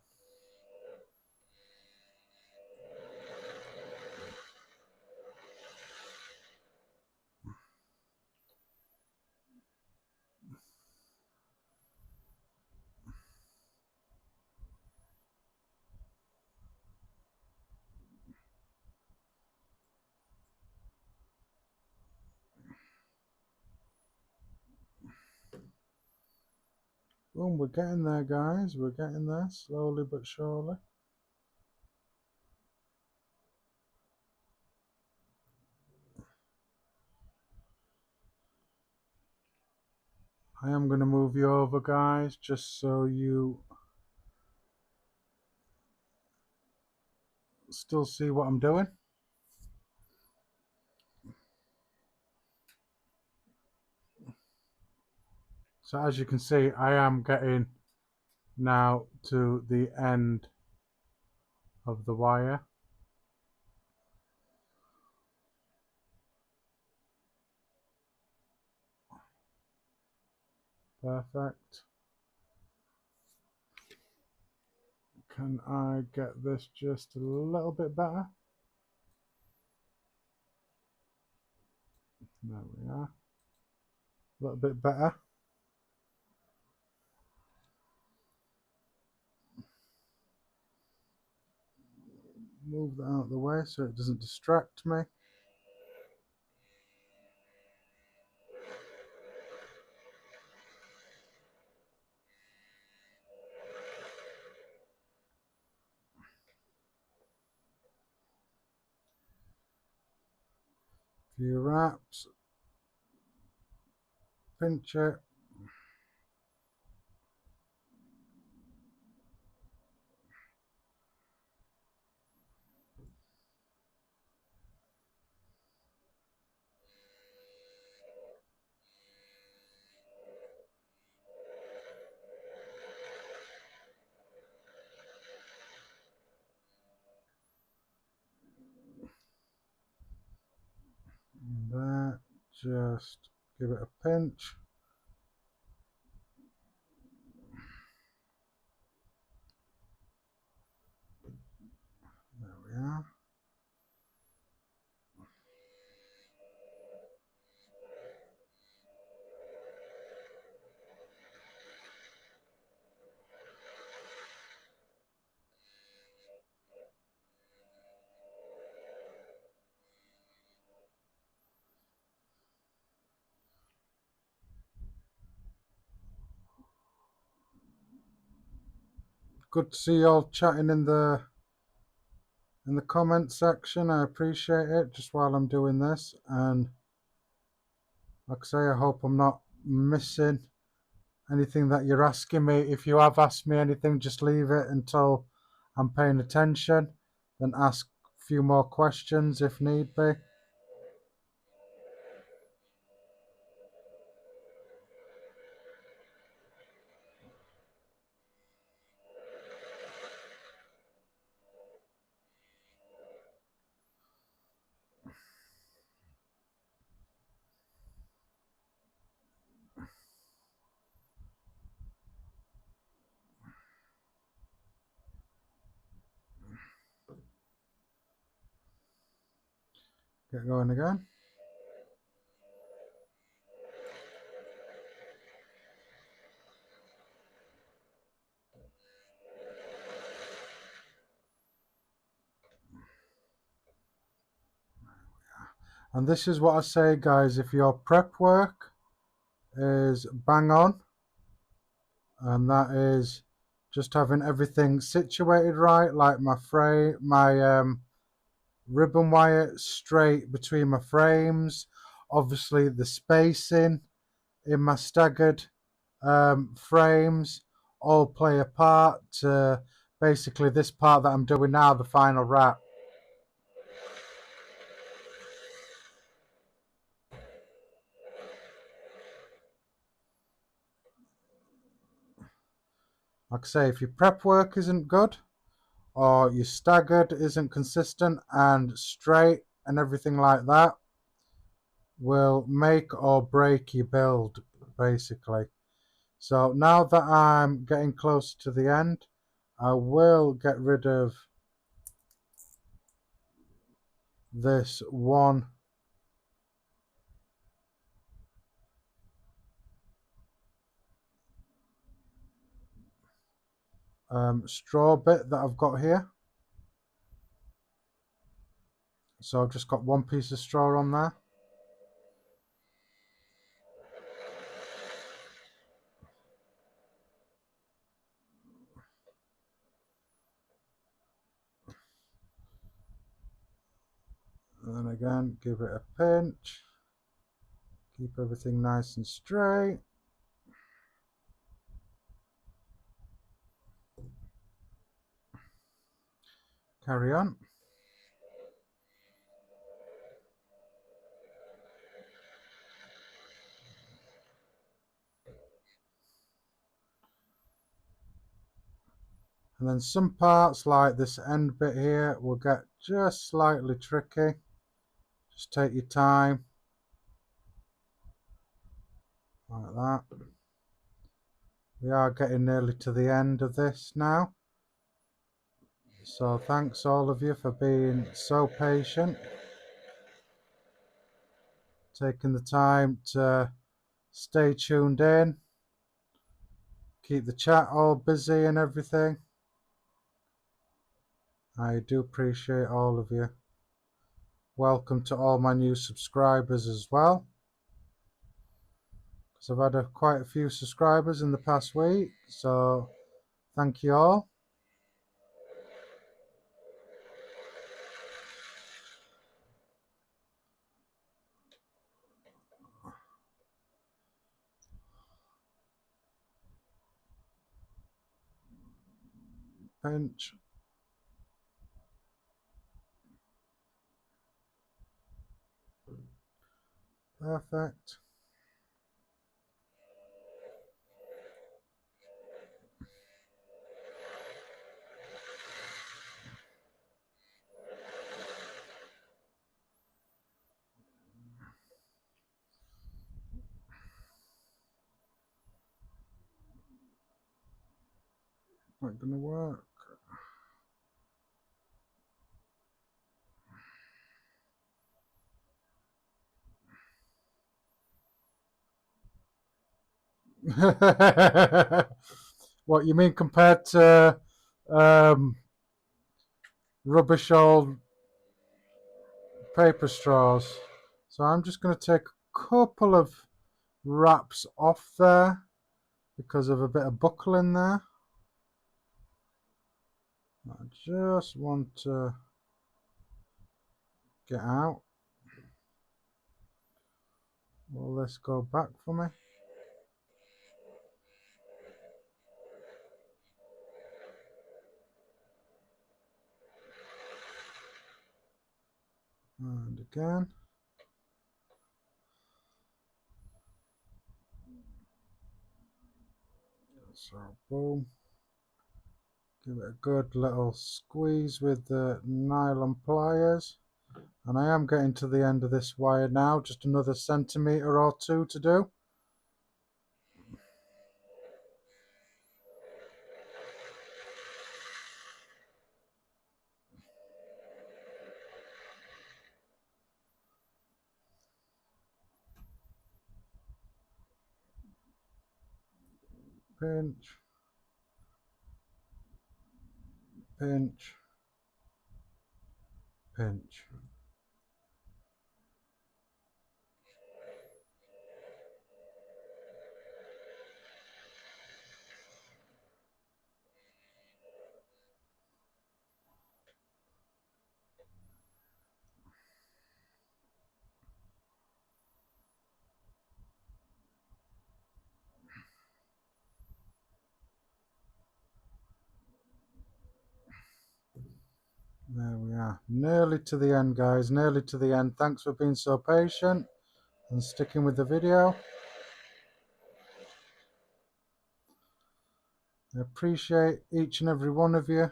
Boom, we're getting there, guys. We're getting there, slowly but surely. I am going to move you over, guys, just so you still see what I'm doing. So as you can see, I am getting now to the end of the wire. Perfect. Can I get this just a little bit better? There we are. A little bit better. Move that out of the way so it doesn't distract me. Few wraps. Pinch it. And there. Just give it a pinch. There we are. Good to see you all chatting in the comment section. I appreciate it just while I'm doing this, and like I say, I hope I'm not missing anything that you're asking me. If you have asked me anything, just leave it until I'm paying attention, then ask a few more questions if need be. Get going again. And this is what I say, guys, if your prep work is bang on, and that is just having everything situated right, like my ribbon wire straight between my frames, obviously the spacing in my staggered frames all play a part to basically this part that I'm doing now, the final wrap. Like I say, if your prep work isn't good or your staggered isn't consistent and straight and everything like that, will make or break your build basically. So now that I'm getting close to the end, I will get rid of this one straw bit that I've got here. So I've just got one piece of straw on there. And then again, give it a pinch. Keep everything nice and straight. Carry on. And then some parts like this end bit here will get just slightly tricky. Just take your time, like that. We are getting nearly to the end of this now. So thanks all of you for being so patient, taking the time to stay tuned in, keep the chat all busy and everything. I do appreciate all of you. Welcome to all my new subscribers as well, because I've had quite a few subscribers in the past week, so thank you all. Pinch. Perfect. Not gonna work. What you mean compared to rubbish old paper straws? So I'm just going to take a couple of wraps off there because of a bit of buckle in there. I just want to get out. Will this go back for me? And again. So boom. Give it a good little squeeze with the nylon pliers. And I am getting to the end of this wire now, just another centimetre or two to do. Pinch, pinch, pinch. There we are. Nearly to the end, guys. Nearly to the end. Thanks for being so patient and sticking with the video. I appreciate each and every one of you.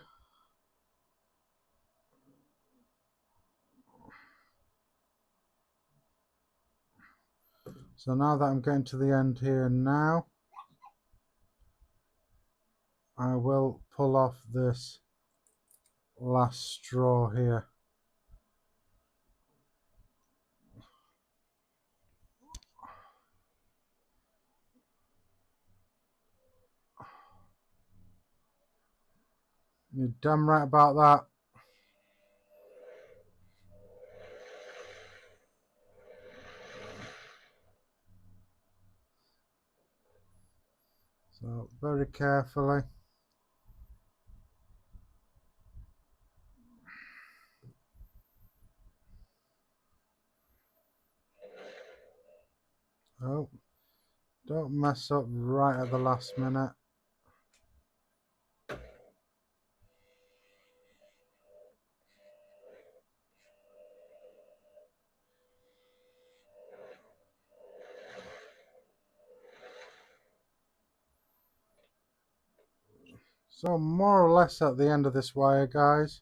So now that I'm getting to the end here now, I will pull off this last straw here. You're damn right about that. So very carefully. Oh, don't mess up right at the last minute. So more or less at the end of this wire, guys.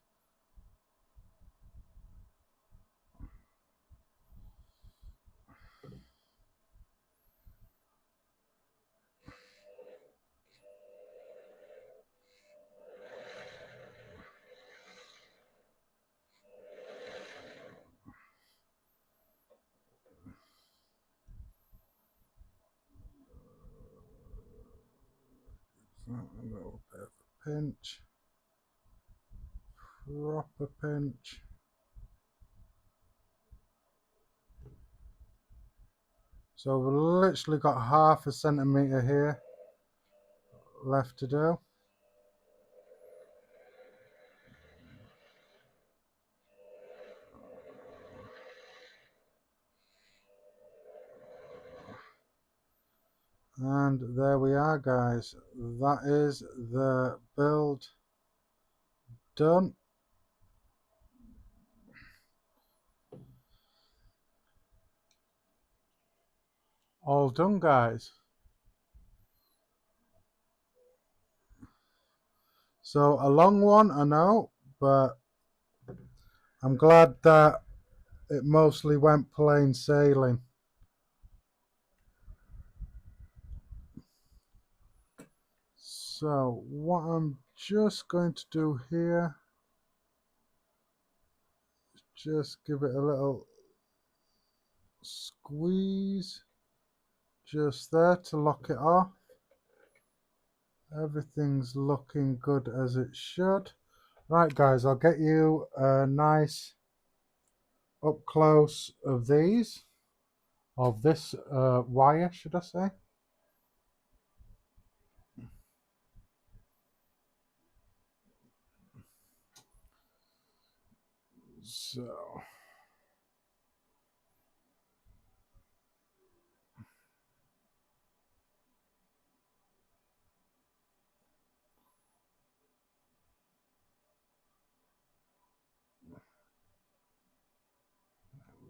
A little bit of a pinch, proper pinch. So we've literally got half a centimetre here left to do. And there we are, guys. That is the build done. All done, guys. So a long one, I know, but I'm glad that it mostly went plain sailing. So what I'm just going to do here, just give it a little squeeze just there to lock it off. Everything's looking good as it should. Right, guys, I'll get you a nice up close of these, of this wire, should I say. So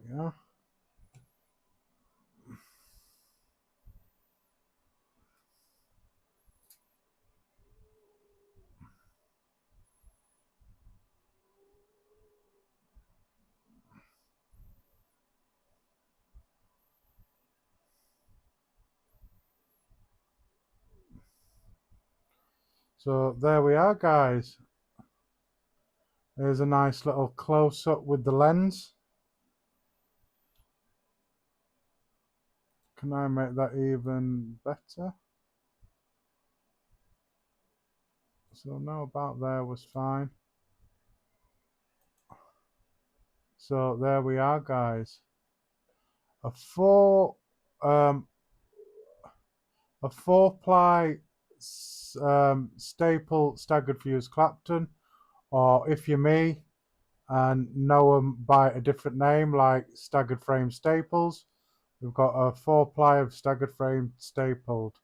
yeah. So there we are, guys. There's a nice little close-up with the lens. Can I make that even better? So no, about there was fine. So there we are, guys. A four ply staple staggered fuse Clapton, or if you're me and know them by a different name like staggered frame staples, we've got a 4-ply of staggered frame stapled.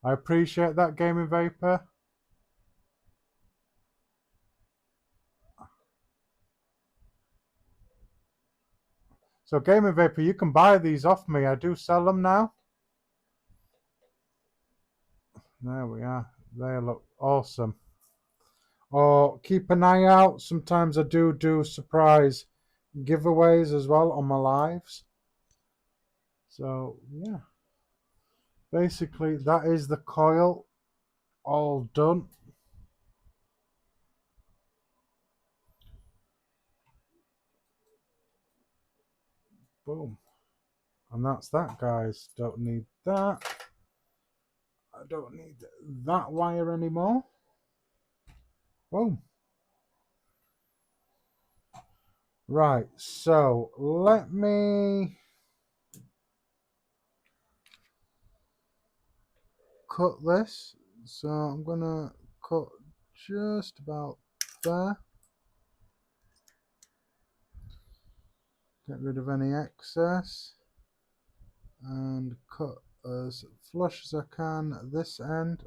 I appreciate that, Gaming Vapor. So Gaming Vapor, you can buy these off me. I do sell them now. There we are. They look awesome. Or keep an eye out. Sometimes I do surprise giveaways as well on my lives. So yeah, basically that is the coil all done. Boom. And that's that, guys. Don't need that. I don't need that wire anymore. Boom. Right, so let me cut this. So I'm gonna cut just about there. Get rid of any excess and cut as flush as I can this end.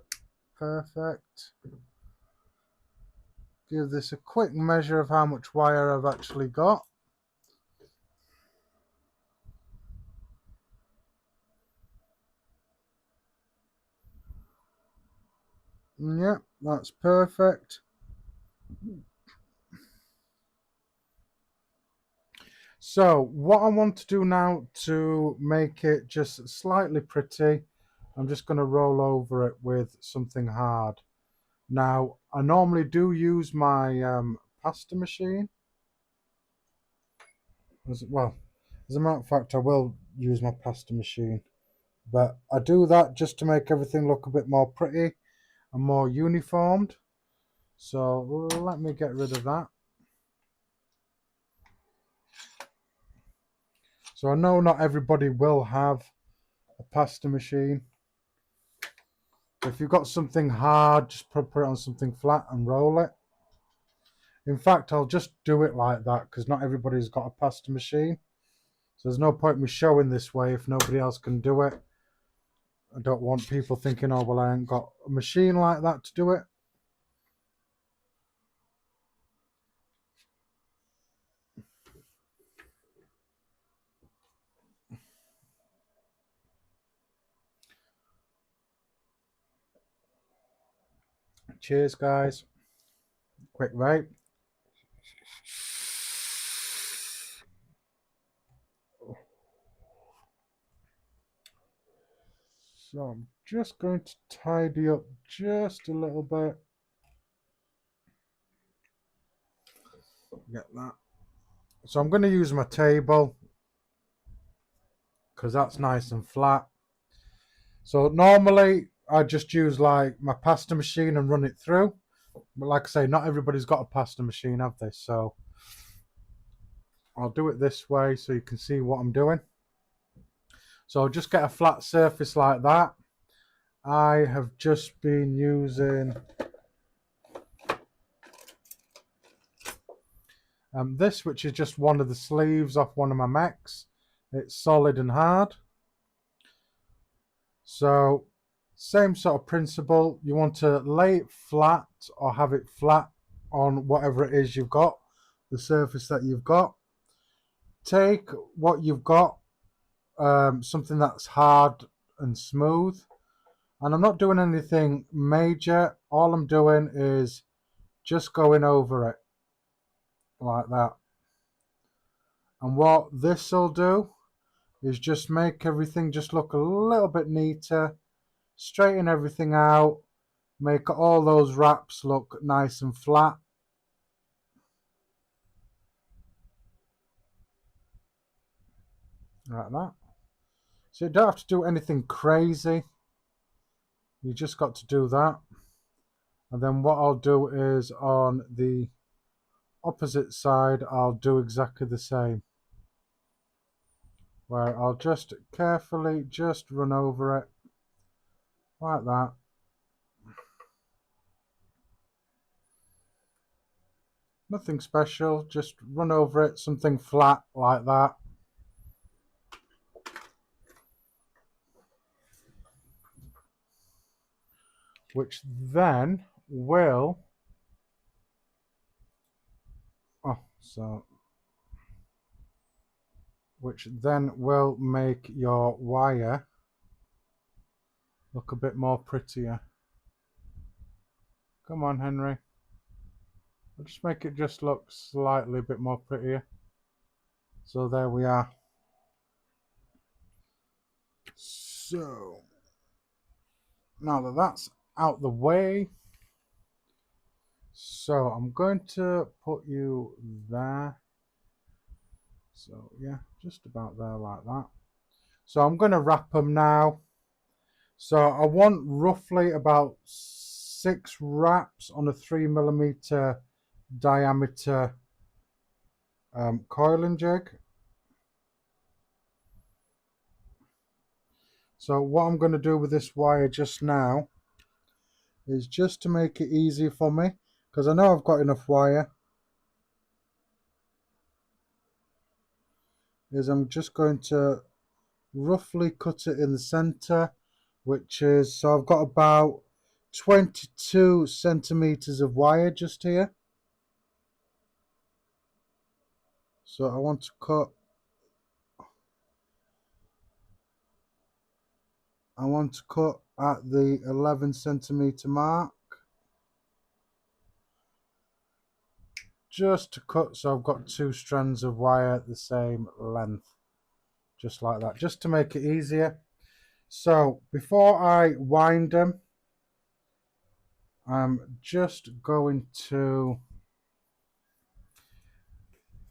Perfect. Give this a quick measure of how much wire I've actually got. Yeah, that's perfect. So what I want to do now to make it just slightly pretty, I'm just going to roll over it with something hard. Now, I normally do use my pasta machine. As a matter of fact, I will use my pasta machine. But I do that just to make everything look a bit more pretty and more uniformed. So let me get rid of that. So I know not everybody will have a pasta machine. If you've got something hard, just put it on something flat and roll it. In fact, I'll just do it like that because not everybody's got a pasta machine. So there's no point in me showing this way if nobody else can do it. I don't want people thinking, oh, well, I ain't got a machine like that to do it. Cheers, guys. Quick vape. So I'm just going to tidy up just a little bit. Get that. So I'm going to use my table because that's nice and flat. So normally I just use like my pasta machine and run it through. But like I say, not everybody's got a pasta machine, have they? So I'll do it this way so you can see what I'm doing. So I'll just get a flat surface like that. I have just been using this, which is just one of the sleeves off one of my mechs. It's solid and hard. So same sort of principle. You want to lay it flat or have it flat on whatever it is you've got, the surface that you've got. Take what you've got, something that's hard and smooth. And I'm not doing anything major. All I'm doing is just going over it like that. And what this will do is just make everything just look a little bit neater, straighten everything out, make all those wraps look nice and flat. Like that. So you don't have to do anything crazy. You just got to do that. And then what I'll do is on the opposite side, I'll do exactly the same. Where I'll just carefully just run over it like that. Nothing special, just run over it, something flat like that. Which then will, which then will make your wire look a bit more prettier. Come on, Henry. I'll just make it just look slightly a bit more prettier. So there we are. So now that that's out the way, so I'm going to put you there. So yeah, just about there like that. So I'm going to wrap them now. So I want roughly about 6 wraps on a 3mm diameter coiling jig. So what I'm going to do with this wire just now is just to make it easy for me, because I know I've got enough wire, is I'm just going to roughly cut it in the center, which is, so I've got about 22 centimeters of wire just here. So I want to cut, at the 11 centimeter mark. just to cut so I've got 2 strands of wire the same length, just like that, just to make it easier. So before I wind them, I'm just going to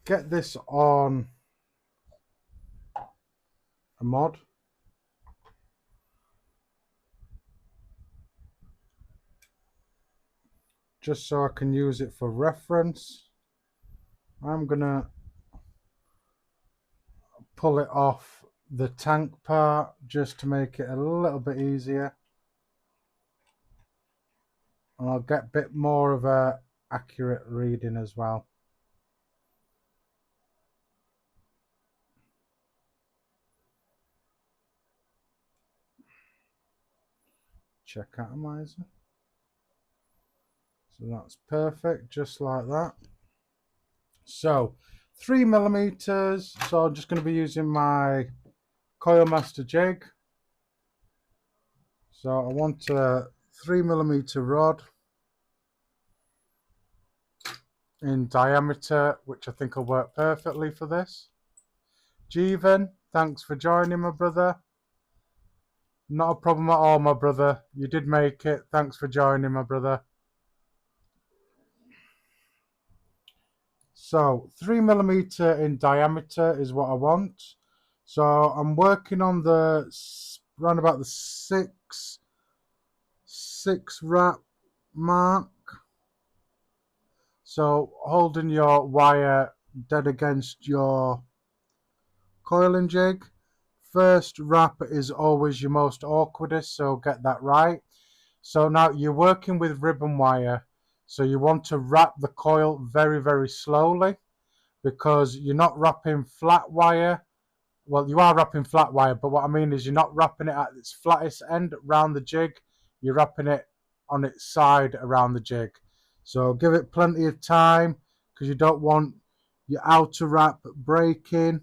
get this on a mod. Just so I can use it for reference. I'm gonna pull it off the tank part just to make it a little bit easier. And I'll get a bit more of a accurate reading as well. Check atomizer. So that's perfect, just like that. So 3mm. So I'm just going to be using my Coil Master jig. So I want a 3mm rod in diameter, which I think will work perfectly for this. Jeevan, thanks for joining, my brother. Not a problem at all, my brother. You did make it. Thanks for joining, my brother. So 3mm in diameter is what I want. So I'm working on the around about the six wrap mark. So holding your wire dead against your coiling jig. First wrap is always your most awkwardest, so get that right. So now you're working with ribbon wire, so you want to wrap the coil very, very slowly, because you're not wrapping flat wire. Well, you are wrapping flat wire, but what I mean is you're not wrapping it at its flattest end around the jig. You're wrapping it on its side around the jig. So give it plenty of time, because you don't want your outer wrap breaking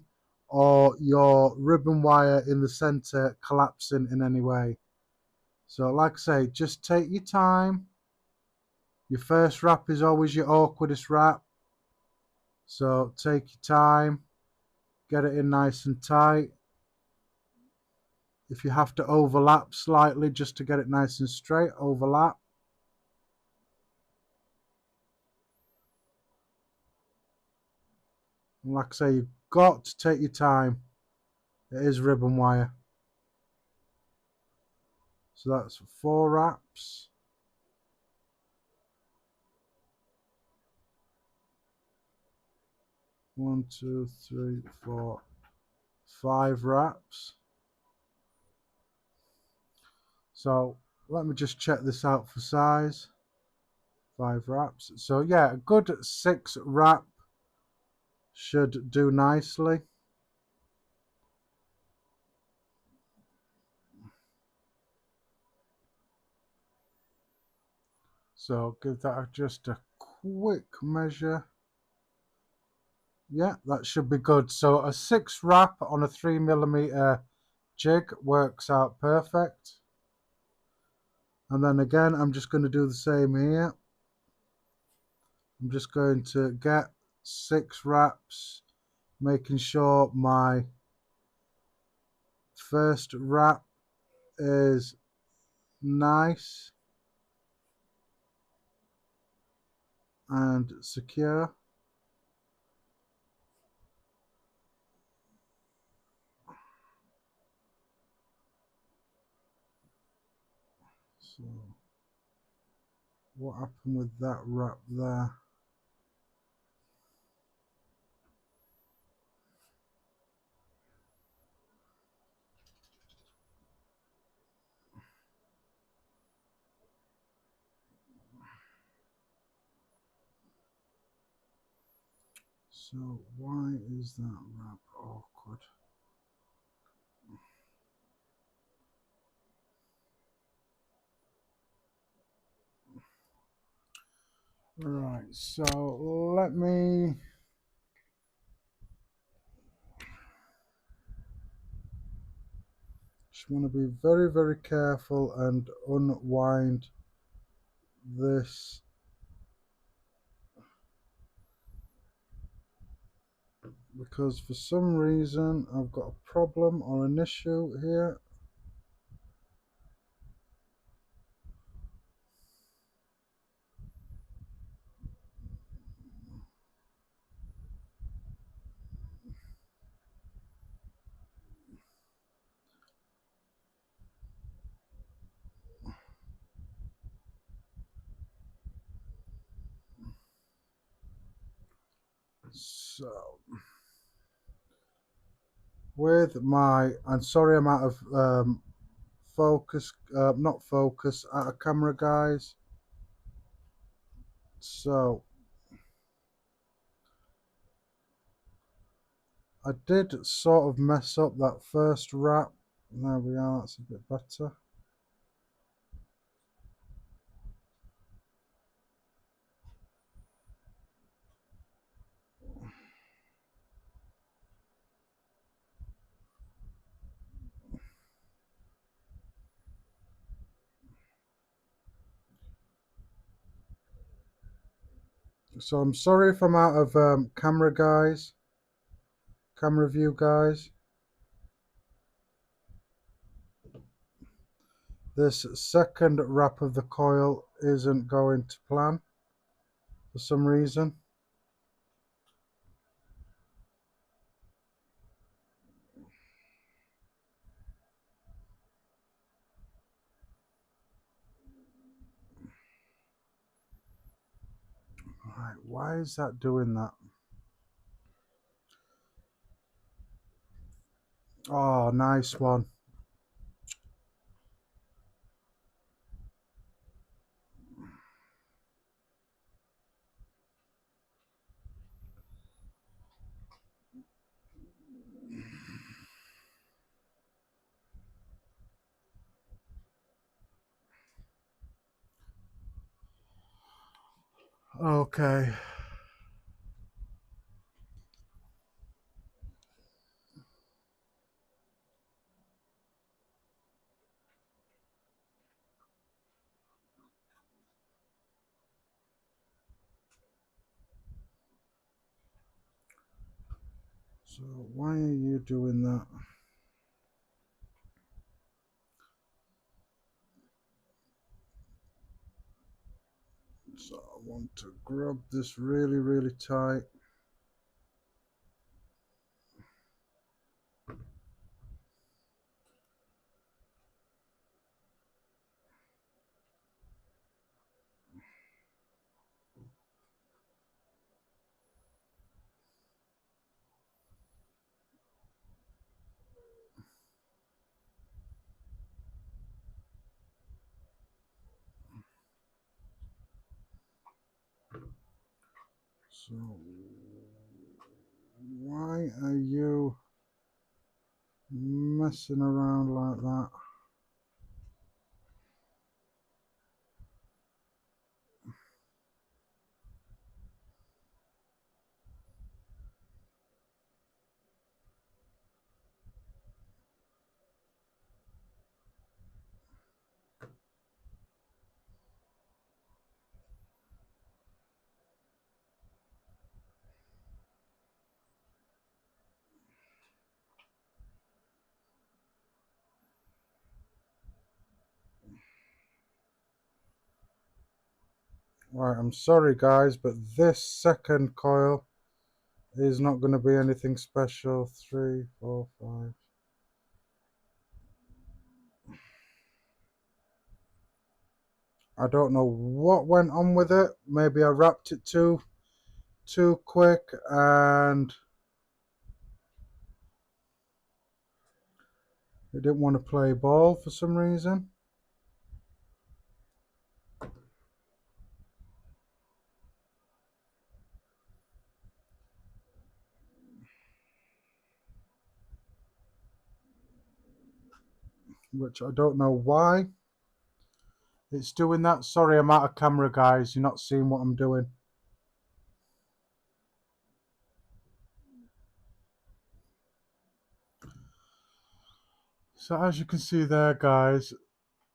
or your ribbon wire in the center collapsing in any way. So like I say, just take your time. Your first wrap is always your awkwardest wrap. So take your time, get it in nice and tight. If you have to overlap slightly just to get it nice and straight, overlap. And like I say, you've got to take your time. It is ribbon wire. So that's 4 wraps. 1, 2, 3, 4, 5 wraps. So let me just check this out for size. 5 wraps. So yeah, a good 6 wrap should do nicely. So give that just a quick measure. Yeah, that should be good. So a 6 wrap on a 3mm jig works out perfect. And then again, I'm just going to do the same here. I'm just going to get 6 wraps, making sure my first wrap is nice and secure. So what happened with that wrap there? So why is that wrap awkward? Right, so let me just want to be very, very careful and unwind this because for some reason I've got a problem or an issue here. So with my, I'm sorry I'm out of focus, not focus, out of camera, guys. So I did sort of mess up that first wrap. There we are, that's a bit better. So I'm sorry if I'm out of camera, guys. Camera view, guys. This second wrap of the coil isn't going to plan for some reason. Right, why is that doing that? Oh, nice one. Okay. So why are you doing that? So I want to grab this really, really tight. So why are you messing around like that? Right, I'm sorry guys, but this second coil is not going to be anything special. 3, 4, 5. I don't know what went on with it. Maybe I wrapped it too quick and it didn't want to play ball for some reason. Which I don't know why it's doing that. Sorry, I'm out of camera, guys. You're not seeing what I'm doing. So as you can see there, guys,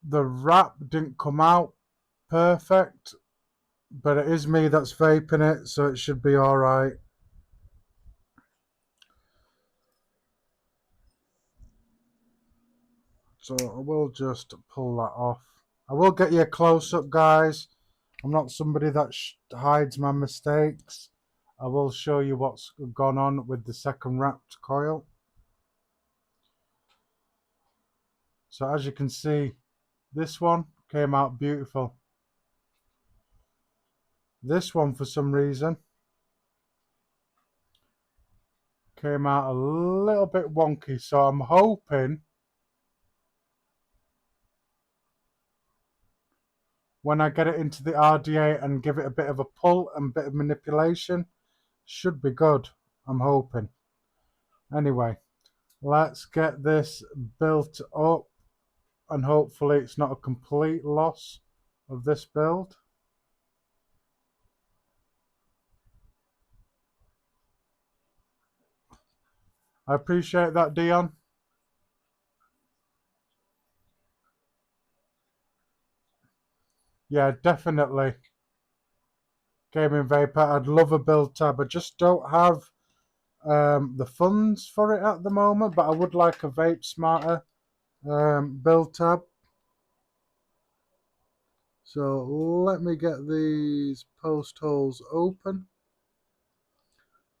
the wrap didn't come out perfect, but it is me that's vaping it, so it should be all right. So I will just pull that off. I will get you a close-up, guys. I'm not somebody that hides my mistakes. I will show you what's gone on with the second wrapped coil. So as you can see, this one came out beautiful. This one, for some reason, came out a little bit wonky. So I'm hoping when I get it into the RDA and give it a bit of a pull and a bit of manipulation, should be good. I'm hoping. Anyway, let's get this built up, and hopefully it's not a complete loss of this build. I appreciate that, Dion. Yeah, definitely. Gaming Vapor, I'd love a build tab. I just don't have the funds for it at the moment, but I would like a Vape Smarter build tab. So let me get these post holes open,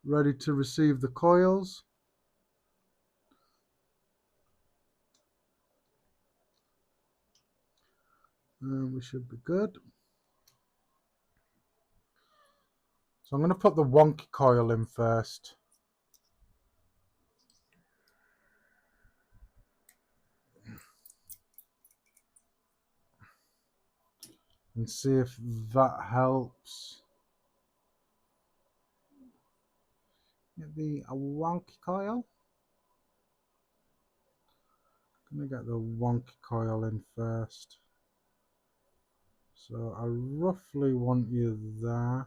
ready to receive the coils. And we should be good. So I'm going to put the wonky coil in first. And see if that helps. Maybe a wonky coil. Gonna get the wonky coil in first. So I roughly want you there.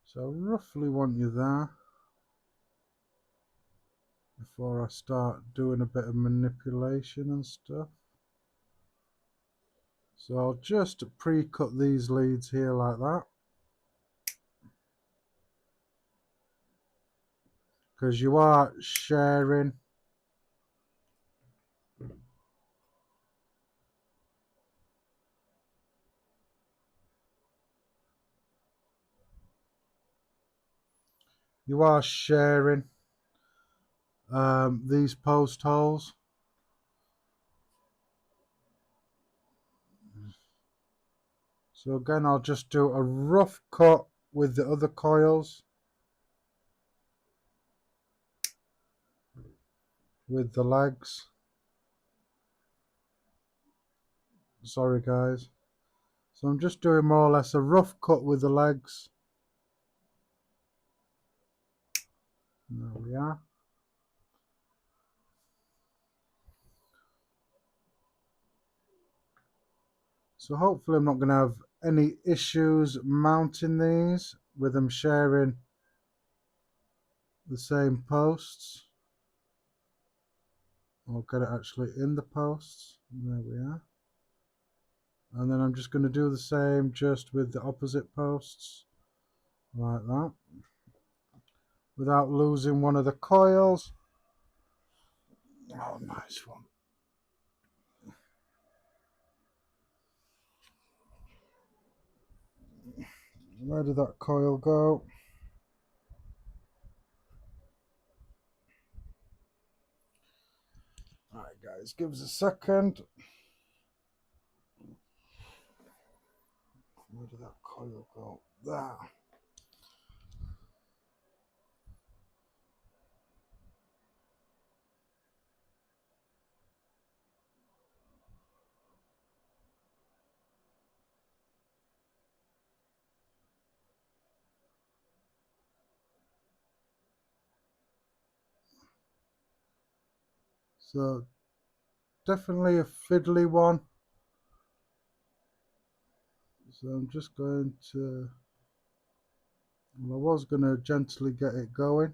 So I roughly want you there before I start doing a bit of manipulation and stuff. So I'll just pre-cut these leads here like that, because you are sharing. You are sharing these post holes. So again, I'll just do a rough cut with the other coils, with the legs. Sorry guys. So I'm just doing more or less a rough cut with the legs. There we are. So hopefully I'm not going to have any issues mounting these with them sharing the same posts. I'll get it actually in the posts. There we are. And then I'm just going to do the same just with the opposite posts, like that, without losing one of the coils. Oh, nice one. Where did that coil go? Alright guys, give us a second. Where did that coil go? There. So definitely a fiddly one. So I'm just going to, well, I was going to gently get it going.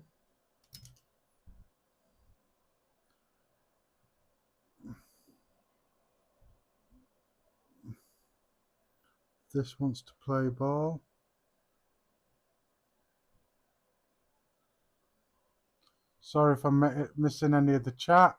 This wants to play ball. Sorry if I'm missing any of the chat.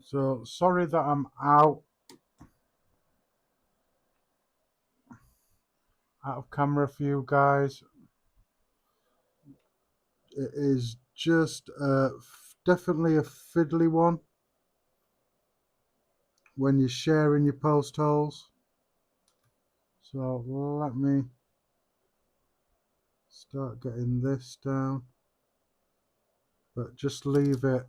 So sorry that I'm out of camera for you guys. It is just definitely a fiddly one when you're sharing your post holes. So let me start getting this down, but just leave it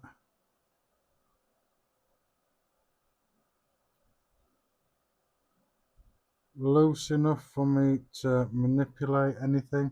loose enough for me to manipulate anything.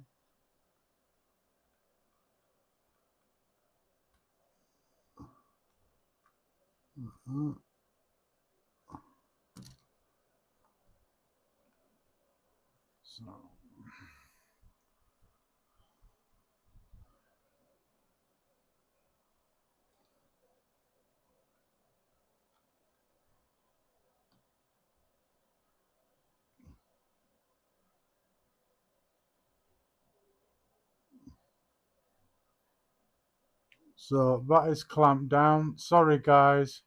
So that is clamped down. Sorry guys.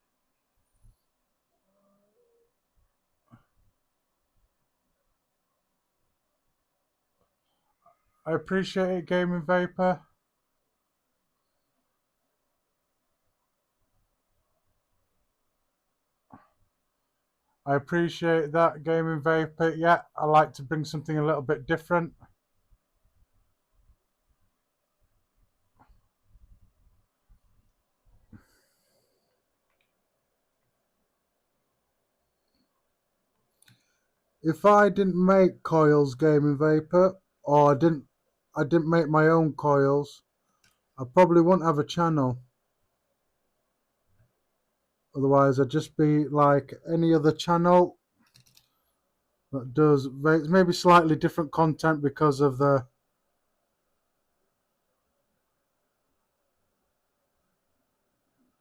I appreciate it, Gaming Vapor. I appreciate that, Gaming Vapor. Yeah, I like to bring something a little bit different. If I didn't make Coils, Gaming Vapor, or I didn't make my own coils, I probably wouldn't have a channel. Otherwise, I'd just be like any other channel that does vapes, maybe slightly different content because of the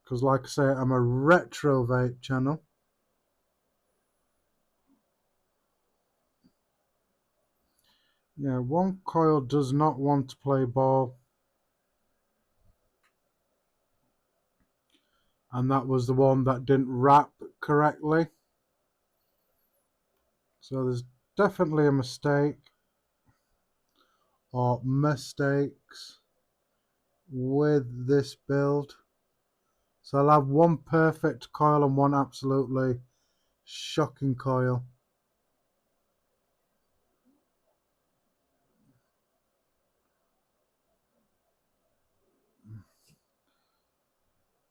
like I say, I'm a retro vape channel. Yeah, one coil does not want to play ball. And that was the one that didn't wrap correctly. So there's definitely a mistake or mistakes with this build. So I'll have one perfect coil and one absolutely shocking coil.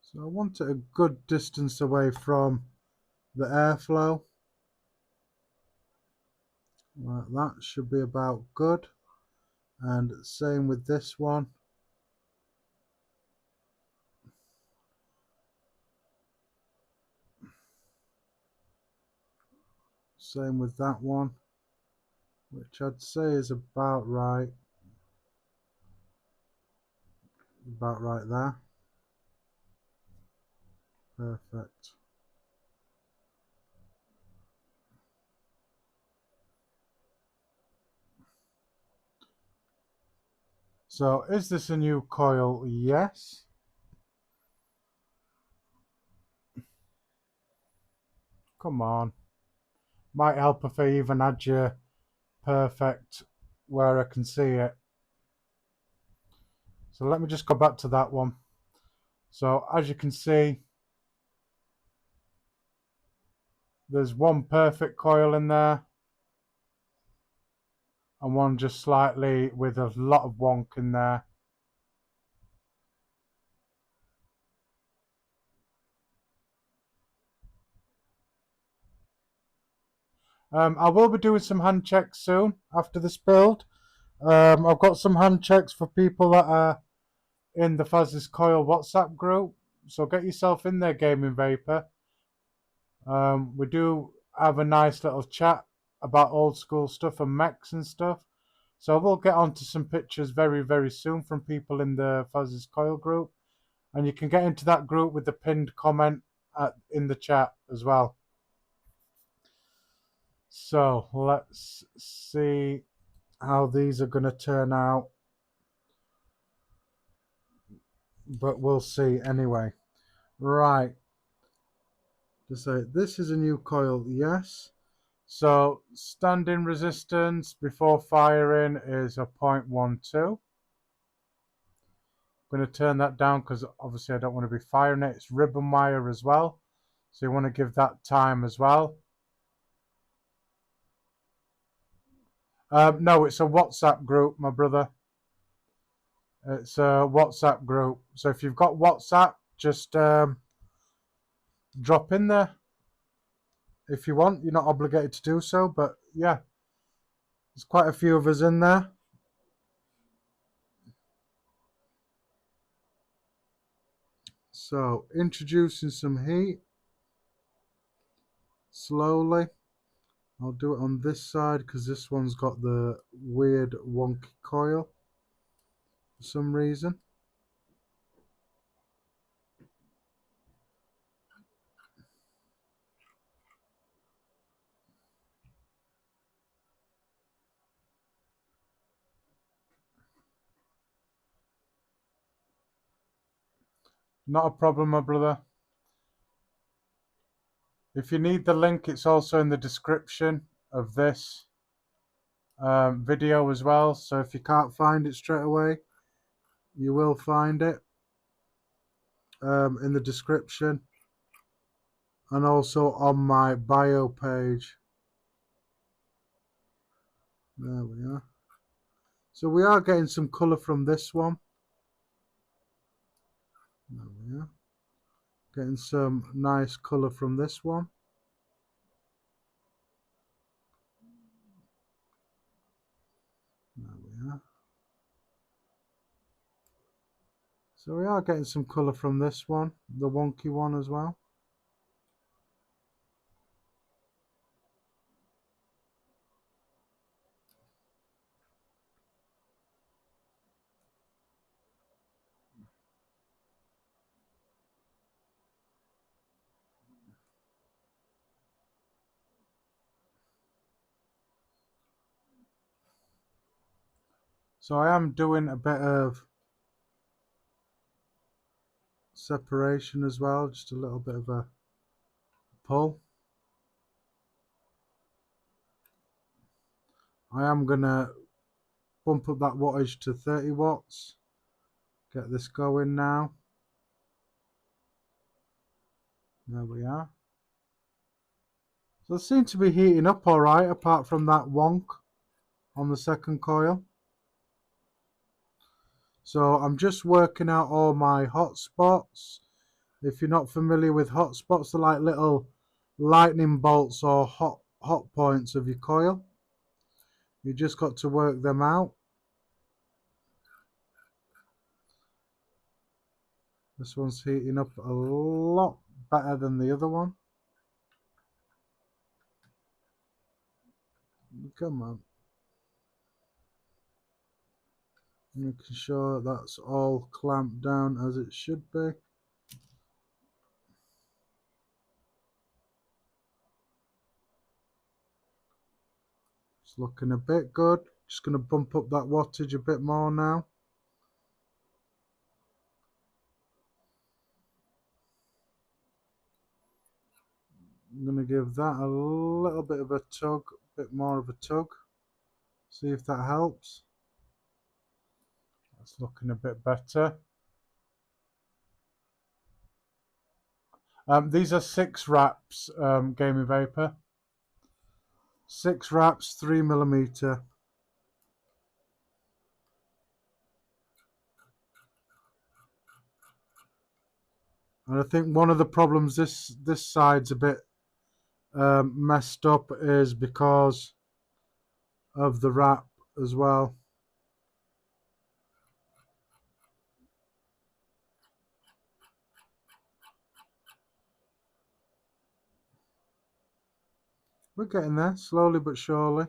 So I want it a good distance away from the airflow. Like that should be about good. And same with this one. Same with that one, which I'd say is about right. About right there. Perfect. So is this a new coil? Yes. Come on. Might help if I even add you perfect where I can see it. So let me just go back to that one. So as you can see, there's one perfect coil in there and one just slightly with a lot of wonk in there. I will be doing some hand checks soon after this build. I've got some hand checks for people that are in the Faz's Coil WhatsApp group. So get yourself in there, Gaming Vapor. We do have a nice little chat about old school stuff and mechs and stuff. So we'll get onto some pictures very, very soon from people in the Faz's Coil group. And you can get into that group with the pinned comment in the chat as well. So let's see how these are going to turn out. But we'll see anyway. Right. To say this is a new coil, yes. So standing resistance before firing is a 0.12. I'm going to turn that down because obviously I don't want to be firing it. It's ribbon wire as well, so you want to give that time as well. No, it's a WhatsApp group, my brother. It's a WhatsApp group. So if you've got WhatsApp, just drop in there if you want. You're not obligated to do so, but yeah, there's quite a few of us in there. So introducing some heat slowly. I'll do it on this side because this one's got the weird wonky coil for some reason. Not a problem, my brother. If you need the link, it's also in the description of this video as well. So if you can't find it straight away, you will find it in the description and also on my bio page. There we are. So we are getting some colour from this one. There we are. Getting some nice colour from this one. There we are. So we are getting some colour from this one, the wonky one as well. So I am doing a bit of separation as well, just a little bit of a pull. I am going to bump up that wattage to 30 watts. Get this going now. There we are. So it seems to be heating up alright apart from that wonk on the second coil. So I'm just working out all my hotspots. If you're not familiar with hotspots, they're like little lightning bolts or hot points of your coil. You just got to work them out. This one's heating up a lot better than the other one. Come on. Making sure that's all clamped down as it should be. It's looking a bit good. Just going to bump up that wattage a bit more now. I'm going to give that a little bit of a tug, a bit more of a tug. See if that helps. That's looking a bit better. These are 6 wraps, Gaming Vapor. 6 wraps, 3mm. And I think one of the problems this side's a bit messed up is because of the wrap as well. We're getting there, slowly but surely.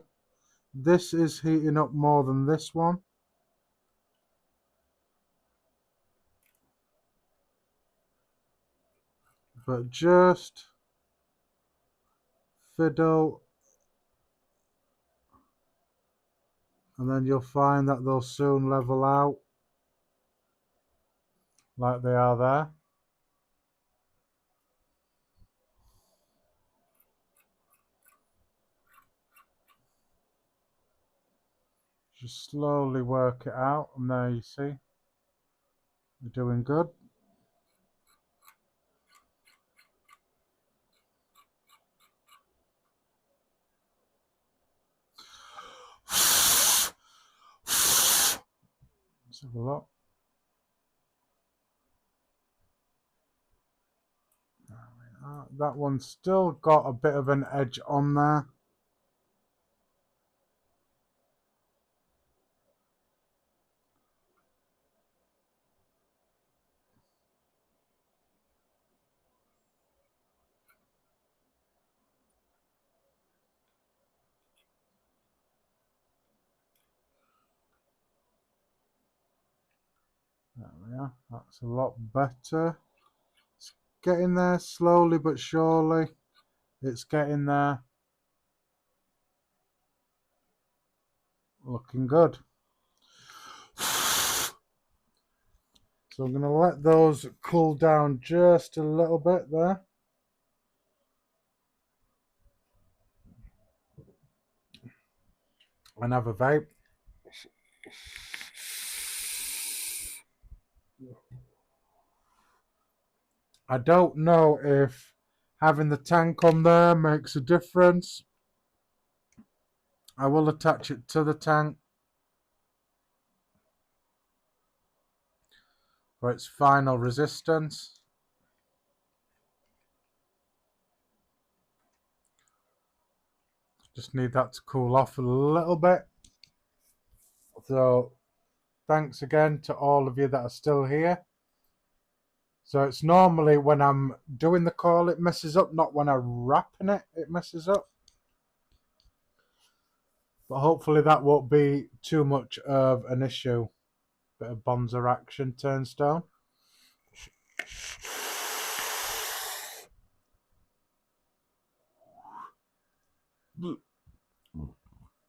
This is heating up more than this one. But just fiddle, and then you'll find that they'll soon level out like they are there. Just slowly work it out, and there you see, you're doing good. Let's have a look. That one's still got a bit of an edge on there. There we are. That's a lot better. It's getting there slowly but surely. It's getting there. Looking good. So I'm going to let those cool down just a little bit there. And have a vape. I don't know if having the tank on there makes a difference. I will attach it to the tank for its final resistance. Just need that to cool off a little bit. So thanks again to all of you that are still here. So it's normally when I'm doing the call it messes up, not when I'm wrapping it, it messes up. But hopefully that won't be too much of an issue. Bit of Bonzer action, Turnstone.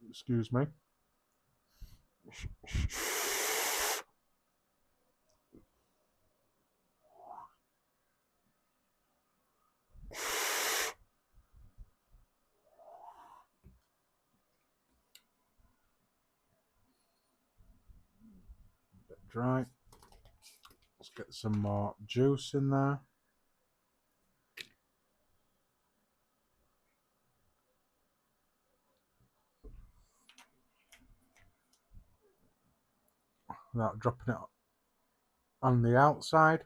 Excuse me. Bit dry. Let's get some more juice in there. Without dropping it on the outside.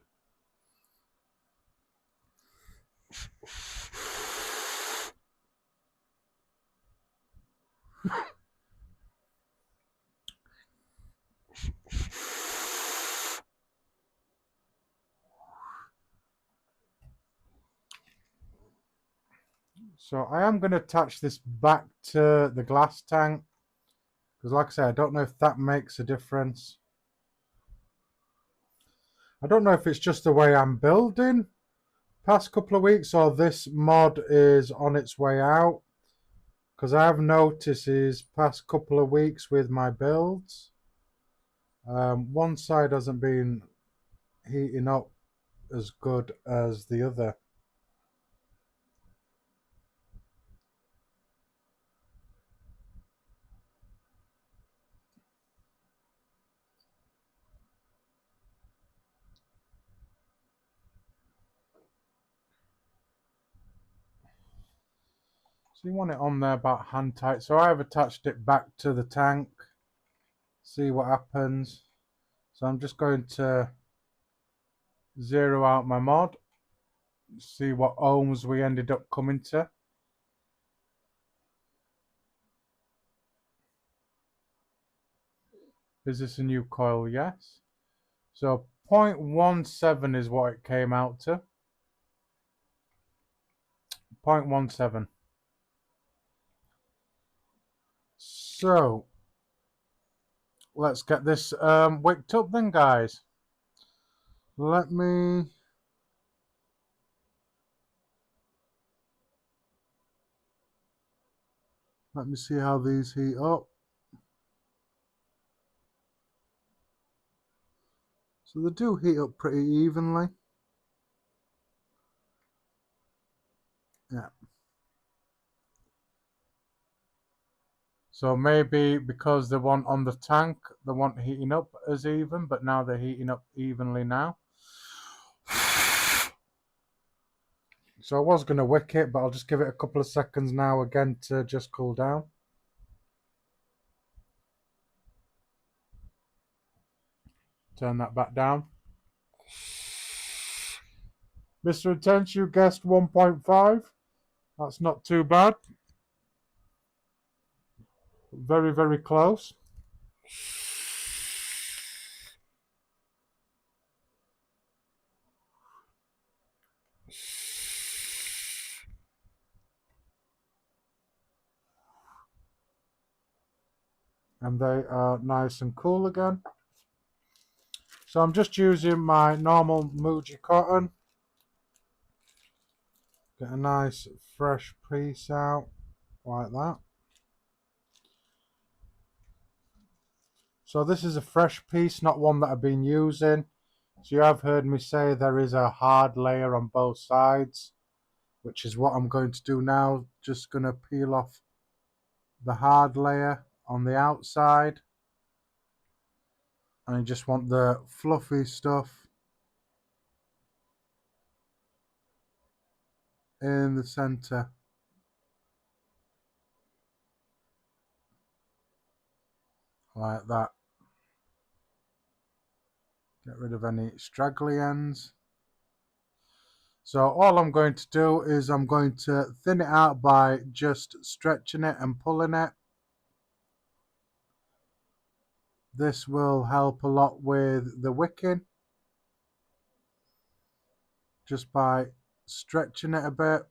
So I am going to attach this back to the glass tank, because like I said, I don't know if that makes a difference. I don't know if it's just the way I'm building past couple of weeks or this mod is on its way out, because I have noticed these past couple of weeks with my builds, one side hasn't been heating up as good as the other. So you want it on there about hand tight. So I have attached it back to the tank. See what happens. So I'm just going to zero out my mod. See what ohms we ended up coming to. Is this a new coil? Yes. So 0.17 is what it came out to. 0.17. So let's get this wicked up then, guys. Let me see how these heat up. So they do heat up pretty evenly. Yeah. So maybe because they want on the tank, they weren't heating up as even, but now they're heating up evenly now. So I was going to wick it, but I'll just give it a couple of seconds now again to just cool down. Turn that back down. Mr. Intense, you guessed 1.5. That's not too bad. Very, very close. And they are nice and cool again. So I'm just using my normal Muji cotton. Get a nice fresh piece out like that. So this is a fresh piece, not one that I've been using. So you have heard me say there is a hard layer on both sides, which is what I'm going to do now. Just going to peel off the hard layer on the outside. And I just want the fluffy stuff in the center. Like that. Get rid of any straggly ends. So all I'm going to do is I'm going to thin it out by just stretching it and pulling it. This will help a lot with the wicking. Just by stretching it a bit.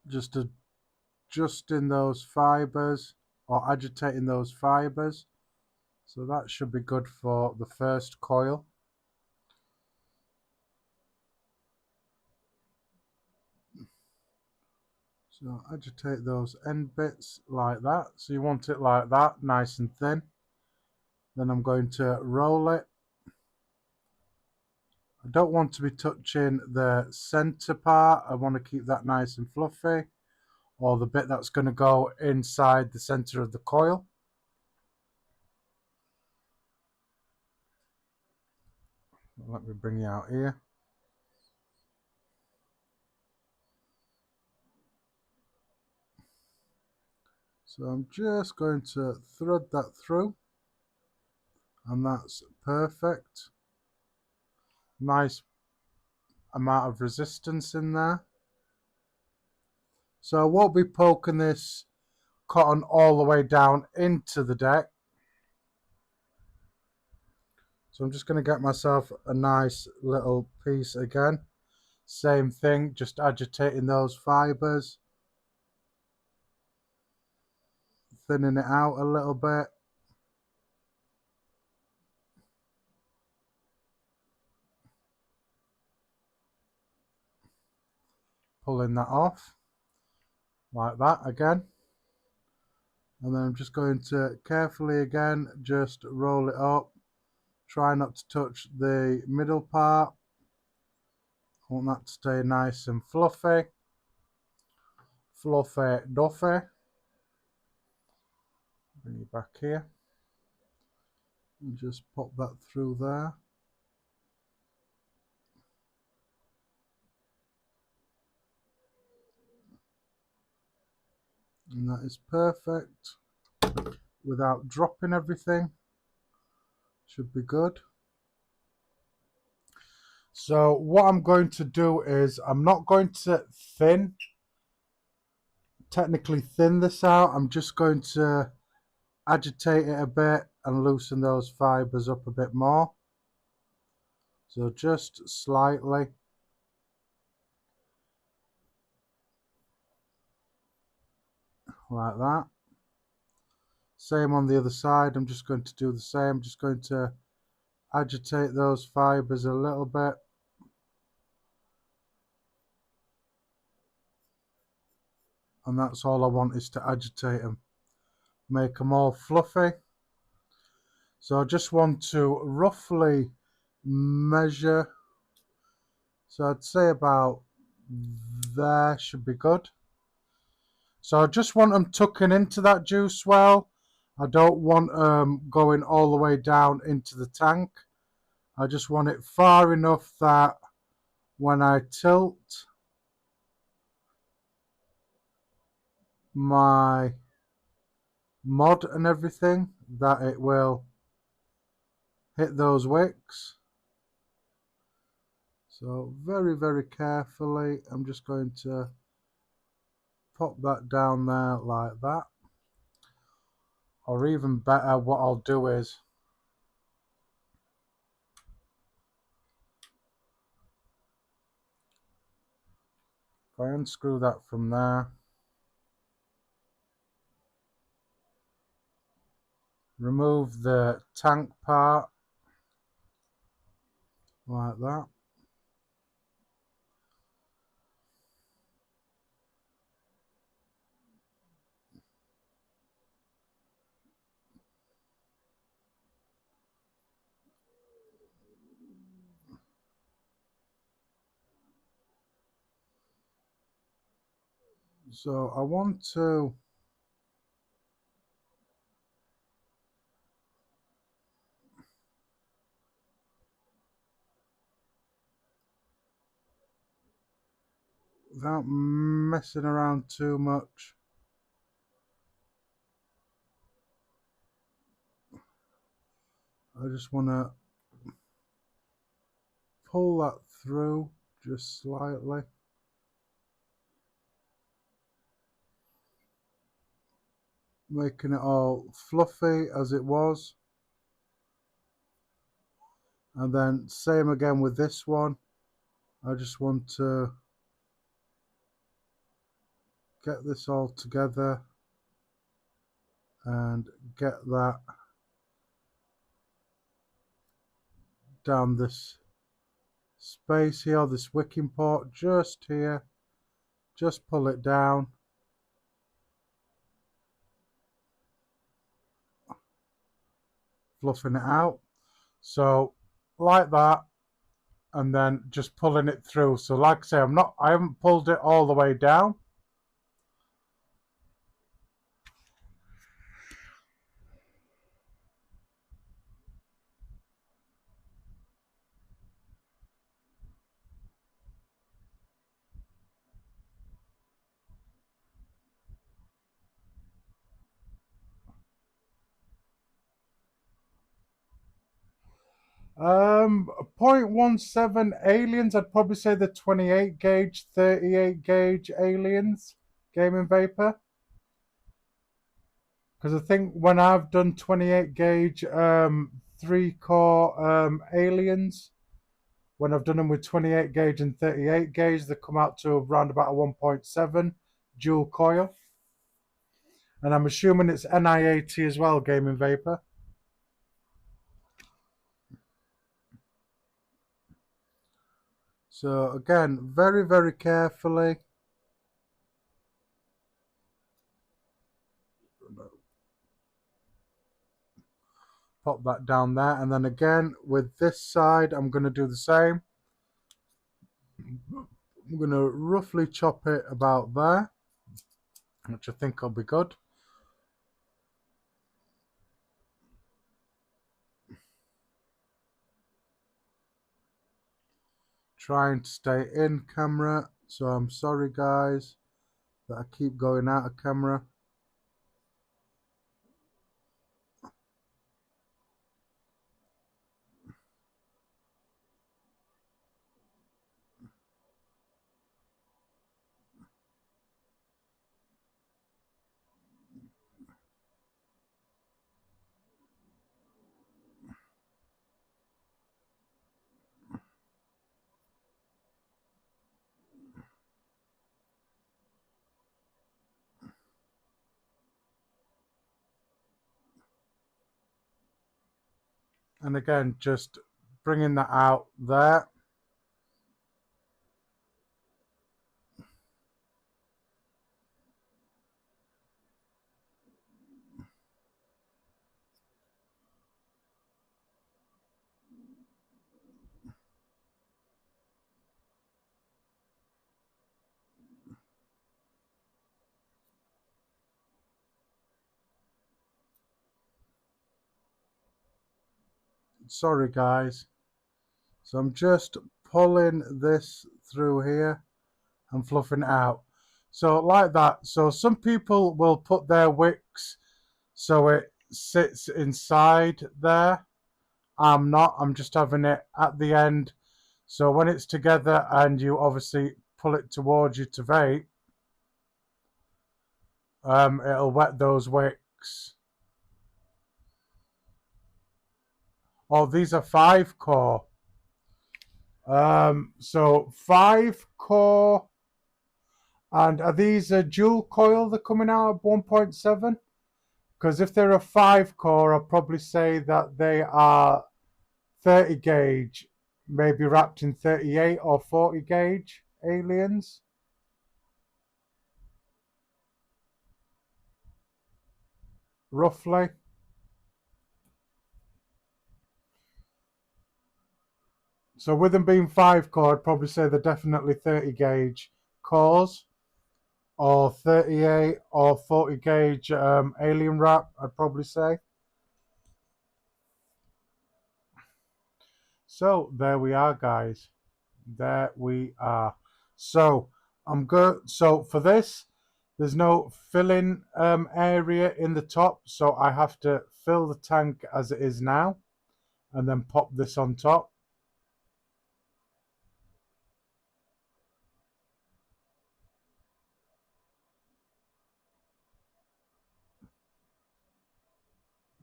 Just adjusting those fibers or agitating those fibers. So that should be good for the first coil. So agitate those end bits like that. So you want it like that, nice and thin. Then I'm going to roll it. I don't want to be touching the center part. I want to keep that nice and fluffy, or the bit that's going to go inside the center of the coil. Let me bring you out here. So I'm just going to thread that through, and that's perfect. Nice amount of resistance in there. So I won't be poking this cotton all the way down into the deck. So I'm just going to get myself a nice little piece again. Same thing, just agitating those fibers. Thinning it out a little bit. Pulling that off. Like that again. And then I'm just going to carefully again just roll it up. Try not to touch the middle part. I want that to stay nice and fluffy. Fluffy duffy. Bring it back here. And just pop that through there. And that is perfect without dropping everything. Should be good. So what I'm going to do is I'm not going to technically thin this out. I'm just going to agitate it a bit and loosen those fibers up a bit more. So just slightly. Like that. Same on the other side. I'm just going to do the same. I'm just going to agitate those fibers a little bit. And that's all I want, is to agitate them. Make them all fluffy. So I just want to roughly measure. So I'd say about there should be good. So I just want them tucking into that juice well. I don't want going all the way down into the tank. I just want it far enough that when I tilt my mod and everything, that it will hit those wicks. So very, very carefully, I'm just going to pop that down there like that. Or even better, what I'll do is if I unscrew that from there, remove the tank part like that. So I want to without messing around too much. I just want to pull that through just slightly. Making it all fluffy as it was. And then same again with this one. I just want to get this all together and get that down this space here, this wicking port just here. Just pull it down. Fluffing it out. So like that, and then just pulling it through. So like I say, I haven't pulled it all the way down. 0.17 aliens, I'd probably say the 28 gauge, 38 gauge aliens, gaming vapor. Because I think when I've done 28 gauge 3-core aliens, when I've done them with 28 gauge and 38 gauge, they come out to around about a 1.7 dual coil. And I'm assuming it's NIAT as well, gaming vapor. So again, very, very carefully. Pop that down there. And then again, with this side, I'm going to do the same. I'm going to roughly chop it about there, which I think will be good. Trying to stay in camera, so I'm sorry guys that I keep going out of camera. And again, just bringing that out there. Sorry guys. So I'm just pulling this through here and fluffing it out. So like that. So some people will put their wicks so it sits inside there. I'm not. I'm just having it at the end. So when it's together and you obviously pull it towards you to vape, it'll wet those wicks. Oh, these are 5-core. So 5-core. And are these a dual coil they're coming out at 1.7? Because if they're a 5-core, I'd probably say that they are 30 gauge, maybe wrapped in 38 or 40 gauge aliens. Roughly. So with them being 5-core, I'd probably say they're definitely 30 gauge cores, or 38 or 40 gauge alien wrap, I'd probably say. So there we are, guys. There we are. So I'm good. So for this, there's no filling area in the top, so I have to fill the tank as it is now and then pop this on top.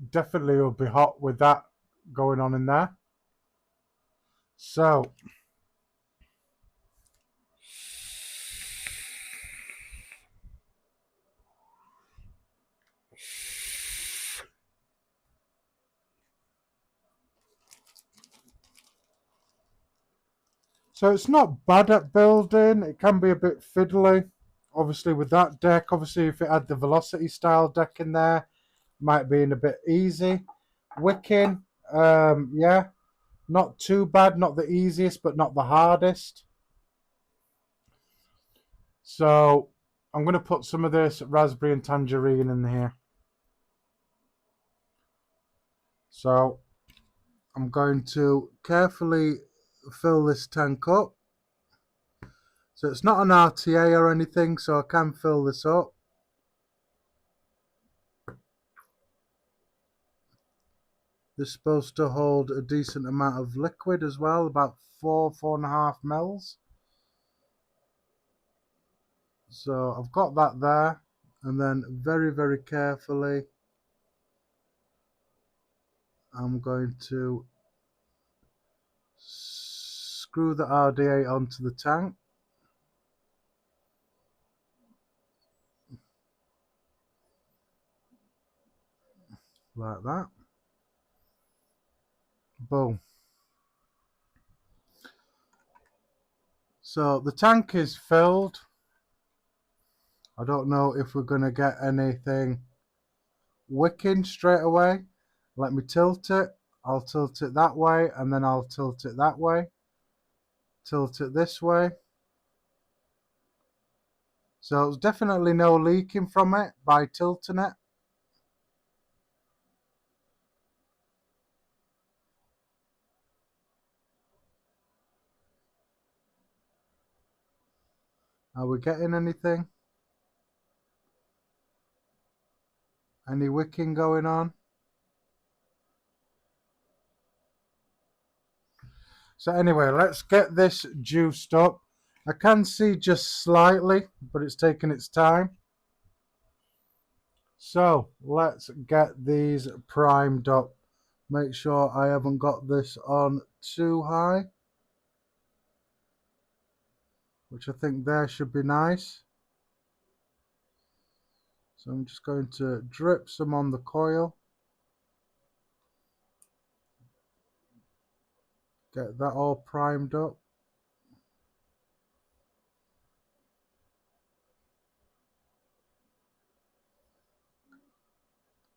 Definitely will be hot with that going on in there. So it's not bad at building. It can be a bit fiddly. Obviously with that deck, obviously if it had the velocity style deck in there, might be in a bit easy. Wicking, yeah, not too bad, not the easiest, but not the hardest. So I'm going to put some of this raspberry and tangerine in here. So I'm going to carefully fill this tank up. So it's not an RTA or anything, so I can fill this up. This is supposed to hold a decent amount of liquid as well, about 4.5 mils. So I've got that there, and then very, very carefully I'm going to screw the RDA onto the tank. Like that. Boom. So the tank is filled. I don't know if we're going to get anything wicking straight away. Let me tilt it. I'll tilt it that way, and then I'll tilt it that way. Tilt it this way. So there's definitely no leaking from it by tilting it. Are we getting anything? Any wicking going on? So anyway, let's get this juiced up. I can see just slightly, but it's taking its time. So let's get these primed up. Make sure I haven't got this on too high, which I think there should be nice. So I'm just going to drip some on the coil. Get that all primed up.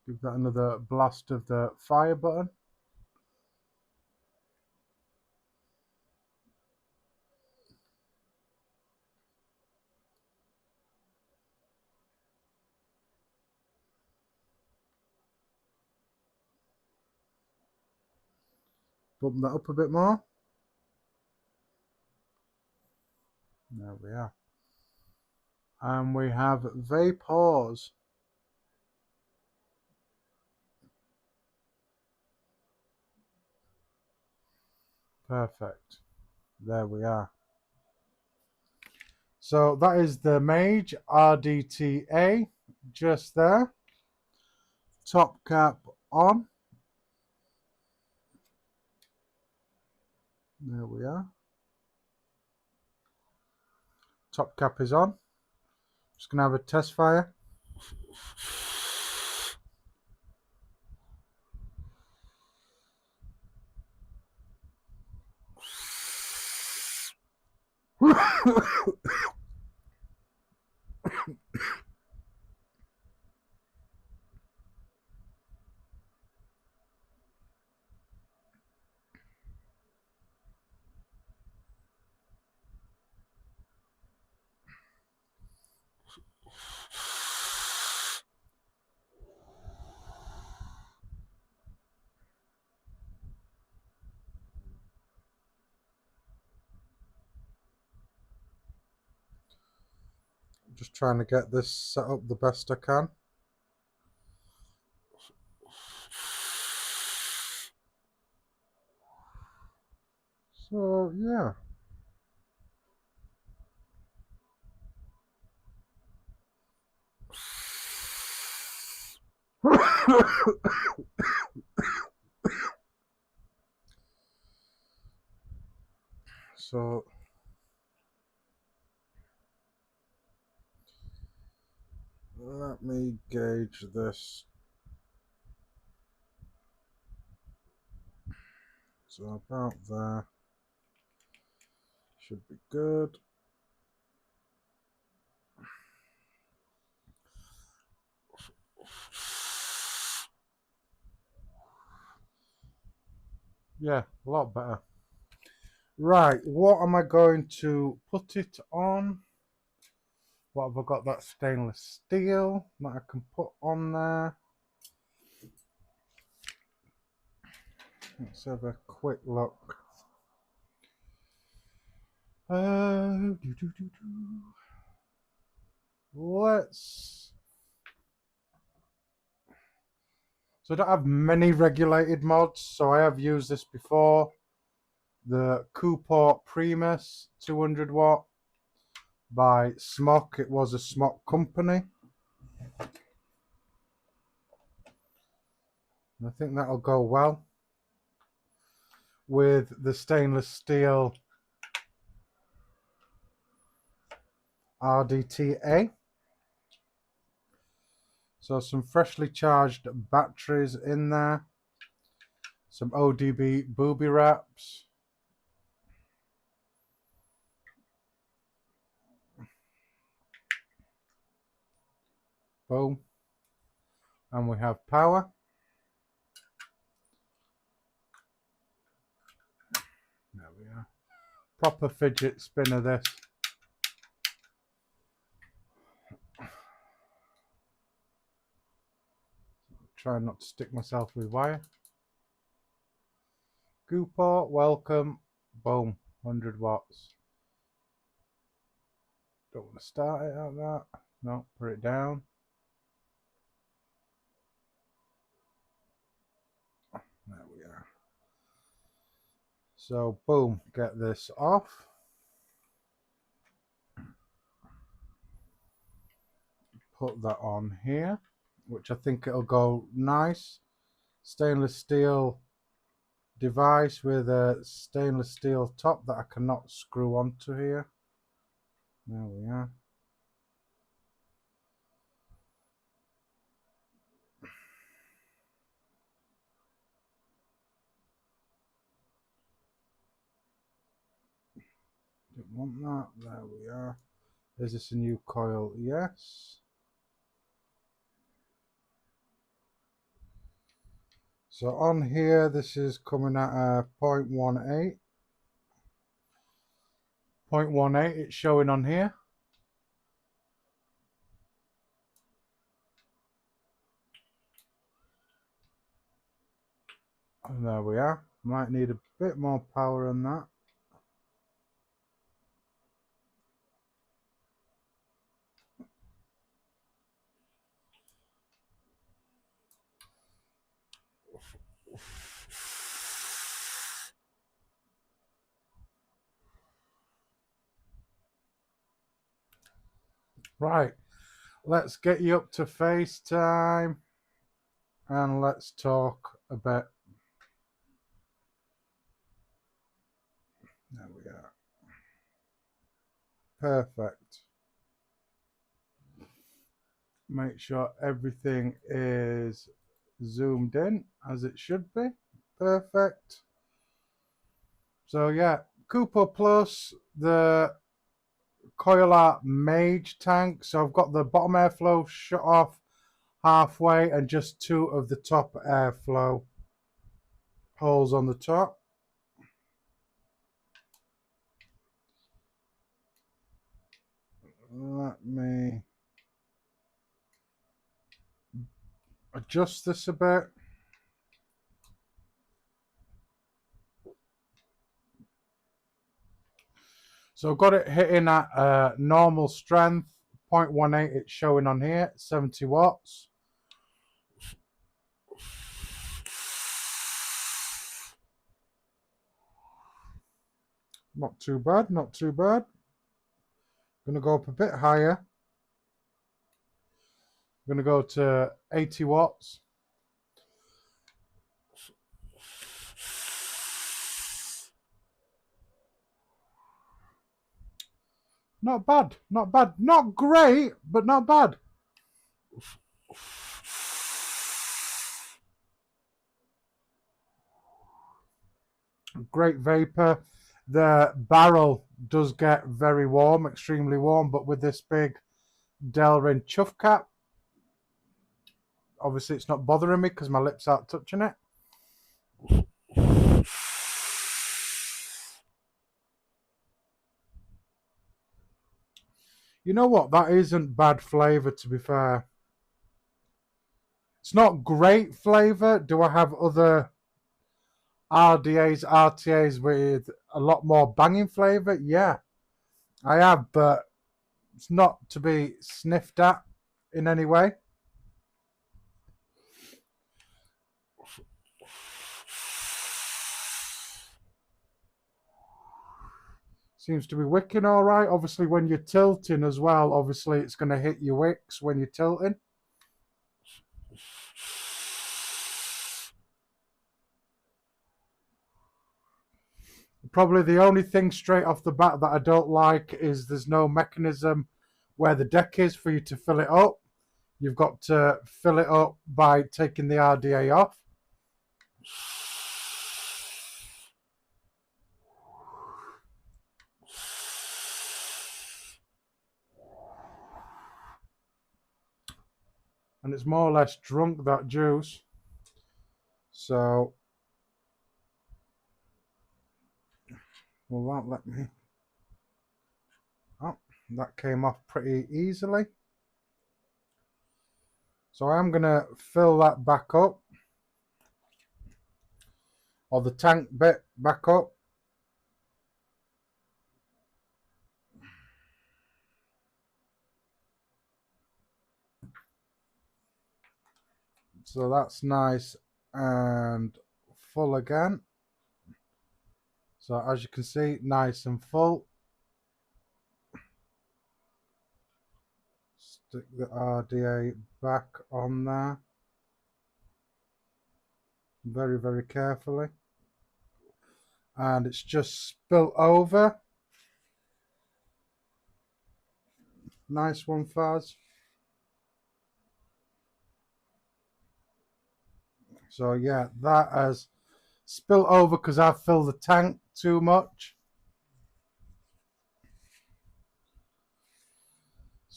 Give that another blast of the fire button. Bump that up a bit more. There we are. And we have vapors. Perfect. There we are. So that is the Mage RDTA just there. Top cap on. There we are. Top cap is on. Just going to have a test fire. Just trying to get this set up the best I can. So yeah. So let me gauge this. So about there. Should be good. Yeah, a lot better. Right, what am I going to put it on? What have I got? That stainless steel that I can put on there. Let's have a quick look. Let's. So I don't have many regulated mods, so I have used this before. The Couport Primus 200 watt by Smock. It was a Smock company. And I think that'll go well with the stainless steel RDTA. So some freshly charged batteries in there. Some ODB booby wraps. Boom. And we have power. There we are. Proper fidget spinner this. Try not to stick myself with wire. Couport, welcome. Boom. 100 watts. Don't want to start it like that. No, put it down. There we are. So, boom, get this off. Put that on here, which I think it'll go nice. Stainless steel device with a stainless steel top that I cannot screw onto here. There we are. want that. There we are. Is this a new coil? Yes. So on here, this is coming at 0.18. 0.18 it's showing on here. And there we are. Might need a bit more power on that. Right, let's get you up to FaceTime and let's talk a bit. There we are. Perfect. Make sure everything is zoomed in as it should be. Perfect. So yeah, Cooper Plus, the Coil Art Mage tank. So I've got the bottom airflow shut off halfway and just 2 of the top airflow holes on the top. Let me adjust this a bit. So I've got it hitting at normal strength, 0.18 it's showing on here, 70 watts. Not too bad, not too bad. Gonna go up a bit higher. Gonna go to 80 watts. Not bad, not bad. Not great, but not bad. Great vapor. The barrel does get very warm, extremely warm, but with this big Delrin chuff cap, obviously it's not bothering me because my lips aren't touching it. You know what? That isn't bad flavour, to be fair. It's not great flavour. Do I have other RDAs, RTAs with a lot more banging flavour? Yeah, I have, but it's not to be sniffed at in any way. Seems to be wicking all right. Obviously, when you're tilting as well, obviously it's going to hit your wicks when you're tilting. Probably the only thing straight off the bat that I don't like is there's no mechanism where the deck is for you to fill it up. You've got to fill it up by taking the RDA off. And it's more or less drunk, that juice. So, will that let me? Oh, that came off pretty easily. So I'm going to fill that back up, or the tank bit back up. So that's nice and full again. So as you can see, nice and full. Stick the RDA back on there. Very, very carefully. And it's just spilt over. Nice one, Faz. So yeah, that has spilt over because I've filled the tank too much.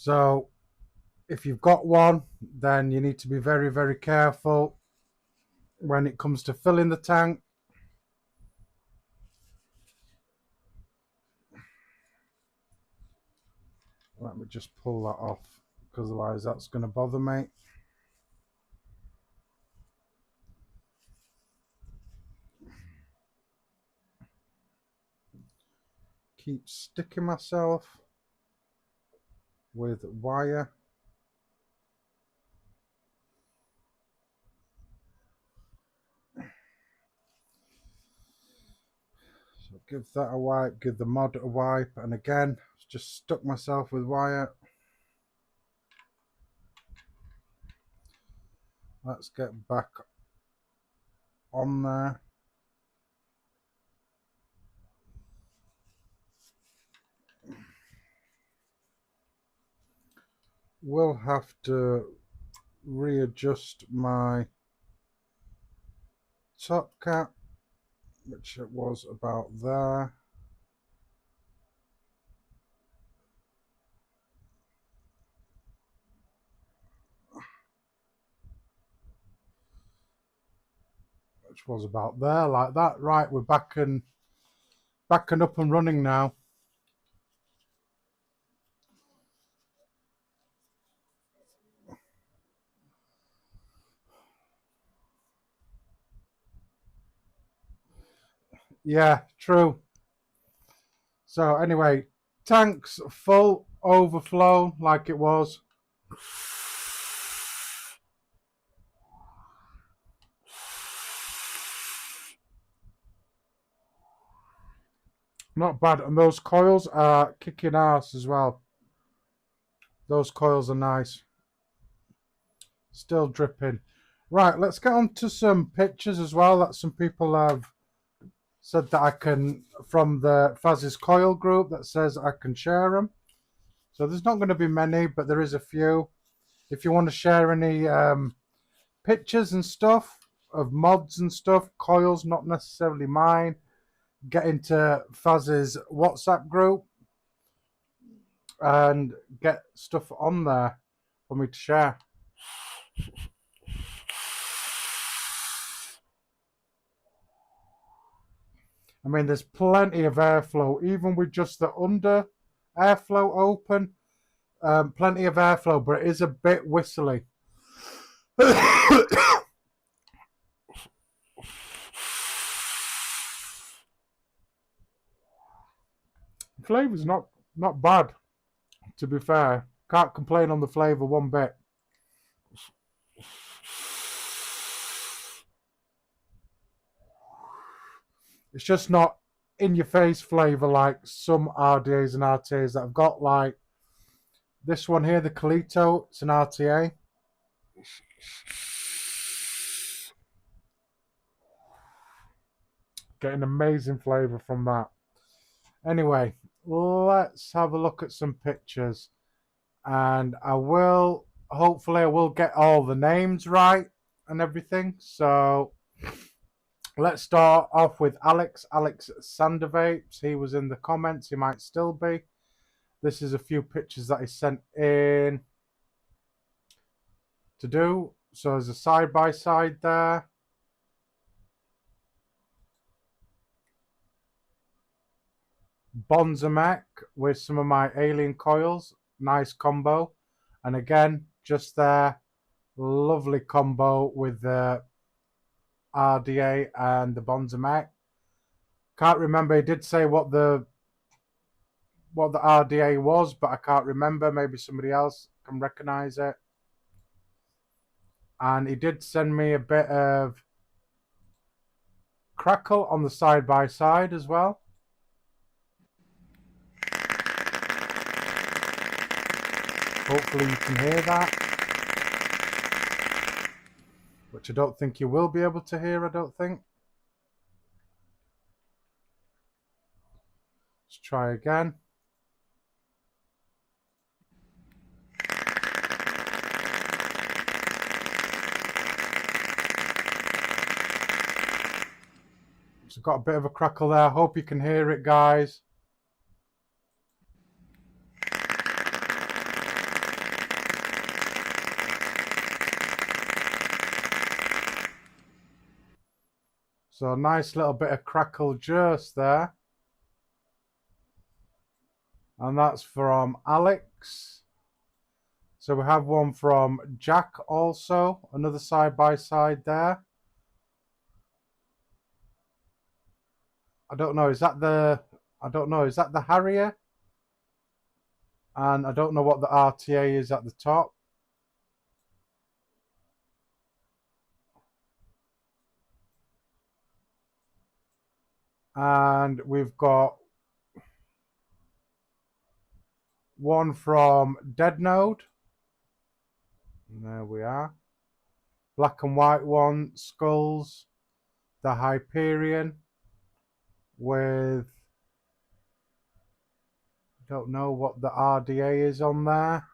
So if you've got one, then you need to be very, very careful when it comes to filling the tank. Let me just pull that off, because otherwise that's going to bother me. Keep sticking myself with wire. So give that a wipe, give the mod a wipe, and again, just stuck myself with wire. Let's get back on there. We'll have to readjust my top cap, which it was about there. Which was about there, like that. Right, we're back and up and running now. Yeah, true. So anyway, tanks full, overflow like it was. Not bad, and those coils are kicking ass as well. Those coils are nice. Still dripping. Right, let's get on to some pictures as well that some people have said that I can, from the Faz's Coil group, that says I can share them. So there's not going to be many, but there is a few. If you want to share any pictures and stuff of mods and stuff, coils, not necessarily mine, get into Faz's WhatsApp group and get stuff on there for me to share. I mean, there's plenty of airflow, even with just the under airflow open. Plenty of airflow, but it is a bit whistly. The flavour's not bad, to be fair. Can't complain on the flavour one bit. It's just not in your face flavour like some RDAs and RTAs that I've got, like this one here, the Calito. It's an RTA. Getting amazing flavour from that. Anyway, let's have a look at some pictures. And hopefully I will get all the names right and everything. So let's start off with Alex Sandervapes. He was in the comments. He might still be. This is a few pictures that he sent in to do. So there's a side-by-side there. Bonzamek with some of my alien coils. Nice combo. And again, just there, lovely combo with the RDA and the Bonzamek. Can't remember. He did say what the RDA was, but I can't remember. Maybe somebody else can recognize it. And he did send me a bit of crackle on the side-by-side as well. Hopefully you can hear that. Which I don't think you will be able to hear, I don't think. Let's try again. So got a bit of a crackle there. Hope you can hear it, guys. So a nice little bit of crackle juice there. And that's from Alex. So we have one from Jack also, another side by side there. I don't know, is that the Harrier? And I don't know what the RTA is at the top. And we've got one from Dead Node. And there we are. Black and white one, Skulls, the Hyperion with, don't know what the RDA is on there.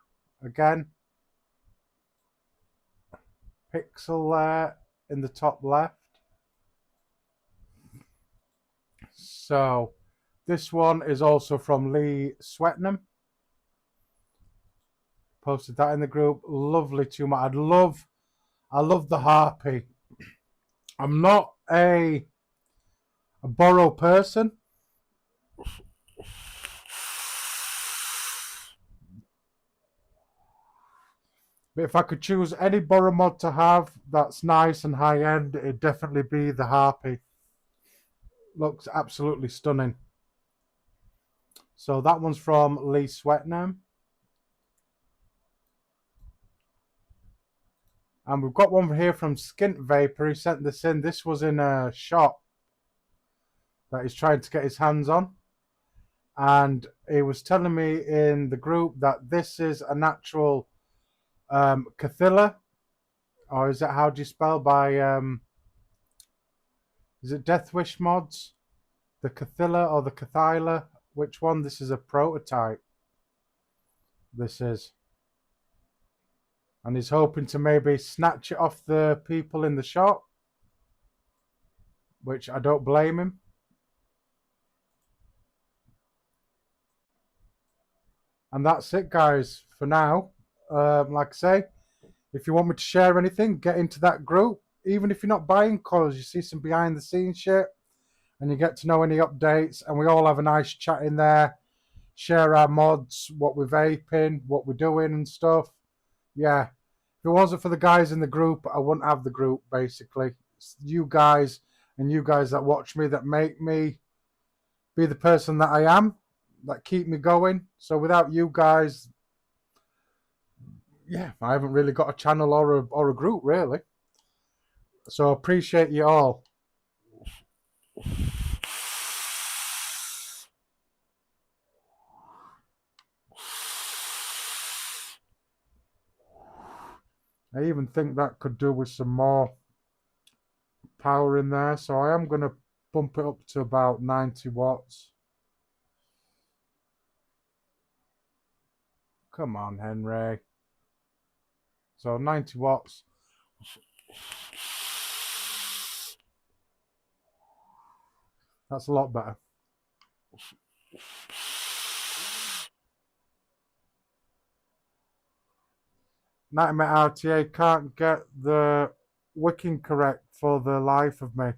Again, pixel there in the top left. So this one is also from Lee Swetnam. Posted that in the group. Lovely tune. I love the Harpy. I'm not a borrow person. But if I could choose any borrow mod to have that's nice and high end, it'd definitely be the Harpy. Looks absolutely stunning. So that one's from Lee Swetnam. And we've got one here from Skint Vapor. He sent this in. This was in a shop that he's trying to get his hands on. And he was telling me in the group that this is a natural Cathilla. Or is it, how do you spell by, is it Deathwish Mods? The Cathilla or the Cathyla? Which one? This is a prototype. This is. And he's hoping to maybe snatch it off the people in the shop, which I don't blame him. And that's it, guys, for now. Like I say, if you want me to share anything, get into that group. Even if you're not buying Coils, you see some behind the scenes shit and you get to know any updates, and we all have a nice chat in there, share our mods, what we're vaping, what we're doing and stuff. Yeah, if it wasn't for the guys in the group, I wouldn't have the group, basically. It's you guys and you guys that watch me that make me be the person that I am, that keep me going. So without you guys, yeah, I haven't really got a channel or a group, really. So appreciate you all. I even think that could do with some more power in there. So I am going to bump it up to about 90 watts. Come on, Henry. So 90 watts. That's a lot better. Nightmare RTA can't get the wicking correct for the life of me.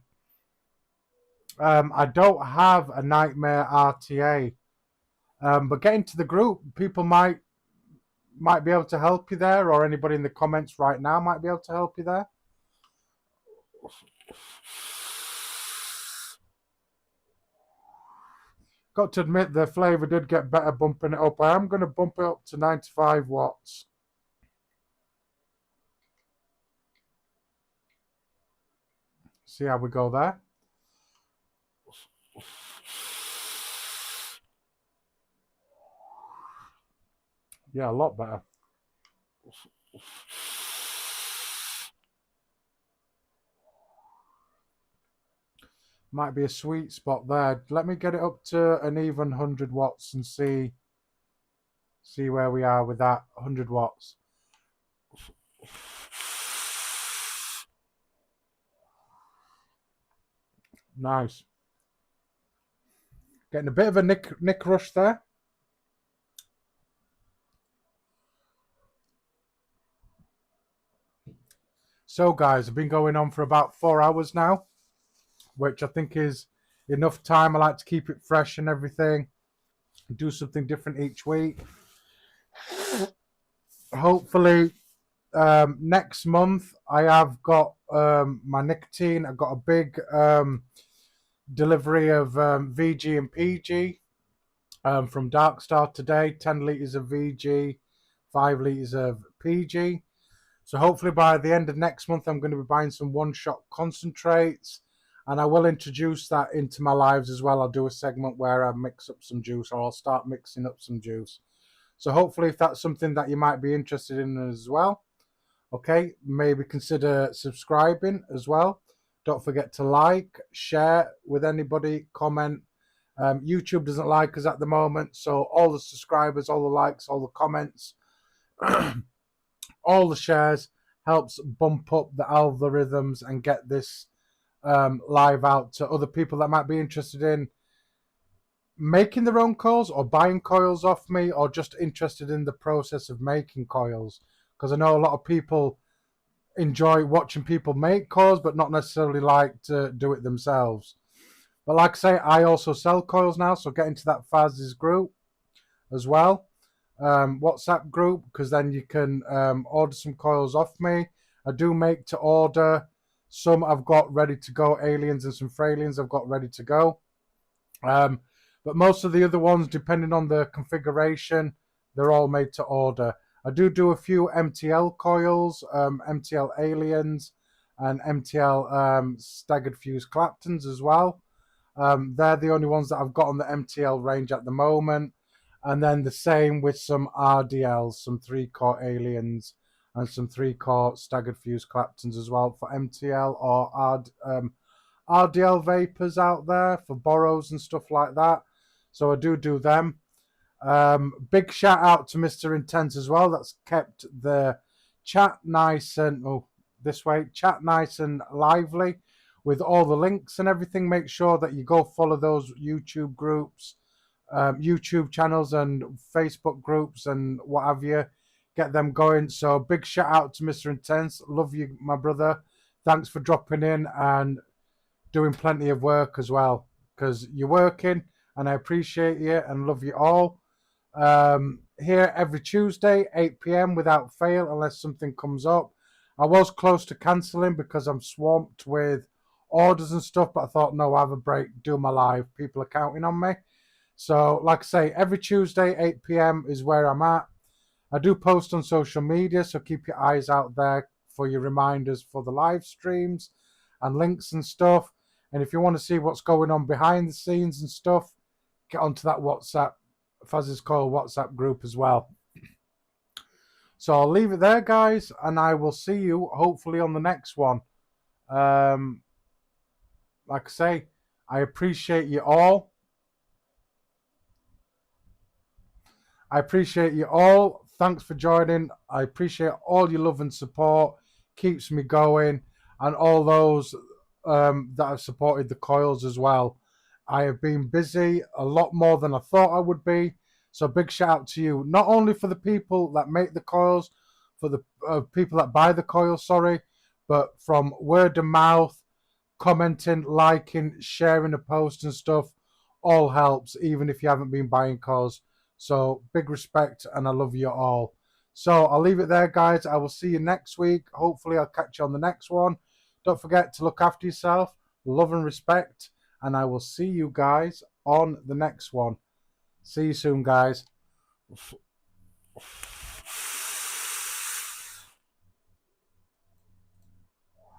I don't have a Nightmare RTA, but get into the group. People might be able to help you there, or anybody in the comments right now might be able to help you there. Got to admit, the flavour did get better bumping it up. I am going to bump it up to 95 watts. See how we go there. Yeah, a lot better. Might be a sweet spot there. Let me get it up to an even 100 watts and see where we are with that 100 watts. Nice. Getting a bit of a nick rush there. So guys, I've been going on for about 4 hours now. which I think is enough time. I like to keep it fresh and everything. Do something different each week. Hopefully, next month I have got my nicotine. I've got a big delivery of VG and PG from Darkstar today. 10 litres of VG, 5 litres of PG. So hopefully by the end of next month, I'm going to be buying some one-shot concentrates, and I will introduce that into my lives as well. I'll do a segment where I mix up some juice, or I'll start mixing up some juice. So hopefully if that's something that you might be interested in as well, okay, maybe consider subscribing as well. Don't forget to like, share with anybody, comment. YouTube doesn't like us at the moment, so all the subscribers, all the likes, all the comments, all the shares helps bump up the algorithms and get this live out to other people that might be interested in making their own coils or buying coils off me, or just interested in the process of making coils, because I know a lot of people enjoy watching people make coils but not necessarily like to do it themselves. But like I say, I also sell coils now, so get into that Faz's group as well, WhatsApp group, because then you can order some coils off me. I do make to order. Some I've got ready to go, aliens and some Fralians I've got ready to go. But most of the other ones, depending on the configuration, they're all made to order. I do a few MTL coils, MTL aliens, and MTL staggered fuse Claptons as well. They're the only ones that I've got on the MTL range at the moment. And then the same with some RDLs, some 3-core aliens, and some 3-core staggered fuse Claptons as well for MTL or RDL vapors out there for borrows and stuff like that. So I do them. Big shout out to Mr. Intense as well. That's kept the chat nice and chat nice and lively with all the links and everything. Make sure that you go follow those YouTube groups, YouTube channels and Facebook groups and what have you. Get them going. So big shout out to Mr. Intense. Love you, my brother. Thanks for dropping in and doing plenty of work as well, because you're working and I appreciate you and love you all. Here every Tuesday, 8 p.m. without fail, unless something comes up. I was close to cancelling because I'm swamped with orders and stuff, but I thought, no, I'll have a break, do my live. People are counting on me. So, like I say, every Tuesday, 8 p.m. is where I'm at. I do post on social media, so keep your eyes out there for your reminders for the live streams and links and stuff. And if you want to see what's going on behind the scenes and stuff, get onto that WhatsApp, Faz's Coil WhatsApp group as well. So I'll leave it there, guys, and I will see you hopefully on the next one. Like I say, I appreciate you all. Thanks for joining. I appreciate all your love and support. Keeps me going. And all those that have supported the coils as well. I have been busy a lot more than I thought I would be. So big shout out to you, not only for the people that make the coils, for the people that buy the coils, but from word of mouth, commenting, liking, sharing a post and stuff, all helps, even if you haven't been buying coils. So big respect, and I love you all. So I'll leave it there, guys. I will see you next week. Hopefully I'll catch you on the next one. Don't forget to look after yourself, love and respect, and I will see you guys on the next one. See you soon, guys.